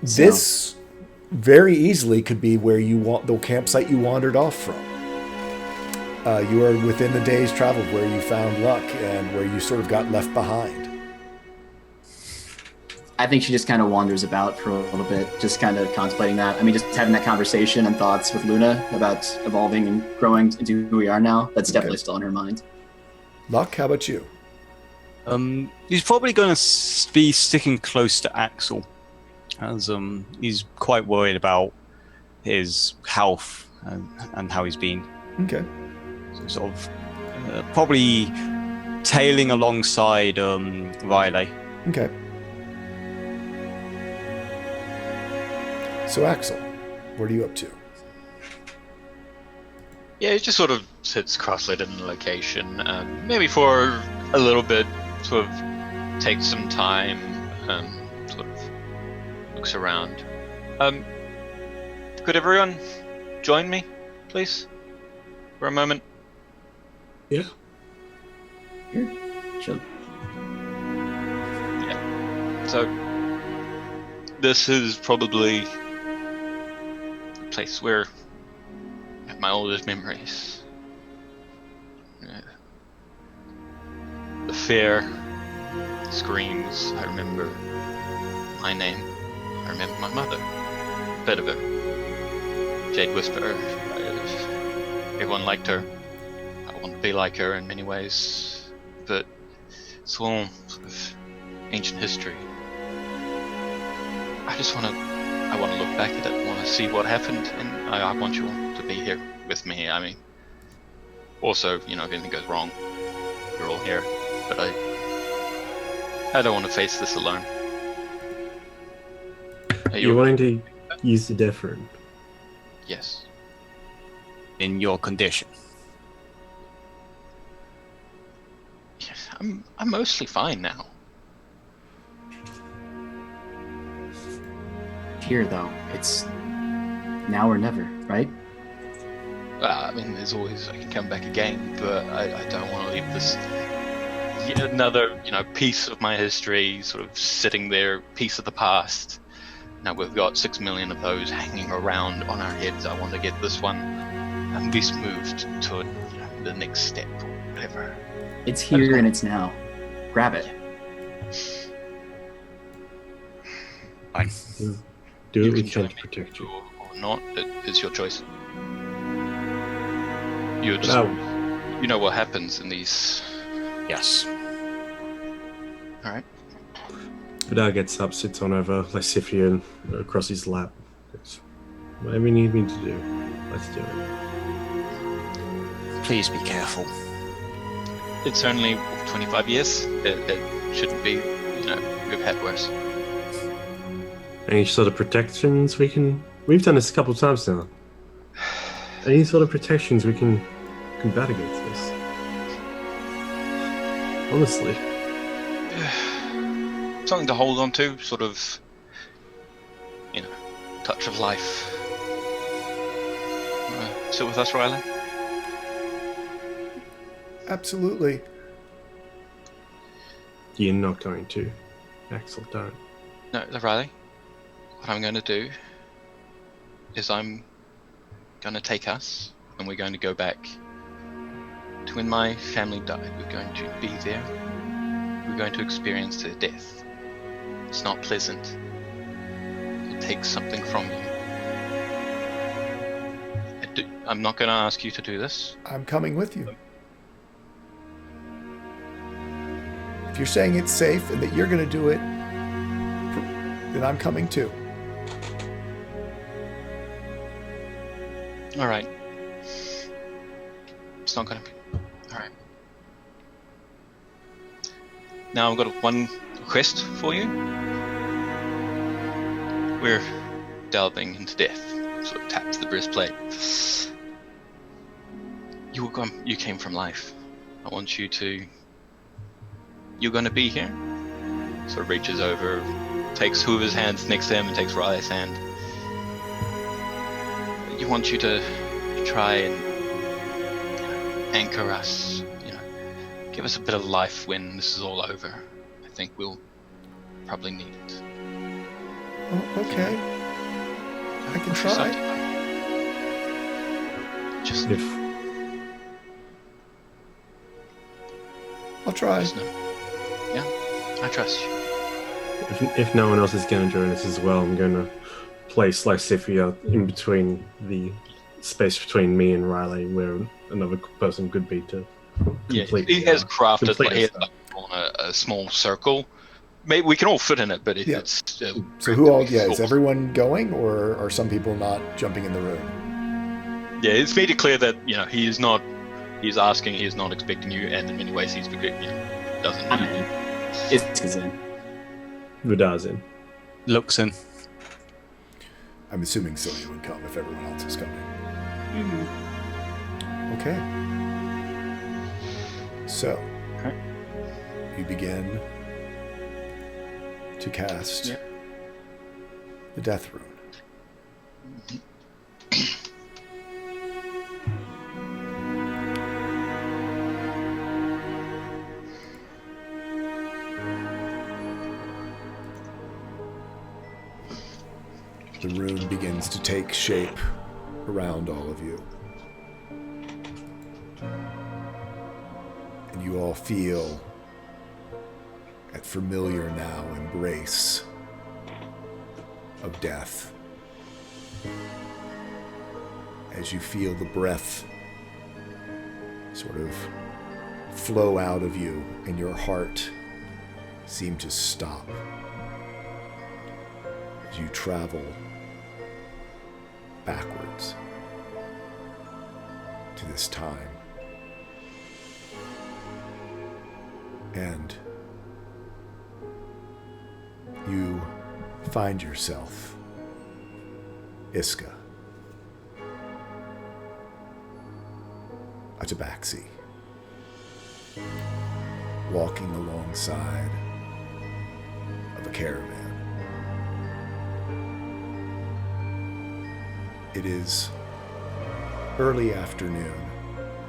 So- This very easily could be where you want the campsite you wandered off from. You are within the day's travel where you found Luck and where you sort of got left behind. I think she just kind of wanders about for a little bit, just kind of contemplating that. I mean, just having that conversation and thoughts with Luna about evolving and growing into who we are now. That's definitely still in her mind. Luck, how about you? He's probably going to be sticking close to Axel, as he's quite worried about his health and how he's been. Okay. So sort of probably tailing alongside Riley. Okay. So Axel, what are you up to? Yeah, he just sort of sits cross-legged in the location, maybe for a little bit, sort of takes some time, sort of looks around. Could everyone join me, please, for a moment? Yeah. Sure. So, this is probably a place where I have my oldest memories. The fear, screams, I remember my name, I remember my mother, bit of her, Jade Whisperer. Everyone liked her. I want to be like her in many ways, but it's all sort of ancient history. I want to look back at it, I want to see what happened, and I want you all to be here with me. I mean, also, if anything goes wrong, you're all here, but I don't want to face this alone. Are You're wanting to use the different. Yes. In your condition. Yes, I'm mostly fine now. Here, though, it's now or never, right? I mean, there's always I can come back again, but I don't want to leave this yet another piece of my history sort of sitting there, piece of the past. Now we've got 6 million of those hanging around on our heads. I want to get this one at least moved to the next step, or whatever. It's here and it's now. Grab it. Fine. Do You what we can can join to me protect you. or not. It is your choice. You just you know what happens in these. Yes. All right. Vidar gets up, sits on over Lysithea across his lap. Goes, whatever you need me to do, let's do it. Please be careful. It's only 25 years. It shouldn't be. We've had worse. Any sort of protections we've done this a couple of times now. Any sort of protections we can combat against this? Honestly. Something to hold on to, sort of, touch of life. Sit with us, Riley? Absolutely. You're not going to. Axel, don't. No, Riley. What I'm going to do is I'm going to take us and we're going to go back to when my family died. We're going to be there. We're going to experience their death. It's not pleasant. It takes something from you. I'm not going to ask you to do this. I'm coming with you. If you're saying it's safe and that you're going to do it, then I'm coming too. All right. It's not going to be. All right. Now I've got one request for you. We're delving into death. Sort of taps the breastplate. You came from life. I want you to. You're going to be here. Sort of reaches over, takes Hoover's hands next to him and takes Riley's hand. You want you to try and anchor us, give us a bit of life when this is all over. I think we'll probably need it. Oh, okay. I can try. Just I'll try. Yeah, I trust you. If no one else is going to join us as well, I'm going to place Lysithea in between the space between me and Riley, where another person could be to complete. He has crafted complete he has stuff. on a small circle. Maybe we can all fit in it, but Yeah. it's So who all? Yeah, is everyone going, or are some people not jumping in the room? Yeah, it's made it clear that he is not. He's asking. He is not expecting you, and in many ways, he's doesn't I'm need you. in. It's in. Vidar's in. Looks in. I'm assuming Celia would come if everyone else is coming. Mm-hmm. Okay. So, Okay. you begin to cast Yep. the Death Rune. The rune begins to take shape around all of you. And you all feel that familiar now embrace of death. As you feel the breath sort of flow out of you and your heart seem to stop as you travel backwards to this time. And you find yourself, Iska, a tabaxi, walking alongside of a caravan. It is early afternoon,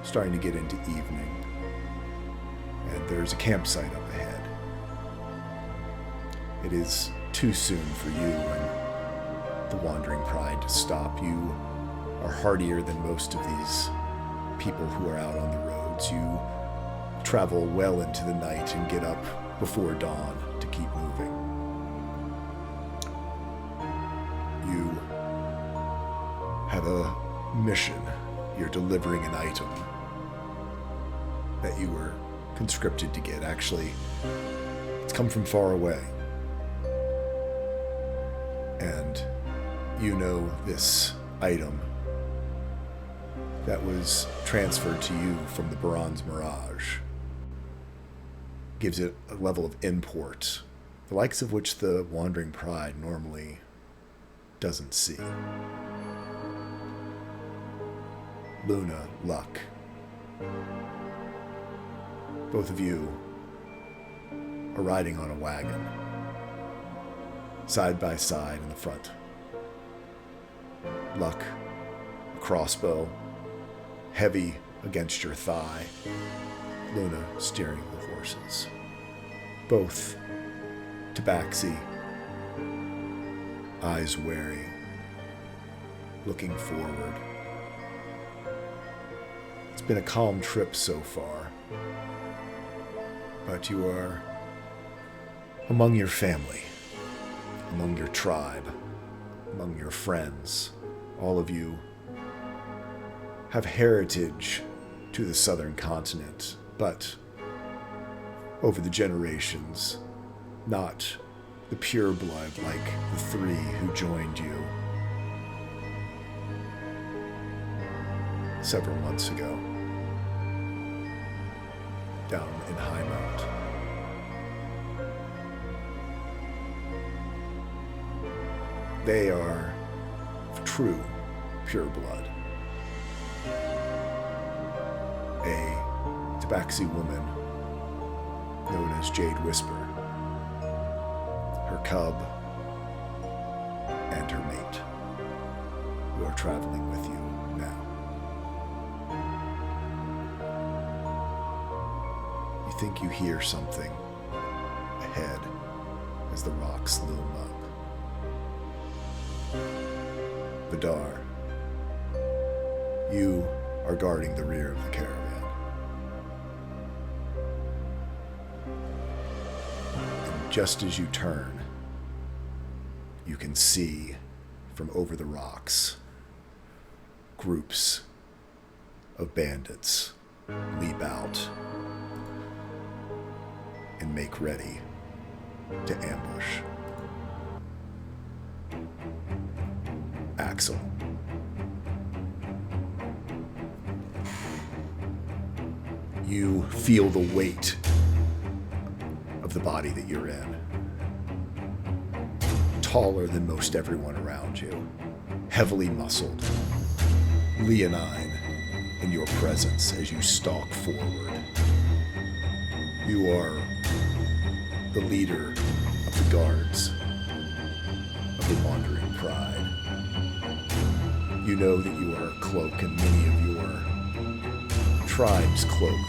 starting to get into evening, and there's a campsite up ahead. It is too soon for you and the Wandering Pride to stop. You are hardier than most of these people who are out on the roads. You travel well into the night and get up before dawn to keep moving. You have a mission. You're delivering an item that you were conscripted to get. Actually, it's come from far away. And you know this item that was transferred to you from the Bronze Mirage gives it a level of import, the likes of which the Wandering Pride normally doesn't see. Luna, Luck. Both of you are riding on a wagon, side by side in the front. Luck, a crossbow, heavy against your thigh. Luna steering the horses. Both tabaxi, eyes wary, looking forward. It's been a calm trip so far, but you are among your family, among your tribe, among your friends. All of you have heritage to the southern continent, but over the generations, not the pure blood like the three who joined you several months ago down in Highmount. They are true pure blood. A tabaxi woman known as Jade Whisper. Her cub and her mate, who are traveling with you now. You think you hear something ahead as the rocks loom up. Vidar, you are guarding the rear of the caravan. And just as you turn, you can see from over the rocks groups of bandits leap out and make ready to ambush. Axel. You feel the weight of the body that you're in. Taller than most everyone around you, heavily muscled, leonine in your presence as you stalk forward. You are the leader of the guards of the Wandering Pride. You know that you are a cloak, and many of your tribe's cloak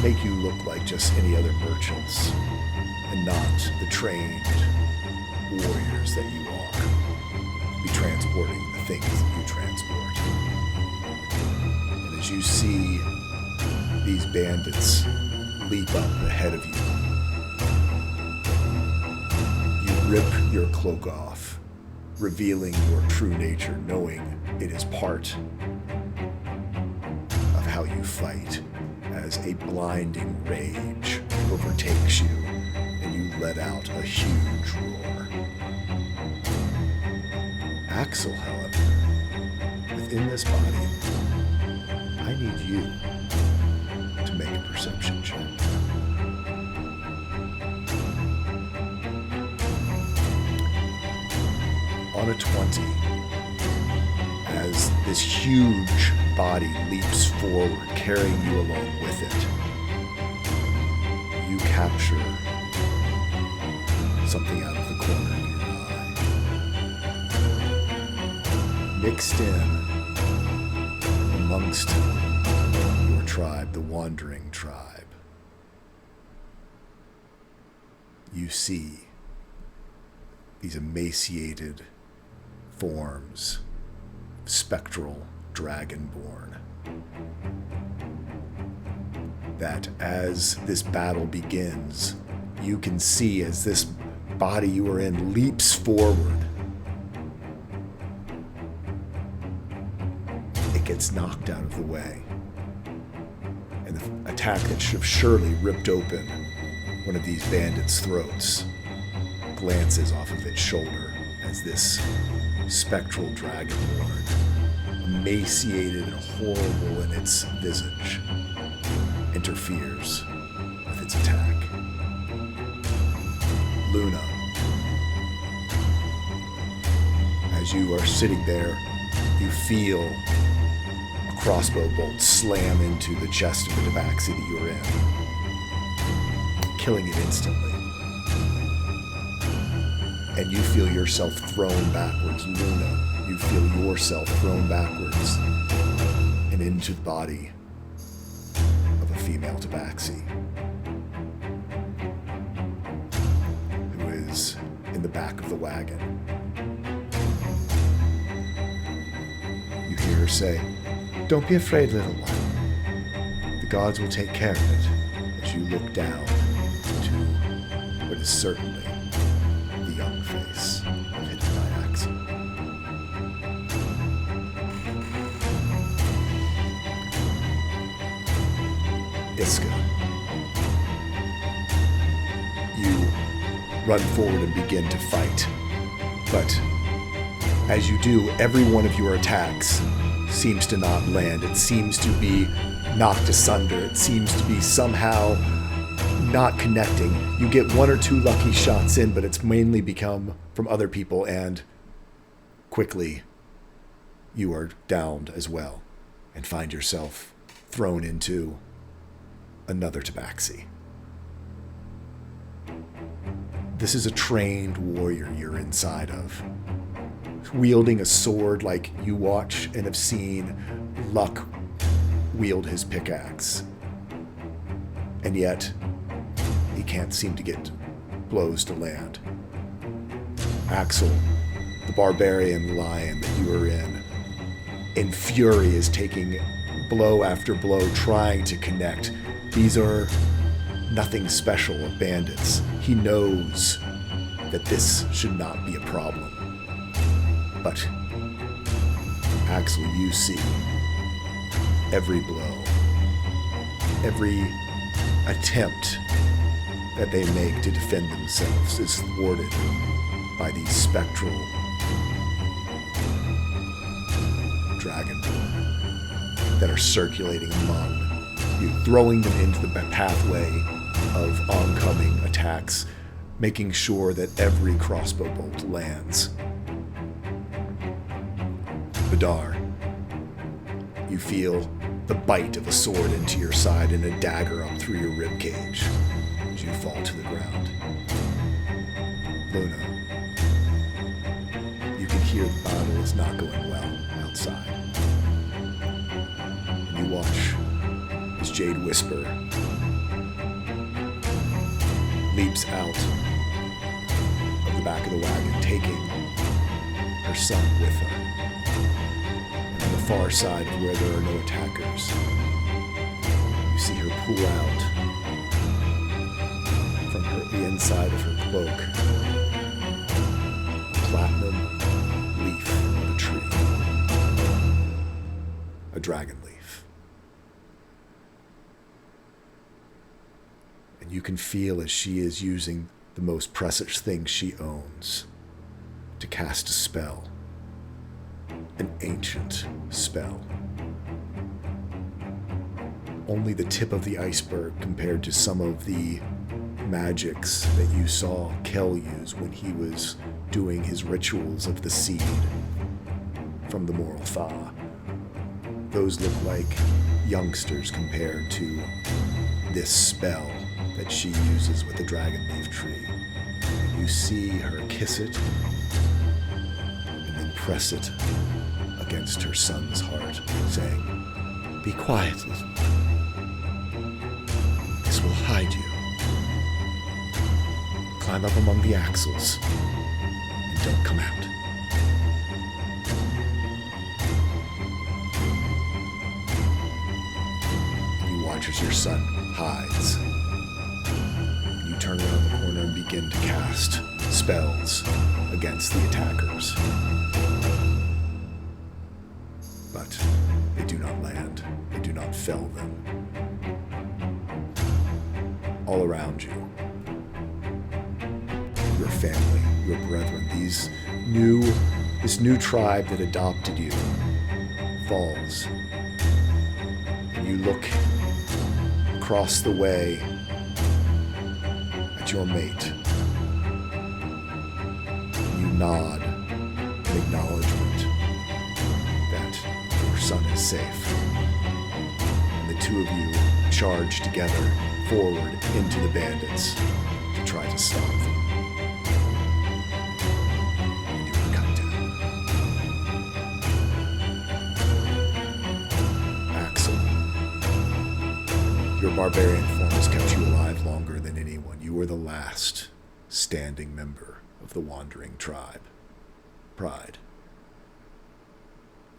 make you look like just any other merchants and not the trained warriors that you are, be transporting the things that you transport. And as you see these bandits leap up ahead of you, you rip your cloak off, revealing your true nature, knowing it is part of how you fight, as a blinding rage overtakes you and you let out a huge roar. Axel, however, within this body, I need you to make a perception check. On a 20, as this huge body leaps forward, carrying you along with it, you capture something out of the corner of your eye. Mixed in amongst your tribe, the Wandering Tribe, you see these emaciated forms, spectral dragonborn, that as this battle begins, you can see as this body you are in leaps forward, it gets knocked out of the way, and the attack that should have surely ripped open one of these bandits' throats glances off of its shoulder as this spectral dragonborn, emaciated and horrible in its visage, interferes with its attack. Luna, as you are sitting there, you feel a crossbow bolt slam into the chest of the tabaxi that you're in, killing it instantly. And you feel yourself thrown backwards. Luna, you feel yourself thrown backwards and into the body of a female tabaxi who is in the back of the wagon. You hear her say, "Don't be afraid, little one. The gods will take care of it," as you look down to what is certainly the young face of Hidden by Axel. Iska. You run forward and begin to fight. But as you do, every one of your attacks seems to not land. It seems to be knocked asunder. It seems to be somehow not connecting. You get one or two lucky shots in, but it's mainly become from other people, and quickly you are downed as well and find yourself thrown into another tabaxi. This is a trained warrior you're inside of, wielding a sword like you watch and have seen Luck wield his pickaxe. And yet, he can't seem to get blows to land. Axel, the barbarian lion that you are in fury, is taking blow after blow, trying to connect. These are nothing special of bandits. He knows that this should not be a problem. But, Axel, you see every blow, every attempt that they make to defend themselves is thwarted by these spectral dragonborn that are circulating among you, throwing them into the pathway of oncoming attacks, making sure that every crossbow bolt lands. Vidar, you feel the bite of a sword into your side and a dagger up through your ribcage as you fall to the ground. Luna, you can hear the battle is not going well outside. And you watch as Jade Whisper leaps out of the back of the wagon, taking her son with her. And on the far side of where there are no attackers, you see her pull out from the inside of her cloak a platinum leaf of a tree, a dragon leaf. And you can feel as she is using the most precious thing she owns to cast a spell, an ancient spell. Only the tip of the iceberg compared to some of the magics that you saw Kel use when he was doing his rituals of the seed from the Moral Thaw. Those look like youngsters compared to this spell that she uses with the dragon leaf tree. And you see her kiss it and then press it against her son's heart, saying, "Be quiet, little. This will hide you. Climb up among the axles and don't come out." And you watch as your son hides. And you turn around the corner and begin to cast spells against the attackers. But they do not land. They do not fell them. All around you, your family, your brethren, this new tribe that adopted you falls. And you look across the way at your mate. And you nod in acknowledgement that your son is safe. And the two of you charge together forward into the bandits to try to stop them. And you are cut down. Axel, your barbarian form has kept you alive longer than anyone. You were the last standing member of the wandering tribe. Pride.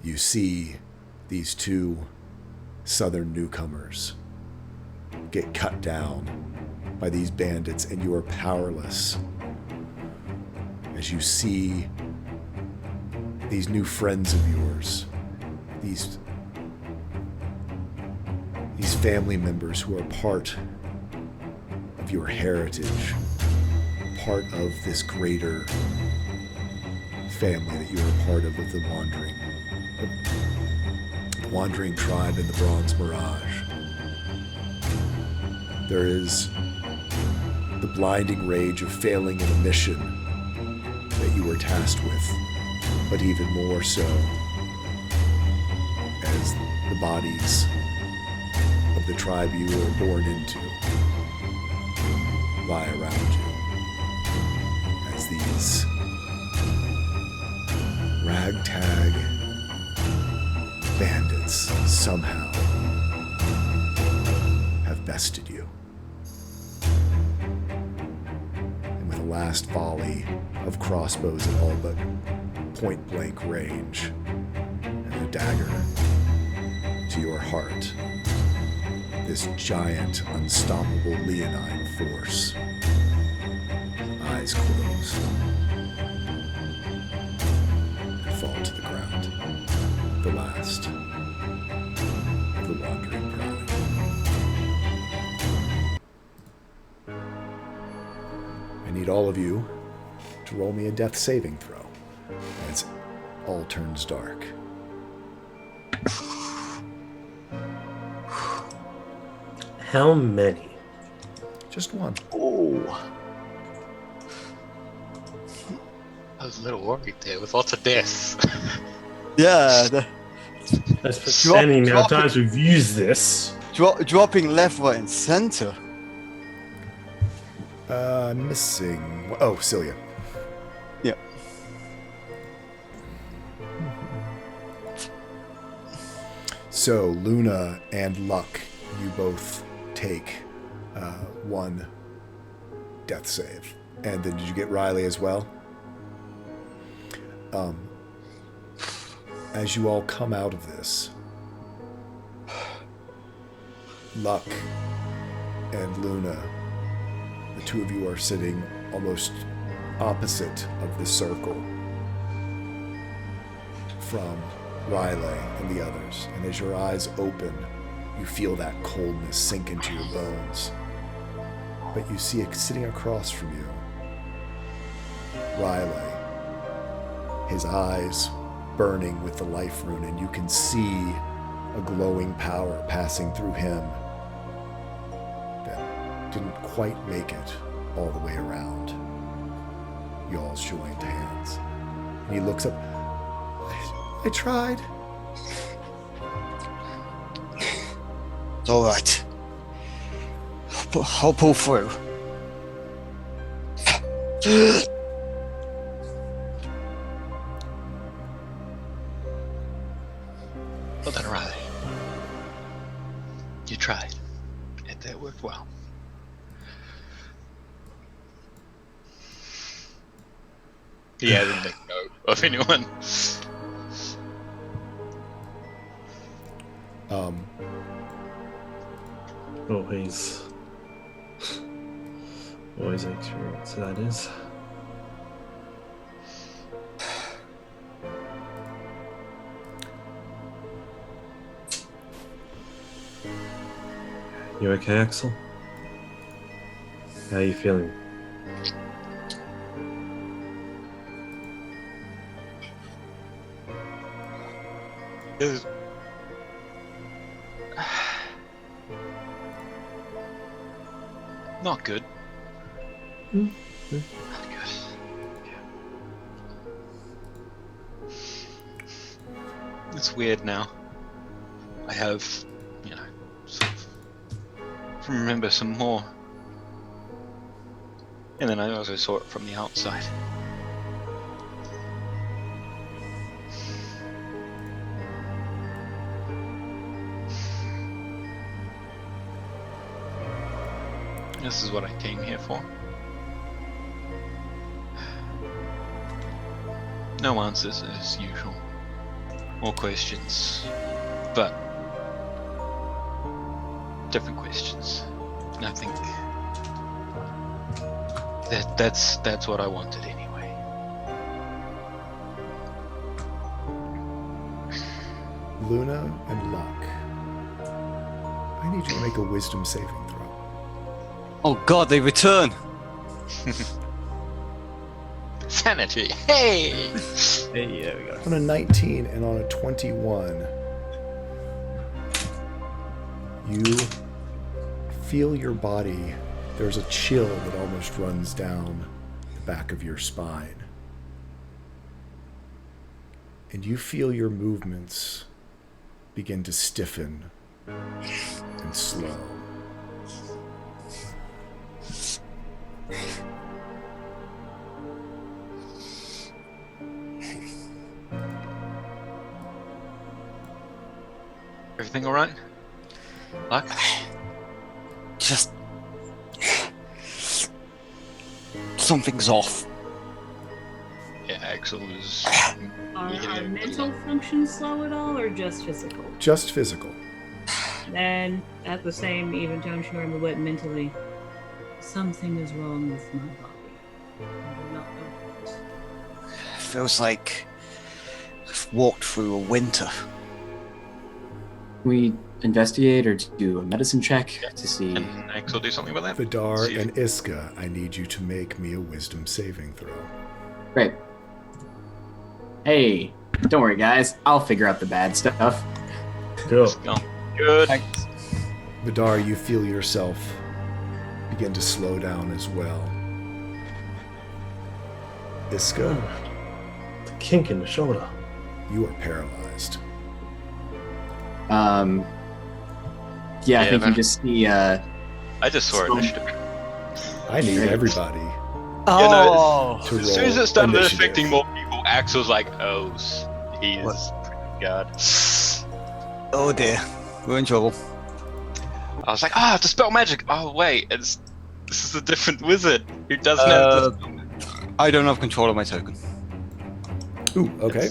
You see these two southern newcomers get cut down by these bandits, and you are powerless as you see these new friends of yours, these family members who are part of your heritage, part of this greater family that you are part of the wandering tribe in the Bronze Mirage. There is the blinding rage of failing in a mission that you were tasked with, but even more so as the bodies of the tribe you were born into lie around you. these ragtag bandits somehow have bested you. And with a last volley of crossbows at all but point-blank range and a dagger to your heart, this giant, unstoppable leonine force, eyes closed, and fall to the ground. The last of the wandering prowling. I need all of you to roll me a death saving throw as all turns dark. How many? Just one. Oh. I was a little worried there with lots of deaths. Yeah, That's percentage the amount of times we've used this. dropping left, right, and center. Missing. Oh, Celia. Yeah. So, Luna and Luck, you both take one death save. And then did you get Riley as well? As you all come out of this, Luck and Luna, the two of you are sitting almost opposite of the circle from Riley and the others. And as your eyes open, you feel that coldness sink into your bones. But you see sitting across from you, Riley, his eyes burning with the life rune, and you can see a glowing power passing through him that didn't quite make it all the way around y'all's joined hands. And he looks up. I tried. It's all right. I'll pull through. Well done, Riley. You tried. That worked well. Yeah, I didn't make note of anyone. Always an experience, that is. You okay, Axel? How are you feeling? Not good. Not good. It's weird now. I have, sort of remember some more. And then I also saw it from the outside. This is what I came here for. No answers as usual. More questions. But different questions. And I think that's what I wanted anyway. Luna and Luck, I need you to make a wisdom saving throw. Oh god, they return! Sanity. Hey! Hey, there we go. On a 19 and on a 21, you feel your body, there's a chill that almost runs down the back of your spine. And you feel your movements begin to stiffen and slow. everything all right? Luck? Just something's off. Yeah, Axel is. Are mental functions slow at all, or just physical? Just physical. Then, at the same even tone, she went mentally. Something is wrong with my body. I do not know what. Feels like I've walked through a winter. We investigate or do a medicine check to see. Can Axel do something about that? Vidar See if- and Iska, I need you to make me a wisdom saving throw. Great. Hey, don't worry, guys. I'll figure out the bad stuff. Cool. Let's go. Good. Thanks. Vidar, you feel yourself begin to slow down as well. Iska, The kink in the shoulder. you are paralyzed. Yeah, I Yeah, think man. you just see. I just saw Some- initiative. I need Great. everybody Oh, to roll As soon as it started initiative. affecting more people, Axel's like, oh, he is pretty god. oh dear, we're in trouble. I was like, I have to spell magic. Oh wait, this is a different wizard who doesn't have to spell magic. I don't have control of my token. Ooh, okay.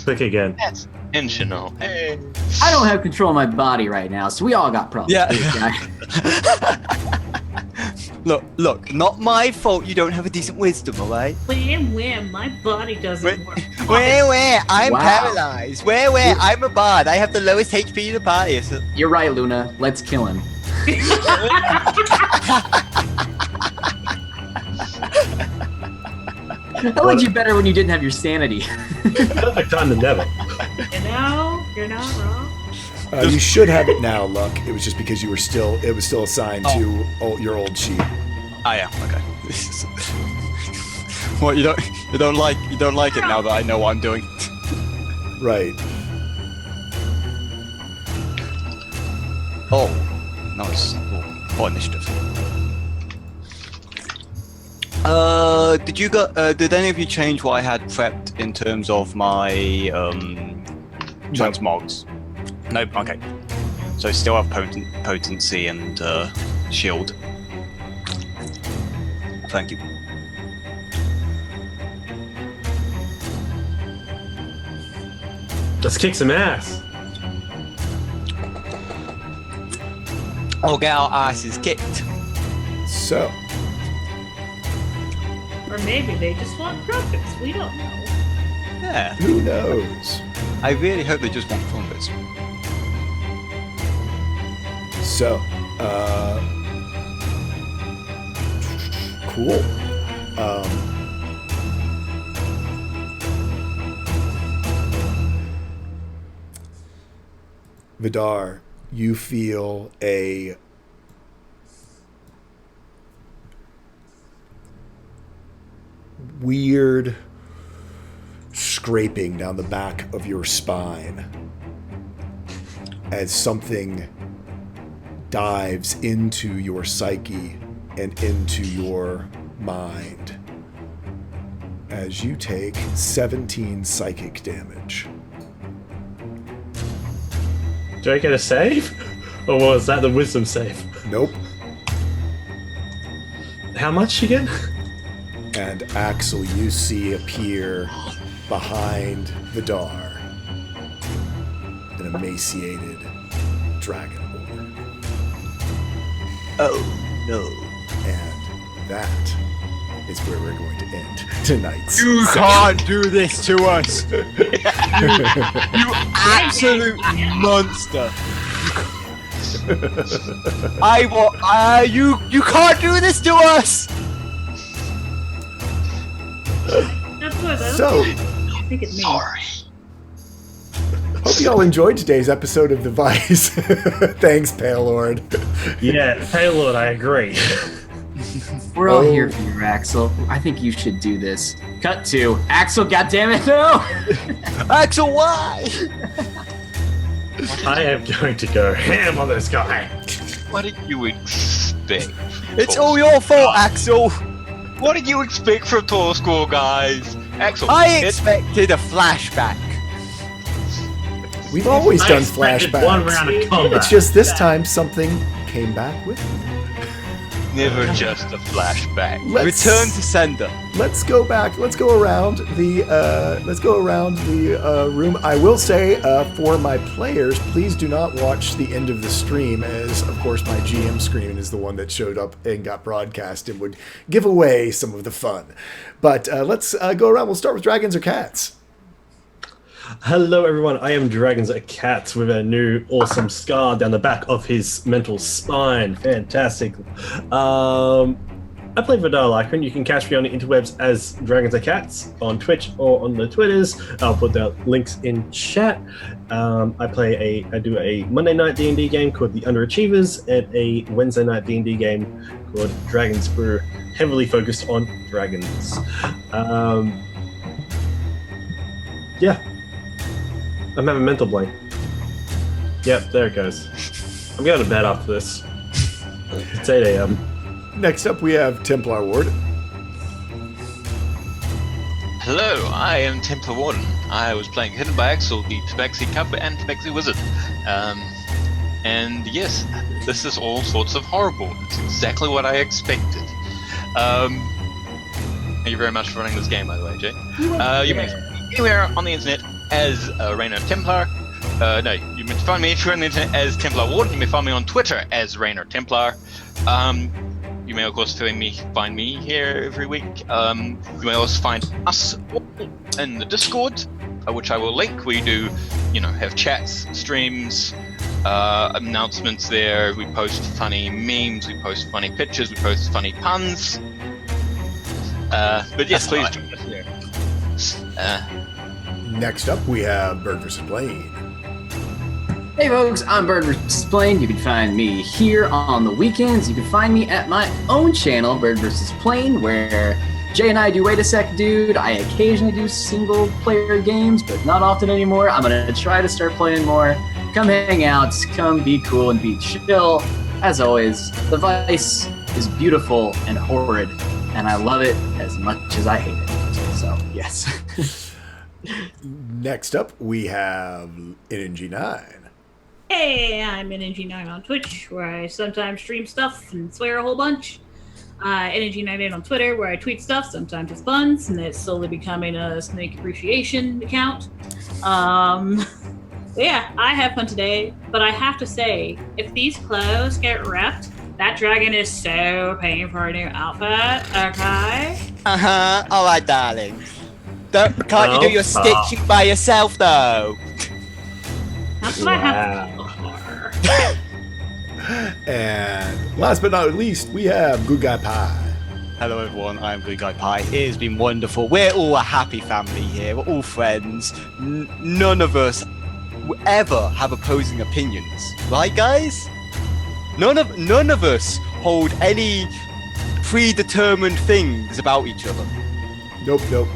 Click again. That's intentional. Hey. I don't have control of my body right now, so we all got problems. Yeah. This guy. Look, not my fault you don't have a decent wisdom, alright? Wham, my body doesn't Wait, work. Where? I'm Wow. paralyzed. Where? I'm a bard. I have the lowest HP in the party. So... You're right, Luna. Let's kill him. I liked you better when you didn't have your sanity. Perfect time to never. You're not wrong. You should have it now, Luck. It was just because it was still assigned to your old sheet. Ah, yeah. Okay. This is... What you don't like it now that I know what I'm doing. Right. Oh, nice. What initiative? Did any of you change what I had prepped in terms of my transmogs? No. Okay. So still have potency and shield. Thank you. Let's kick some ass. Oh, get our asses kicked. So, Or maybe they just want profits. We don't know. Yeah. who knows? I really hope they just want profits. So, cool. Vidar, you feel a weird scraping down the back of your spine as something dives into your psyche and into your mind as you take 17 psychic damage. Do I get a save? Or was that the wisdom save? Nope. How much again? And Axel, you see appear behind Vidar, an emaciated dragonborn. Oh no. And that is where we're going to end tonight's You session. can't do this to us! You absolute monster! You can't do this to us! That's what So, I think it's me. Sorry. hope you all enjoyed today's episode of The Vice. Thanks, Pale Lord. Yeah, Payload, I agree. We're all Oh. here for you, Axel. I think you should do this. Cut to Axel. Goddammit, no! Axel, why? I am going to go ham on this guy. What did you expect? It's all your fault, Axel! What did you expect from Tall School, guys? Axel, I it's expected a flashback. We've always I done expected flashbacks. one round of combat. It's just this time something came back with me. Never just a flashback. Let's- Return to sender. Let's go back. Let's go around the. Room. I will say for my players, please do not watch the end of the stream, as of course my GM screen is the one that showed up and got broadcast and would give away some of the fun. But let's go around. We'll start with dragons or cats. Hello, everyone. I am Dragons at Cats with a new awesome scar down the back of his mental spine. Fantastic. I play Vidar Lycran. You can catch me on the interwebs as Dragons at Cats on Twitch or on the Twitters. I'll put the links in chat. I do a Monday night D&D game called The Underachievers and a Wednesday night D&D game called Dragon's Brew, heavily focused on dragons. Yeah. I'm having mental blank. Yep, there it goes. I'm going to bed after this. It's 8 a.m. Next up, we have Templar Ward. Hello, I am Templar Warden. I was playing Hidden by Axel, the Tabaxi Cub and Tabaxi Wizard. And yes, this is all sorts of horrible. It's exactly what I expected. Thank you very much for running this game, by the way, Jay. You may find me anywhere on the internet as Rainer Templar. No, you may find me anywhere on the internet as Templar Warden. You may find me on Twitter as Rainer Templar. You may of course find me here every week. You may also find us all in the Discord, which I will link. We do, have chats, streams, announcements there. We post funny memes, we post funny pictures, we post funny puns. But yes, please join us there. Next up, we have Bird vs. Plane. Hey folks, I'm Bird vs. Plane. You can find me here on the weekends. You can find me at my own channel, Bird vs. Plane, where Jay and I do Wait a Sec Dude. I occasionally do single player games, but not often anymore. I'm gonna try to start playing more. Come hang out, come be cool and be chill. As always, the Vice is beautiful and horrid, and I love it as much as I hate it. So, yes. Next up, we have NNG9. Hey, I'm NNG9 on Twitch, where I sometimes stream stuff and swear a whole bunch. NNG98 on Twitter, where I tweet stuff, sometimes with puns, and it's slowly becoming a snake appreciation account. Yeah, I have fun today, but I have to say, if these clothes get ripped, that dragon is so paying for a new outfit, okay? Alright, darling. Can't you do your stitching by yourself, though? That's what I have to for. And last but not least, we have Good Guy Pie. Hello everyone, I'm Good Guy Pie. It has been wonderful. We're all a happy family here. We're all friends. None of us ever have opposing opinions, right, guys? None of us hold any predetermined things about each other. Nope.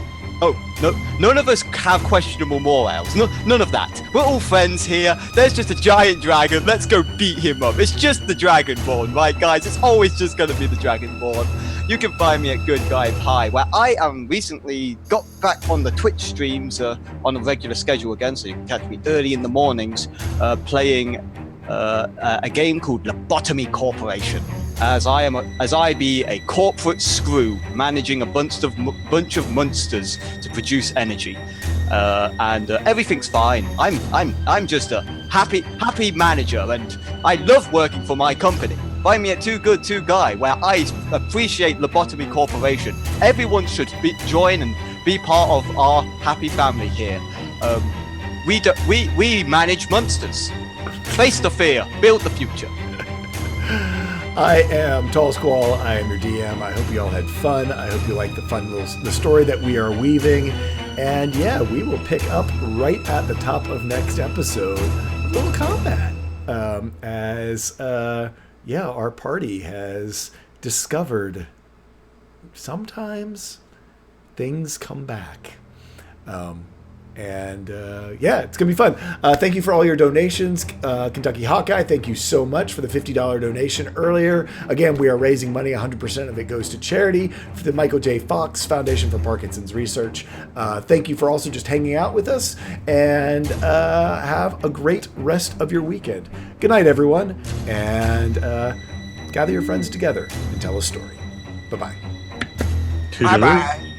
Oh, no, none of us have questionable morals. None of that. We're all friends here. There's just a giant dragon. Let's go beat him up. It's just the Dragonborn, right, guys? It's always just going to be the Dragonborn. You can find me at Good Guy Pie, where I recently got back on the Twitch streams on a regular schedule again, so you can catch me early in the mornings playing a game called Lobotomy Corporation. As I be a corporate screw managing a bunch of monsters to produce energy, and everything's fine. I'm just a happy manager, and I love working for my company. Find me at Too Good Too Guy, where I appreciate Lobotomy Corporation. Everyone should join and be part of our happy family here. We manage monsters. Face the fear, build the future. I am Tall Squall. I am your DM. I hope you all had fun. I hope you like the story that we are weaving. And yeah, we will pick up right at the top of next episode with a little combat. Our party has discovered sometimes things come back. And yeah, it's going to be fun. Thank you for all your donations. Kentucky Hawkeye, thank you so much for the $50 donation earlier. Again, we are raising money. 100% of it goes to charity for the Michael J. Fox Foundation for Parkinson's Research. Thank you for also just hanging out with us. And have a great rest of your weekend. Good night, everyone. And gather your friends together and tell a story. Bye-bye. Toodaloo.